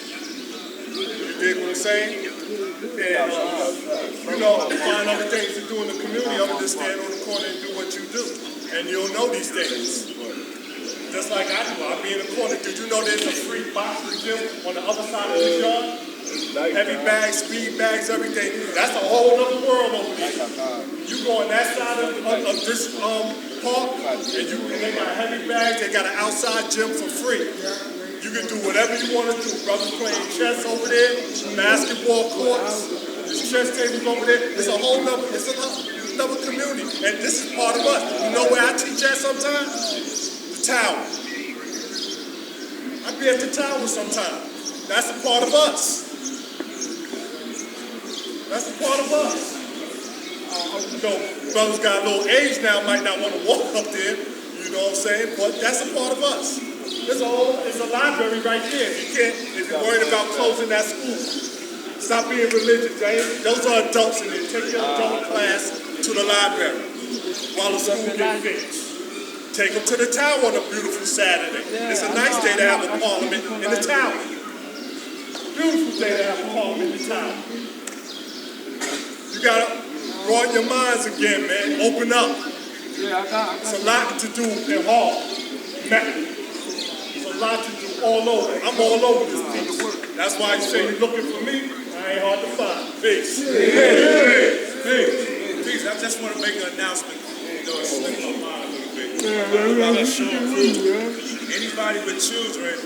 You dig what I'm saying? And, you know, find other things to do in the community other than stand on the corner and do what you do. And you'll know these things. Just like I do. I'll be in the corner. Did you know there's a free boxing gym on the other side of the yard? Heavy bags, speed bags, everything. That's a whole other world over there. You go on that side of this park, and they got heavy bags. They got an outside gym for free. You can do whatever you want to do. Brothers playing chess over there, basketball courts, there's chess tables over there. It's a whole other, it's another community. And this is part of us. You know where I teach at sometimes? The tower. I be at the tower sometimes. That's a part of us. That's a part of us. You know, brothers got a little age now, might not want to walk up there, you know what I'm saying? But that's a part of us. It's a library right there. If you're worried about closing that school, stop being religious, James. Those are adults in there. Take your adult class to the library while the school gets fixed. Take them to the tower on a beautiful Saturday. It's a nice day to have a parliament in the tower. Beautiful day to have a parliament in the tower. You gotta broaden your minds again, man. Open up. It's a lot to do in Hall. It's a lot to do all over. I'm all over this piece. That's why you say you're looking for me. I ain't hard to find. Peace. Please, I just want to make an announcement. You know, it's slipped my mind a little bit. About that show crew. Anybody with children,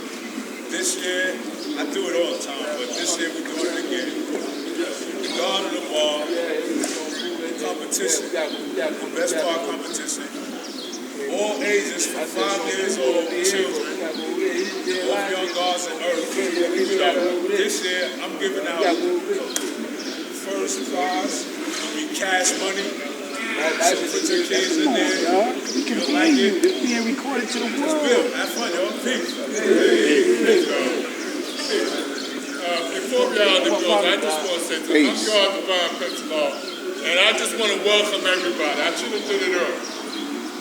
this year, I do it all the time, but this year we're doing it again. The Garden of the Ball competition, best bar competition. All ages from 5 years old children, both young guards and earth. This year, I'm giving out first prize, cash money. So put your kids in there. We can hear you. It's being recorded to the world. Have fun, y'all. Peace. Before we out the door, I just want to say something. I'm God Divine Principal, and I just want to welcome everybody. I should have did it earlier.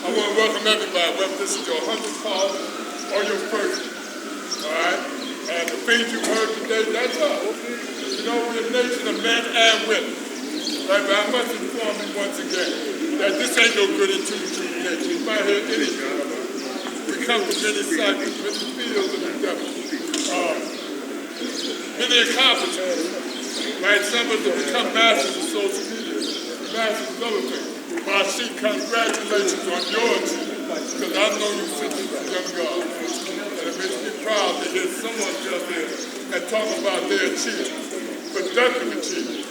I want to welcome everybody, whether this is your 100th call or your first. All right? And the things you heard today, that's us. You know, we're a nation of men and women. Right? But I must inform you once again that this ain't no good and true nation. You might hear anything. We come from many cycles, many fields of endeavor. Many accomplishments. Right? Some of us have become masters of social media, masters of other things. Mashi, congratulations on your achievement, because I know you since you were young God. And it makes me proud to hear someone just there and talk about their achievement, productive achievement.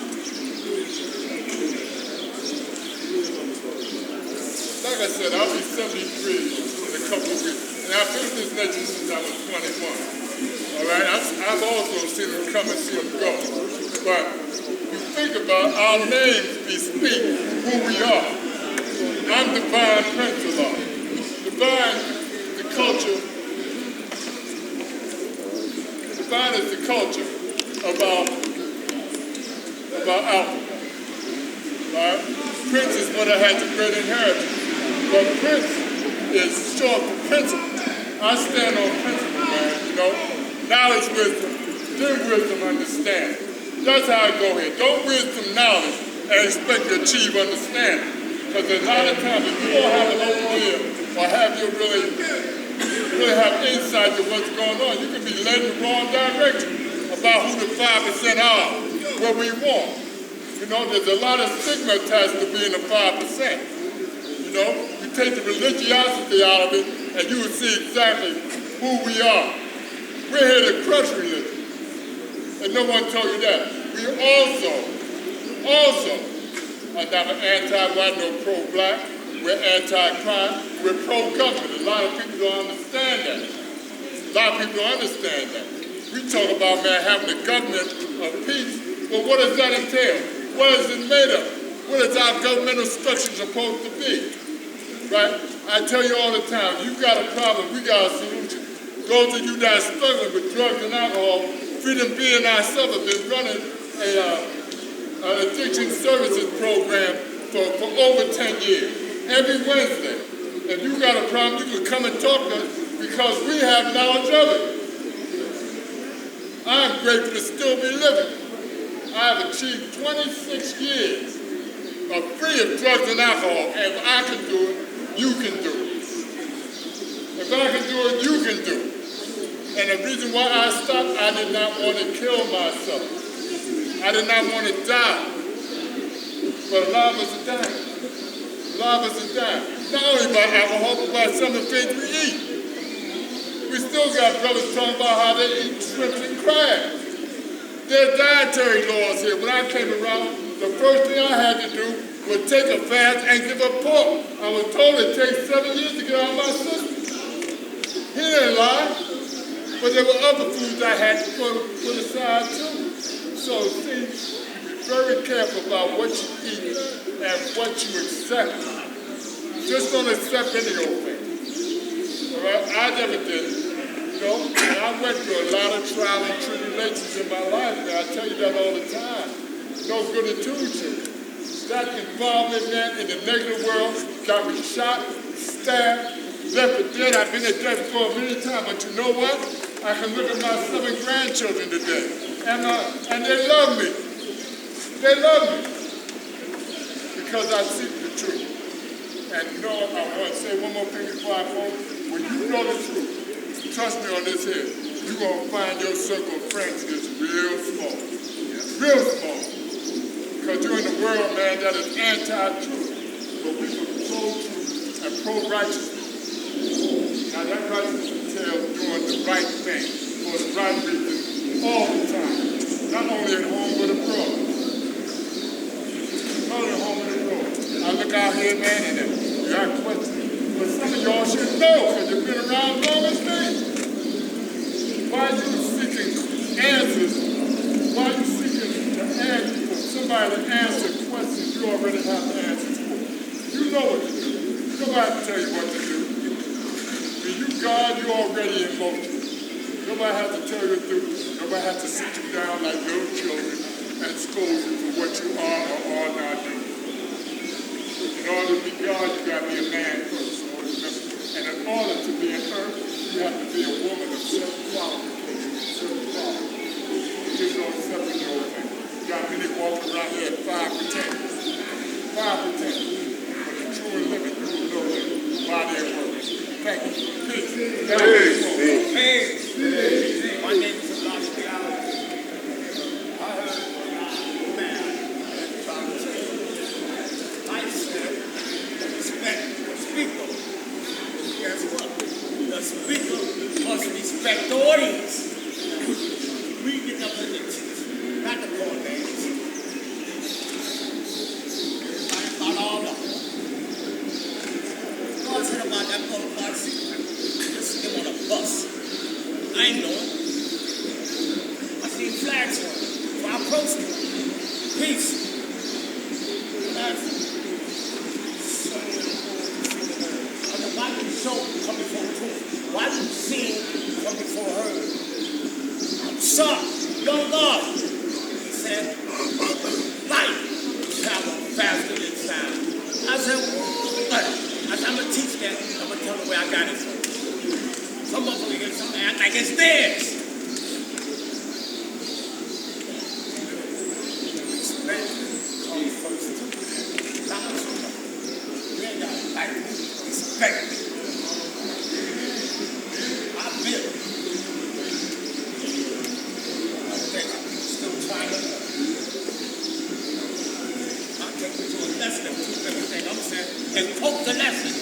Like I said, I'll be 73 in a couple of weeks. And I've been in this nation since I was 21. All right? I've also seen them come and see them go. But you think about our names bespeak who we are. I'm Divine Principal. Divine, the culture. Divine is the culture of our outlook. Right? Prince is one that has a great inheritance. But Prince is short for principle. I stand on principle, man, you know. Knowledge, wisdom, then wisdom, understanding. That's how I go here. Don't wisdom knowledge and expect to achieve understanding. Because a lot of times, if you don't have an open ear or have you really have insight to what's going on, you can be led in the wrong direction about who the 5% are, what we want. You know, there's a lot of stigma attached to being a 5%. You know, you take the religiosity out of it, and you will see exactly who we are. We're here to crush religion. And no one told you that. We also are never anti-white nor pro-black. We're anti-crime. We're pro-government. A lot of people don't understand that. We talk about, man, having a government of peace. But what does that entail? What is it made of? What is our governmental structure supposed to be? Right? I tell you all the time, you got a problem, we got a solution. Those of you that are struggling with drugs and alcohol, Freedom B and I have been running an addiction services program for over 10 years. Every Wednesday. If you got a problem, you can come and talk to us because we have knowledge of it. I'm grateful to still be living. I have achieved 26 years of free of drugs and alcohol. If I can do it, you can do it. If I can do it, you can do it. And the reason why I stopped, I did not want to kill myself. I did not want to die. But a lot of us are dying. Not only by alcohol, but by some of the things we eat. We still got brothers talking about how they eat shrimp and crabs. There are dietary laws here. When I came around, the first thing I had to do was take a fast and give up pork. I was told it takes 7 years to get out of my system. He didn't lie. But there were other foods I had to put aside too. So see, be very careful about what you eat and what you accept. Just don't accept any old thing. All right? I never did. know, and I went through a lot of trials and tribulations in my life, man. I tell you that all the time. No good attitude to it. That involvement, man, in the negative world got me shot, stabbed, left for dead. I've been at death for many times, but you know what? I can look at my 7 grandchildren today, and they love me. They love me because I seek the truth. And you know what? I want to say one more thing before I close. When you know the truth, trust me on this here, you're going to find your circle of friends is real small. Real small. Because you're in a world, man, that is anti-truth. But we are pro-truth and pro-righteousness. Now that righteousness entails doing the right thing for the right reason all the time. Not only at home, but abroad. Not only at home, but abroad. I look out here, man, and you got questions. But some of y'all should know, because you've been around long as me. Why are you seeking answers? Why are you seeking to answer for somebody to answer questions you already have the answers for? You know what to do. Nobody have to tell you what to do. When you God, you're already in motion. Nobody has to tell you to do. Nobody has to sit you down like little children and scold you for what you are or are not doing. In order to be God, you got to be a man first. And in order to be an earth, you have to be a woman of certain qualifications, certain qualities. You just don't accept the old thing. You got many walking around here at 5 to 10. 5 to 10. But the true and living, you will know them by their works. Thank you. Peace. Hey. My name is Elijah Allen. I heard a man trying to say, I said, respect the speaker. Guess what? The speaker must respect the audience. We get up in the teeth, not the call names. Everybody about all of them. God said about that qualified secret. Just him on a bus. I ain't know it. I seen flags on it. So I approached him. Peace. Why do you show come before truth? Why do you see come before her? I'm shocked. Young God. He said, light travel faster than sound. I said, what? I said, I'm going to teach that. I'm going to tell them where I got it from. Some of them get something act like it's theirs. Respect comes first. Not you ain't got to like me. Respect me. I built. I think I'm still trying to learn. I'll take you to a lesson and prove everything I'm saying and quote the lesson.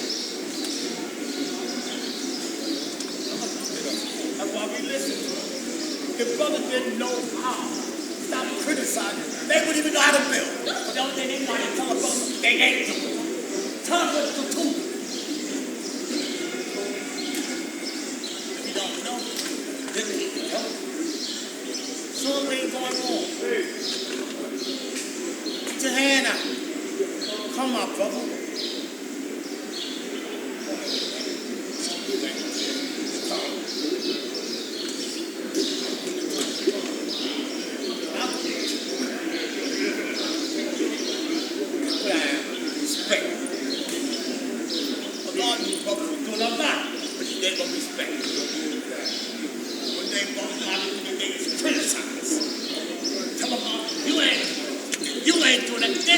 That's why we listen to him. If brothers didn't know how, stop criticizing. They wouldn't even know how to build. But the only thing they know how to tell a brother, they ain't doing. Tell them what's the truth. If you don't know, then he can help. Something ain't going on. Put your hand out. Come on, brother.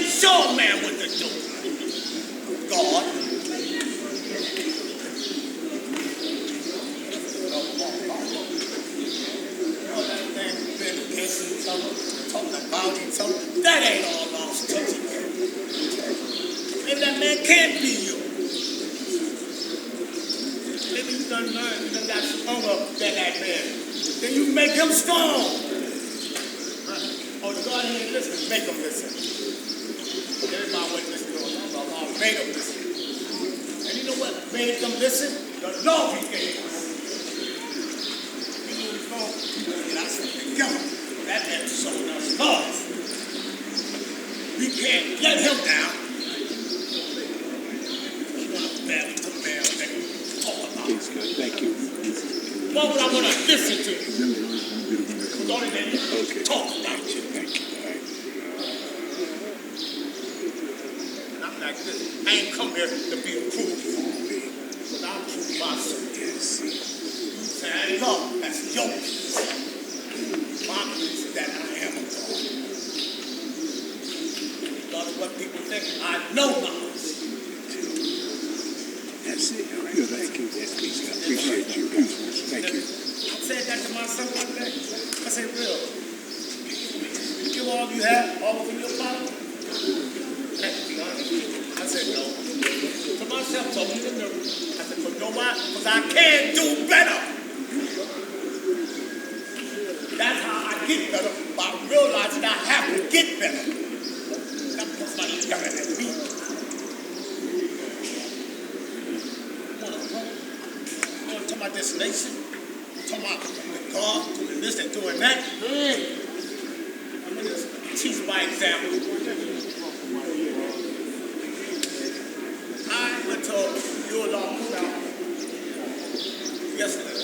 Show a man what to do. God. All that thing been against each other, talking about each other, that ain't all lost touching. Maybe that man can't be you. Maybe you done learned, you done got stronger than that man. Then you make him strong. Oh, God ain't listening, make him listen. Everybody went to this door. God made them listen. And you know what made them listen? The law he gave us. You know what's wrong? We gotta get ourselves together. That man showed us love. We can't let him down. We want to bear to bear and talk about it. Thank you. What would I want listen to you. Because only they talk about you. And I'm like this. I ain't come here to be approved. But I'm true myself. Say I ain't love. That's your peace. My peace is that I am a God. Regardless of what people think, I know knowledge. That's it. Good. Thank you. I appreciate you. Thank you. I said that to myself one day. I said, Will, you give all you have, all within your power? Let's be honest. I said, no. To myself, told me the nerve. I said, but you know why? Because I can do better. That's how I get better, by realizing I have to get better. Not because somebody's better than me. You want to talk about this nation? You talking about God doing this and doing that? I'm going to teach by example. I went to your law yesterday.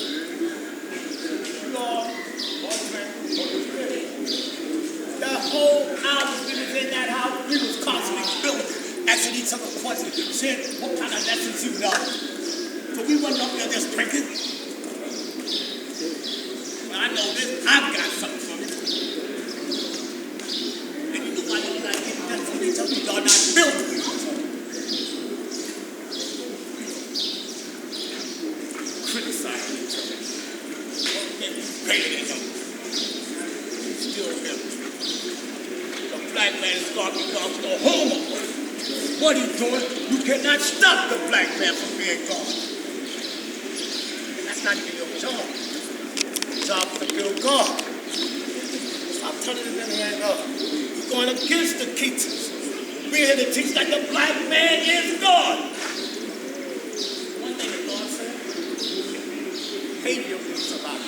The whole hour we was in that house, we was constantly building, asking each other questions, saying what kind of lessons you know. So we wasn't up there just drinking. But I know this, I've got something from it. And you know why you're not getting that from each other? You're not building with each other. Criticizing each other. Okay, greater than them. Still him. The black man is going to become the homo. What are you doing? You cannot stop the black man from being gone. That's not even your job. Your job is to build God. Stop telling them that man up. You're going against the teachers. We're here to teach that the black man is God. One thing that God said, behavior means a lot.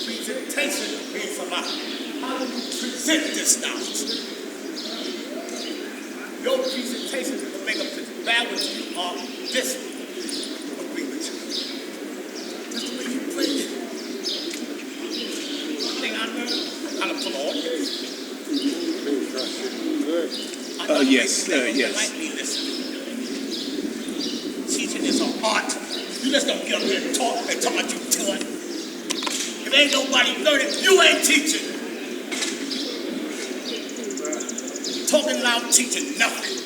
Presentation means a lot. How do you present this knowledge? Your presentation is to make a bad with you or this agree with you. That's the way you bring it. One thing I learned, how to pull an audience. Yes. Like me, listen. Teaching is an art. You just don't get up here and talk about you doing. If ain't nobody learning, you ain't teaching. Talking loud, teaching nothing.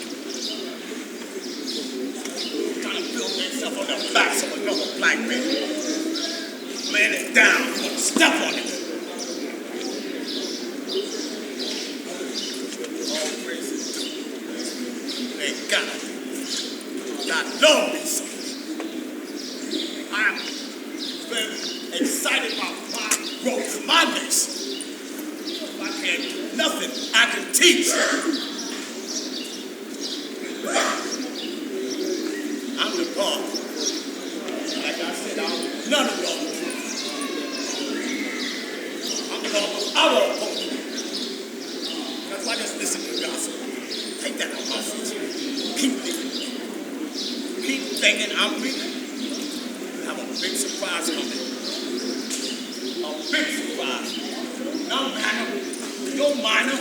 Trying to build yourself on the backs of another black man. Laying it down, you want to step on it. All praise to you. Ain't got it. God love me so. I'm very excited about my growth, my nation. If I can't do nothing, I can teach. I'm the God. Like I said, I'm none of y'all. I'm the God of our opponent. That's why I just listen to the gospel. Take that on my feet. Keep thinking. Keep thinking I'm weak. I have a big surprise coming. A big surprise. No matter, you're minor.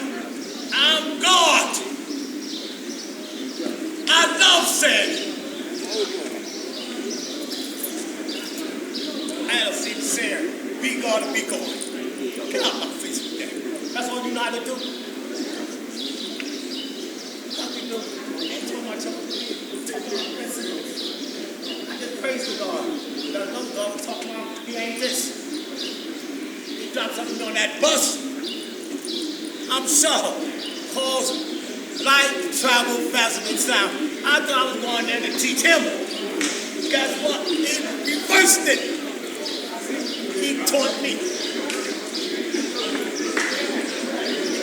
I'm God. I love saying it. I had a sincere, be God and be God. Get out my face with that. That's all you know how to do. Nothing new. Ain't too much of it. I just praise the God. That another God was talking about, he ain't this. He dropped something on that bus. I'm sure. Cause light travel faster than sound. I thought I was going there to teach him. Guess what? He reversed it. He taught me.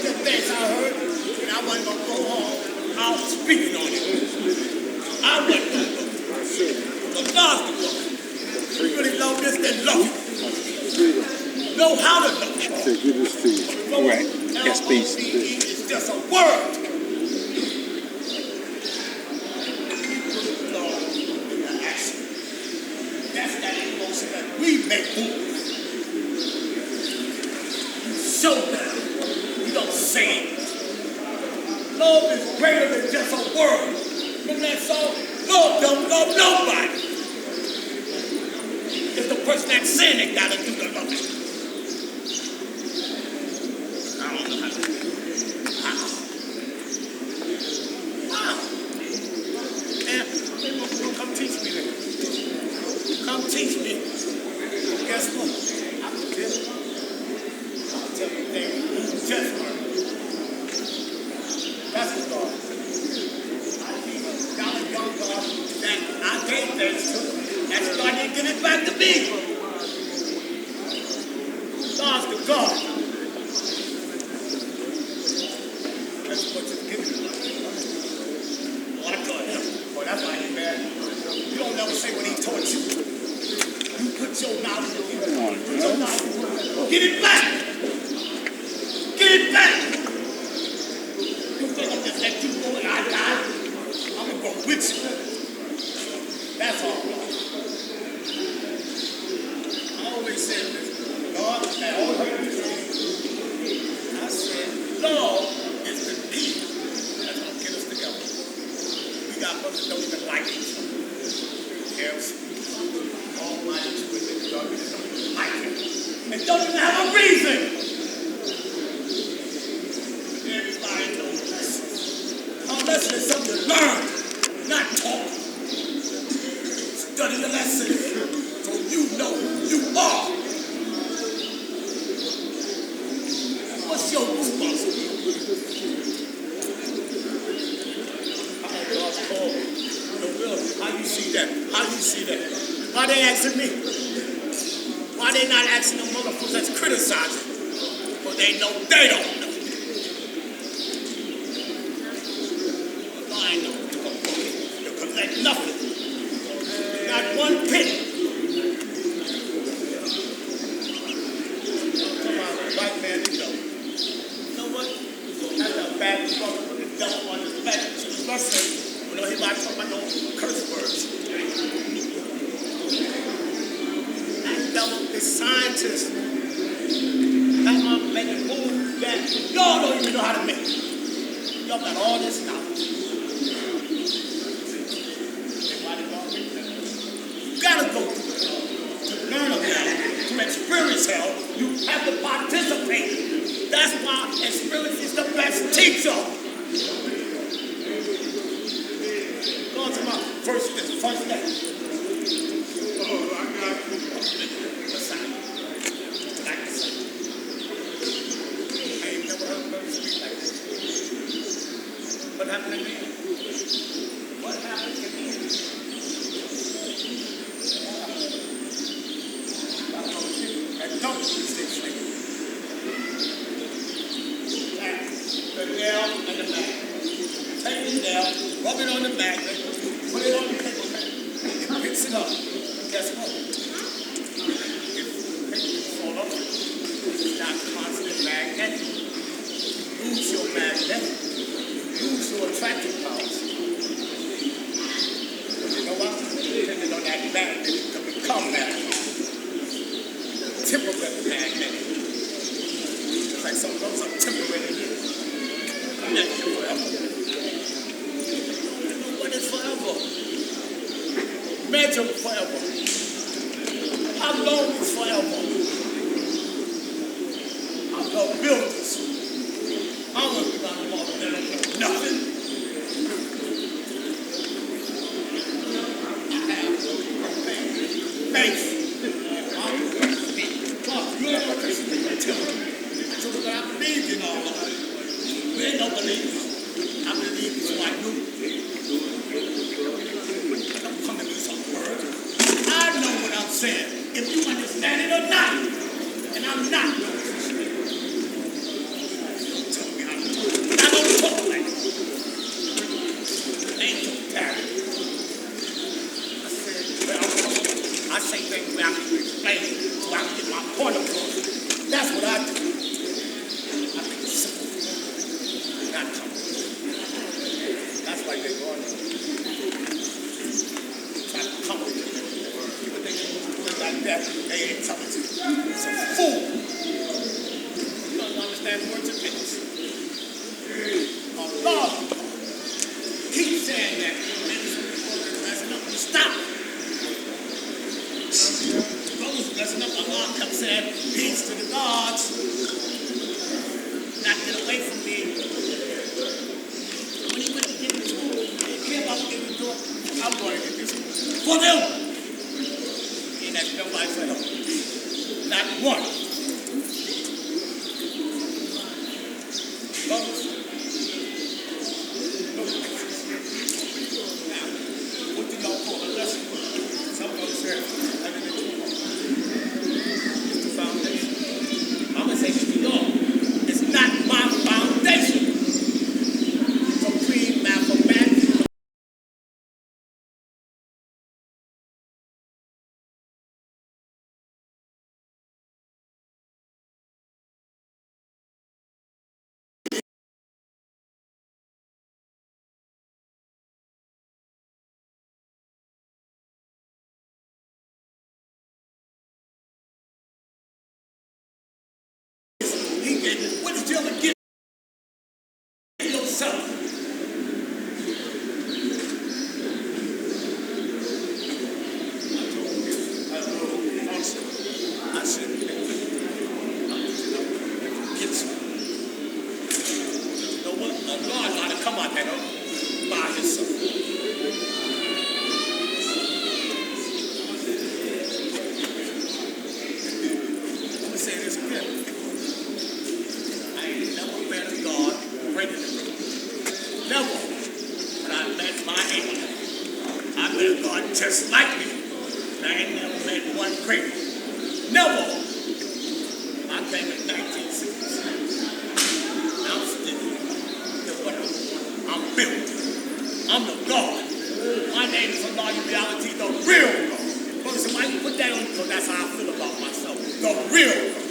The things I heard, and I wasn't going to go home. I was speaking on it. I wasn't going to go. But God's the God. You really love this, then love it. Know how to love it. Give this to you. All right. Yes, please. It's just a word. That's that make moves. You show them. You don't say it. Love is greater than just a word. Remember that song? Love don't love nobody. It's the person that's sinning that gotta do the loving. I don't know how to do it. Wow. And come teach me that. Come teach me. Guess what? I'll tell you things you just learned. That's what God is. God is young God that I gave things to. That's why I didn't give it back to me. God's the God. That's what you're giving me. Boy, I taught him. Boy, that's why he's mad. You don't never say what he taught you. You put your knowledge in it. Put your knowledge in it. Get it back. Get it back. You think I'm just let you go and I die? I'm going to go with you. That's all. I always said this. God, I said, love is the key that's going to get us together. We got brothers that don't even like each other. Yes. Almighty with it, God, we just don't even like it. And don't even have a reason. Everybody knows this. Unless there's something to learn, not talk. Study the lesson so you know who you are. What's your responsibility? God's call. How you see that? How you see that? Why they asking me? Why they not asking the motherfuckers that's criticizing? Well, they know they don't know. I know you collect nothing. Not one penny. Come on, white man, you know. You know what? That's a bad fuck with the devil on his back. Listen, you know, he might talk about no curse words. That devil is scientist. That mother making moves that y'all don't even know how to make. Y'all got all this knowledge. You gotta go through it to learn about it, to experience hell. You have to participate. That's why experience is the best teacher. Go on to my first day. Oh, I got you. Listen. I ain't never heard a bird speak like this. What happened to me? What happened to me? And don't use this thing. The nail and the magnet. Take the nail, rub it on the magnet, put it on the paper magnet. It picks it up. And guess what? If the paper fall off, it's not constant magnet. You lose your magnet. You lose your attractive powers. You know what? Depending on that magnet, it can become magnet. Temporary magnet. It's like some of those are temporary here. Not forever. You know what is forever? Measure forever. How long is forever? I'm gonna build this. I'm gonna be around the wall and they don't know nothing. I have faith. You ain't no Christian. I believe in all of it. We ain't no believers. I believe it's my new. Don't come to me some words. I know what I'm saying. If you understand it or not. And I'm not. Don't tell me how to talk. I don't talk like it. Ain't too tired. I say things where I can explain it so I can get my point across. That's what I do. I think it's simple. Not complicated. That's why for them. Ain't asked nobody for help. Not one. Brothers, no fixes. Now, what do y'all call a lesson? Some of us here, it's the foundation. I'm going to say this to y'all. It's not my foundation. Supreme mathematics. He gave me what did you ever get yourself? I said, get some. You know what? A God got to come out there by himself. Let me say this again. I ain't never met a God greater than me. Never. But I met my angel. I met a God just like me. And I ain't never met one greater. Never. I came in 1966. I'm still. I'm built. I'm the God. My name is Allah in reality, the real God. Brother, somebody put that on because that's how I feel about myself. The real God.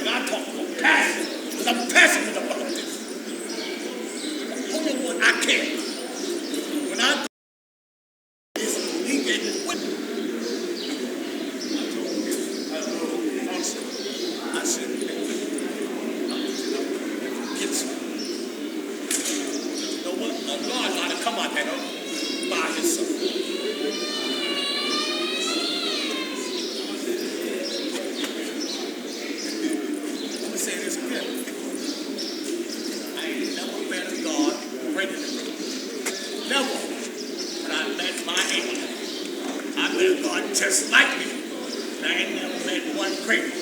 And I talk with passion because I'm passionate about this. The only one I care. When I do this, he gave me what? I said, get some. You know what? A God got to come out there by himself. Let me say this again. I ain't never met a God greater than me. Never. But I met my angel. I met a God just like me. And I ain't never met one greater.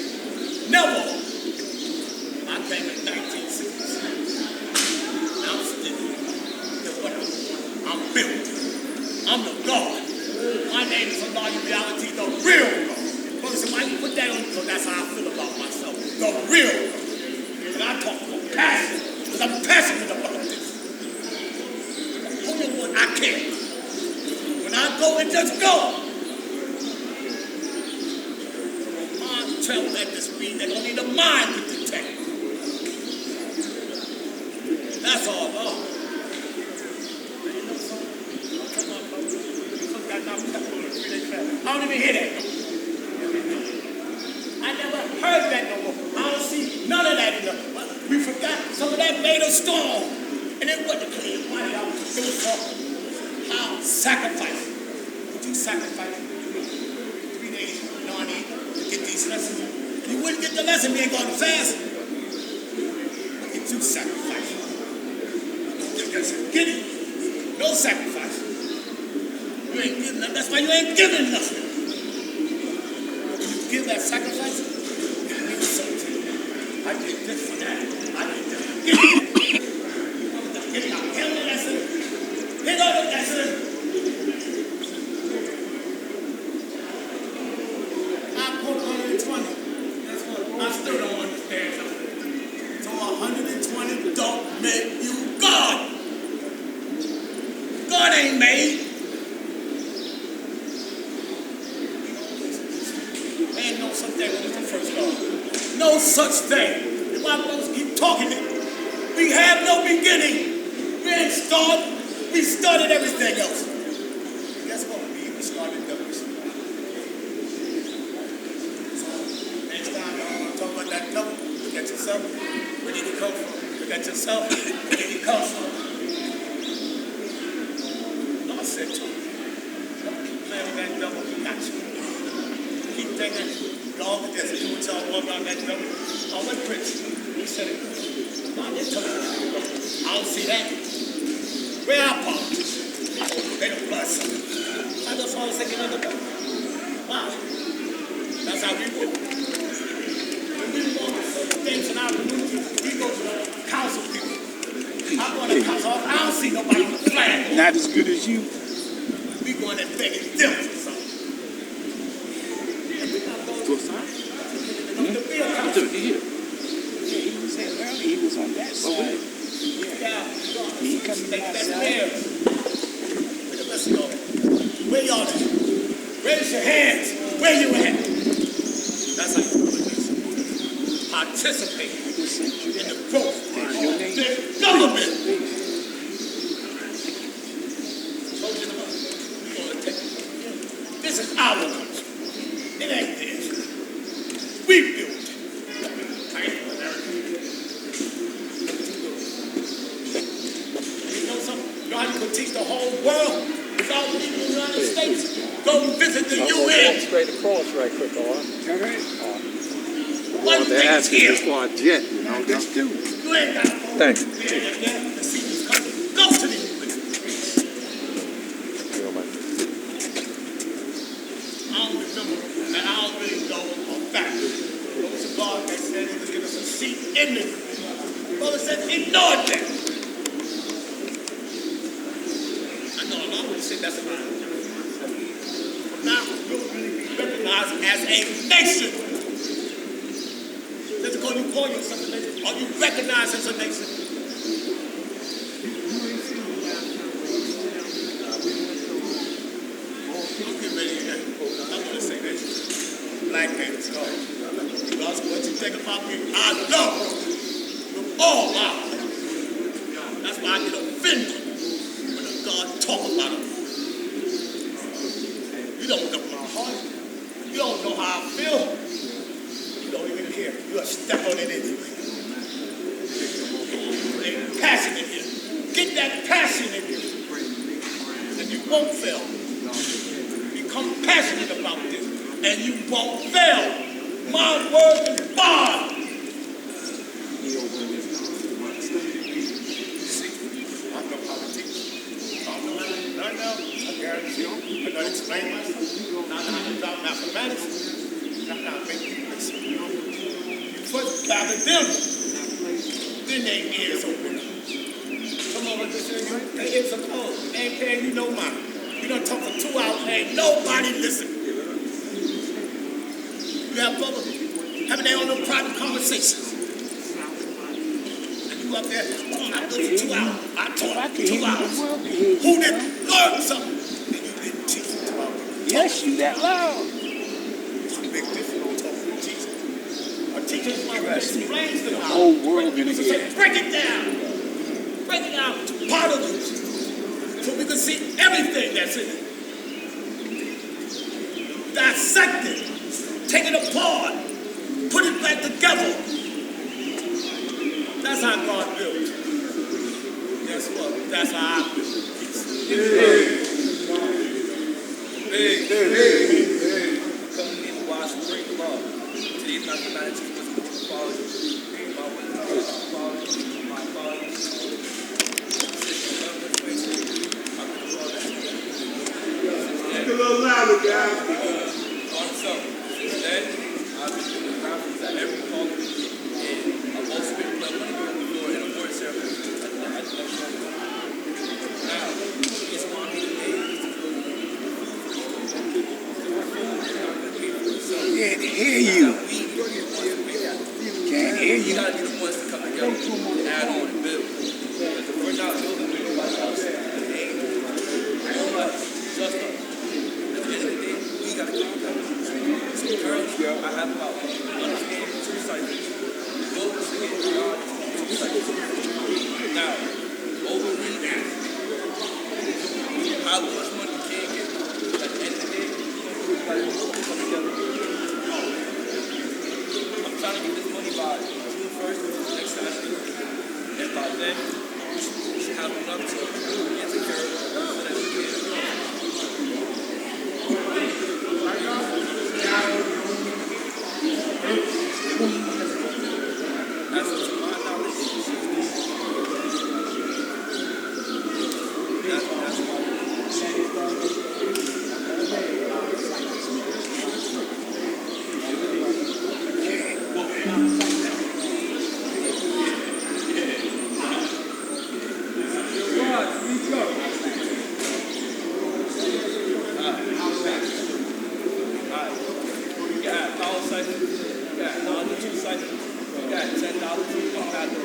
Never. I came in 1966. I'm still. I'm built. I'm the God. My name is Allah in reality, the real God. Brother, somebody put that on because that's how I feel about myself. The real God. And I talk with passion because I'm passionate about this. The only one I care. When I go and just go. Travel at the speed that only the mind can detect. That's all, Lord. I don't even hear that no more. I never heard that no more. I don't see none of that in there. We forgot some of that made a storm. And it wasn't clean. It was for how sacrifice. Would you sacrifice 3 days non-eat to get these lessons? You wouldn't get the lesson, you ain't going to fast. Look at you sacrifice. Get it. No sacrifice. You ain't giving nothing. That's why you ain't giving nothing. When you give that sacrifice, it means something to you. I did this for that. I did this. Give it. Get it out. Tell the lesson. Pick up the lesson. I put 120. I still don't understand something. So 120 don't make you God. God ain't made. Ain't no such thing when it's the first God. No such thing. If my brothers keep talking it, we have no beginning. We ain't started. We started everything else. Guess what? We started those. That double. Look at yourself. Where did it come from? Look at yourself. Where did it come from? God said to you, don't keep playing with that double. He got you. Keep thinking, God, that's do what y'all want about that double. Oh, what prince? He said it good. God didn't tell you. I don't see that. Where are politics? They don't plus. I just want to say, see nobody with a flag. Not as good as you. We going and begging them for something. The bill comes. Yeah, he was there early. He was on that side. Yeah. He ain't coming to my That's side. fair. Let's go. Where y'all at? Raise your hands. Where you at? That's how you do it. Participate in the growth of the government. This is our country. It ain't theirs. We built it. You know something? You know how you can teach the whole world without leaving the United States? Go visit the UN. Straight across right quick, all right? All right. One thing here. for a jet, you know. Let's do it. You ain't got to go Thank you. there to see this country. Go to the UN. I don't remember, and I don't really know a fact. There was a God that said he would give us a seat in the UN. Brother said, ignore that. I know a lot of say that's a lie. But now we'll really be recognized as a nation. Just because you call yourself a nation, are you recognized as a nation? I'm getting ready to I'm going to say this. Black Panthers card. Because what you think about me, I love with all my heart. That's why I get offended when a God talk about it. You don't know my heart. You don't know how I feel. You don't even care. You are step on it anyway. There's passion in you. Get that passion in you. And you won't fail. Become passionate about this. And you won't fail. My word is bond. See, I know how to teach. I know how to learn now. I guarantee you. I know how to explain myself. Not how to drop mathematics. Not how to make people listen. You first gather them. Then their ears open up. Come on, listen to you. Their ears are closed. They ain't paying you no mind. You done talk for 2 hours, ain't nobody listen. You have brother having their own little private conversations. And you up there, I do for 2 hours. I taught for 2 hours. Who didn't learn something? And you didn't teach them 2 hours. Yes, you that loud. It's a big difference talking to teachers. A teacher is one who explains them how. Whole world gonna So get. break it down. Break it down to particles. So we can see everything that's in it. Dissect it. Take it apart. Put it back together. That's how God built. Guess what? That's how I built. Come to me to watch and break the law. Today's mathematics is what's good quality. My way is quality. My quality. A little louder, guys. Today, I've been doing conferences at every call, and I've also been playing money on the floor in a board ceremony. Now, it's on me today. Can't hear you. Can't hear You you. gotta be the ones to come together and add on and build. Because we're not building with nobody else. It ain't nobody. Just us. At the end of the day, we gotta come together. So currently, I have about understanding 2 cycles. Goals to get God 2 cycles. Now, overread that. How much money you can get. At the end of the day, we gotta come together. I'm trying to get this money by June 1st, next Saturday. And by then, we should have enough to get to care of the next year. That's to my knowledge. That's why. scholarships come out of the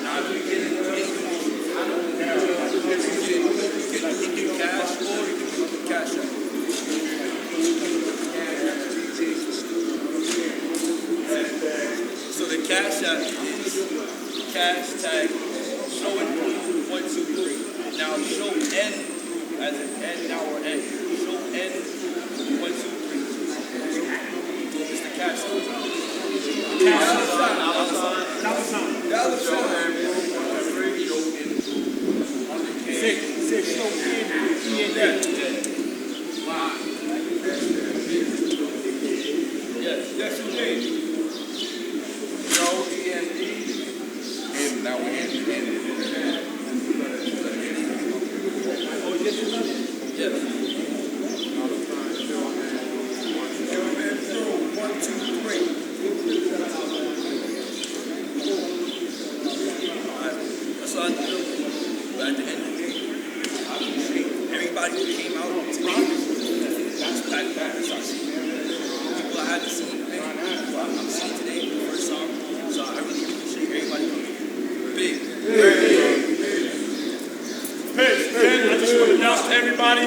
now if you get it, you can cash or you can do the cash out. So the cash out is cash tag show and proof 1, 2, 3. Now show and proof as in N now or N. Show and 1, 2, 3. It's the cash out. Dollar sign. Say show and Yes, indeed. Show E-N-D. And now we're in. Oh, yes, yes. 1, 2, 3. That's what I do. But at the end of the day, I appreciate everybody who came out today. That's Black Matters. I see people I haven't seen today. I'm seeing today for the first time. So I really appreciate everybody coming here. Big. Hey, again, I just want to announce to everybody,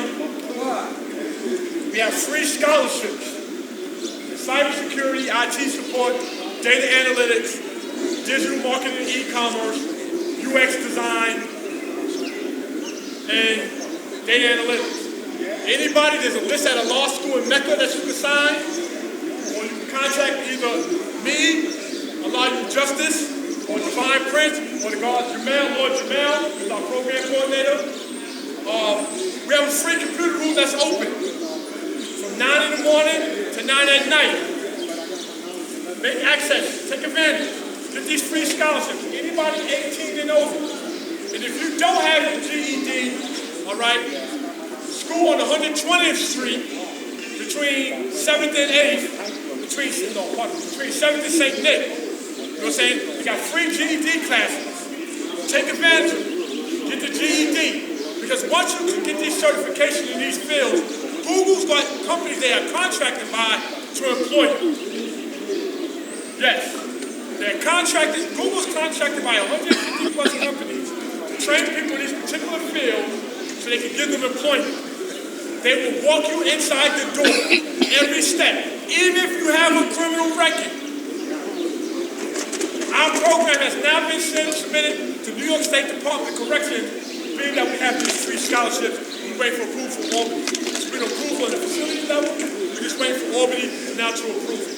we have free scholarships in cybersecurity, IT support, data analytics, digital marketing and e-commerce, UX design, and data analytics. Anybody, there's a list at a law school in Mecca that you can sign, or you can contact either me, Allah You Justice, or Divine Prince, or the guard Lord Jamel, who's our program coordinator. We have a free computer room that's open from 9 in the morning to 9 at night. Make access, take advantage, get these free scholarships. Anybody 18 and over. And if you don't have your GED, all right, school on 120th Street between 7th and 8th, between 7th and St. Nick. You know what I'm saying? We got free GED classes. Take advantage of it. Get the GED. Because once you can get these certifications in these fields, Google's got companies they are contracted by to employ you. Yes. They're contracted, Google's contracted by 150 plus companies to train people in these particular fields so they can give them employment. They will walk you inside the door every step, even if you have a criminal record. Our program has now been submitted to New York State Department of Corrections, being that we have these free scholarships. We wait for approval from Albany. It's been approved on the facility level. We're just waiting for Albany now to approve it.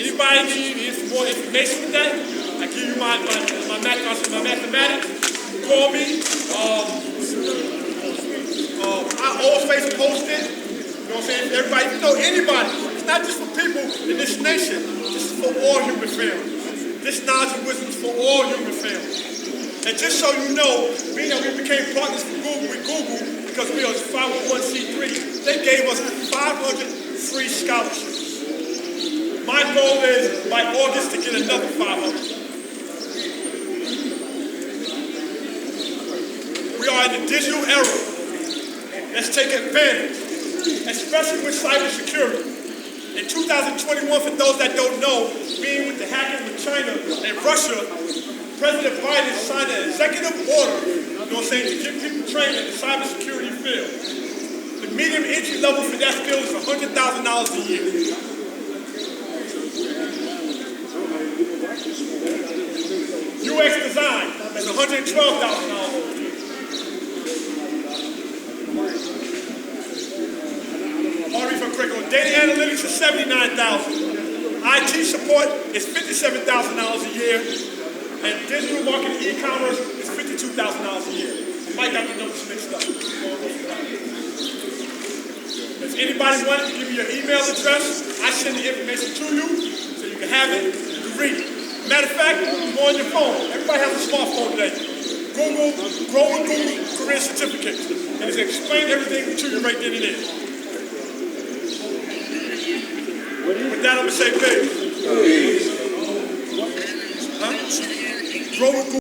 Anybody need more information with that? I give you my mathematics. Call me. I always post it. You know what I'm saying? Everybody, you know, anybody. It's not just for people in this nation. This is for all human families. This knowledge and wisdom is for all human families. And just so you know, being that we became partners with Google because we are 501c3, they gave us 500 free scholarships. My goal is by August to get another 500. We are in the digital era. Let's take advantage, especially with cybersecurity. In 2021, for those that don't know, being with the hacking with China and Russia, President Biden signed an executive order, you know what I'm saying, to get people trained in the cybersecurity field. The medium entry level for that field is $100,000 a year. UX design is $112,000 a year. Data analytics is $79,000. IT support is $57,000 a year. And digital marketing e-commerce is $52,000 a year. You might got the numbers mixed up. If anybody wants to give me your email address, I send the information to you so you can have it, you can read it. Matter of fact, go on your phone. Everybody has a smartphone today. Google, Grow with Google Career Certificate. And it's explained everything to you right then and there. With that, I'm going to say peace. Huh? Grow with Google.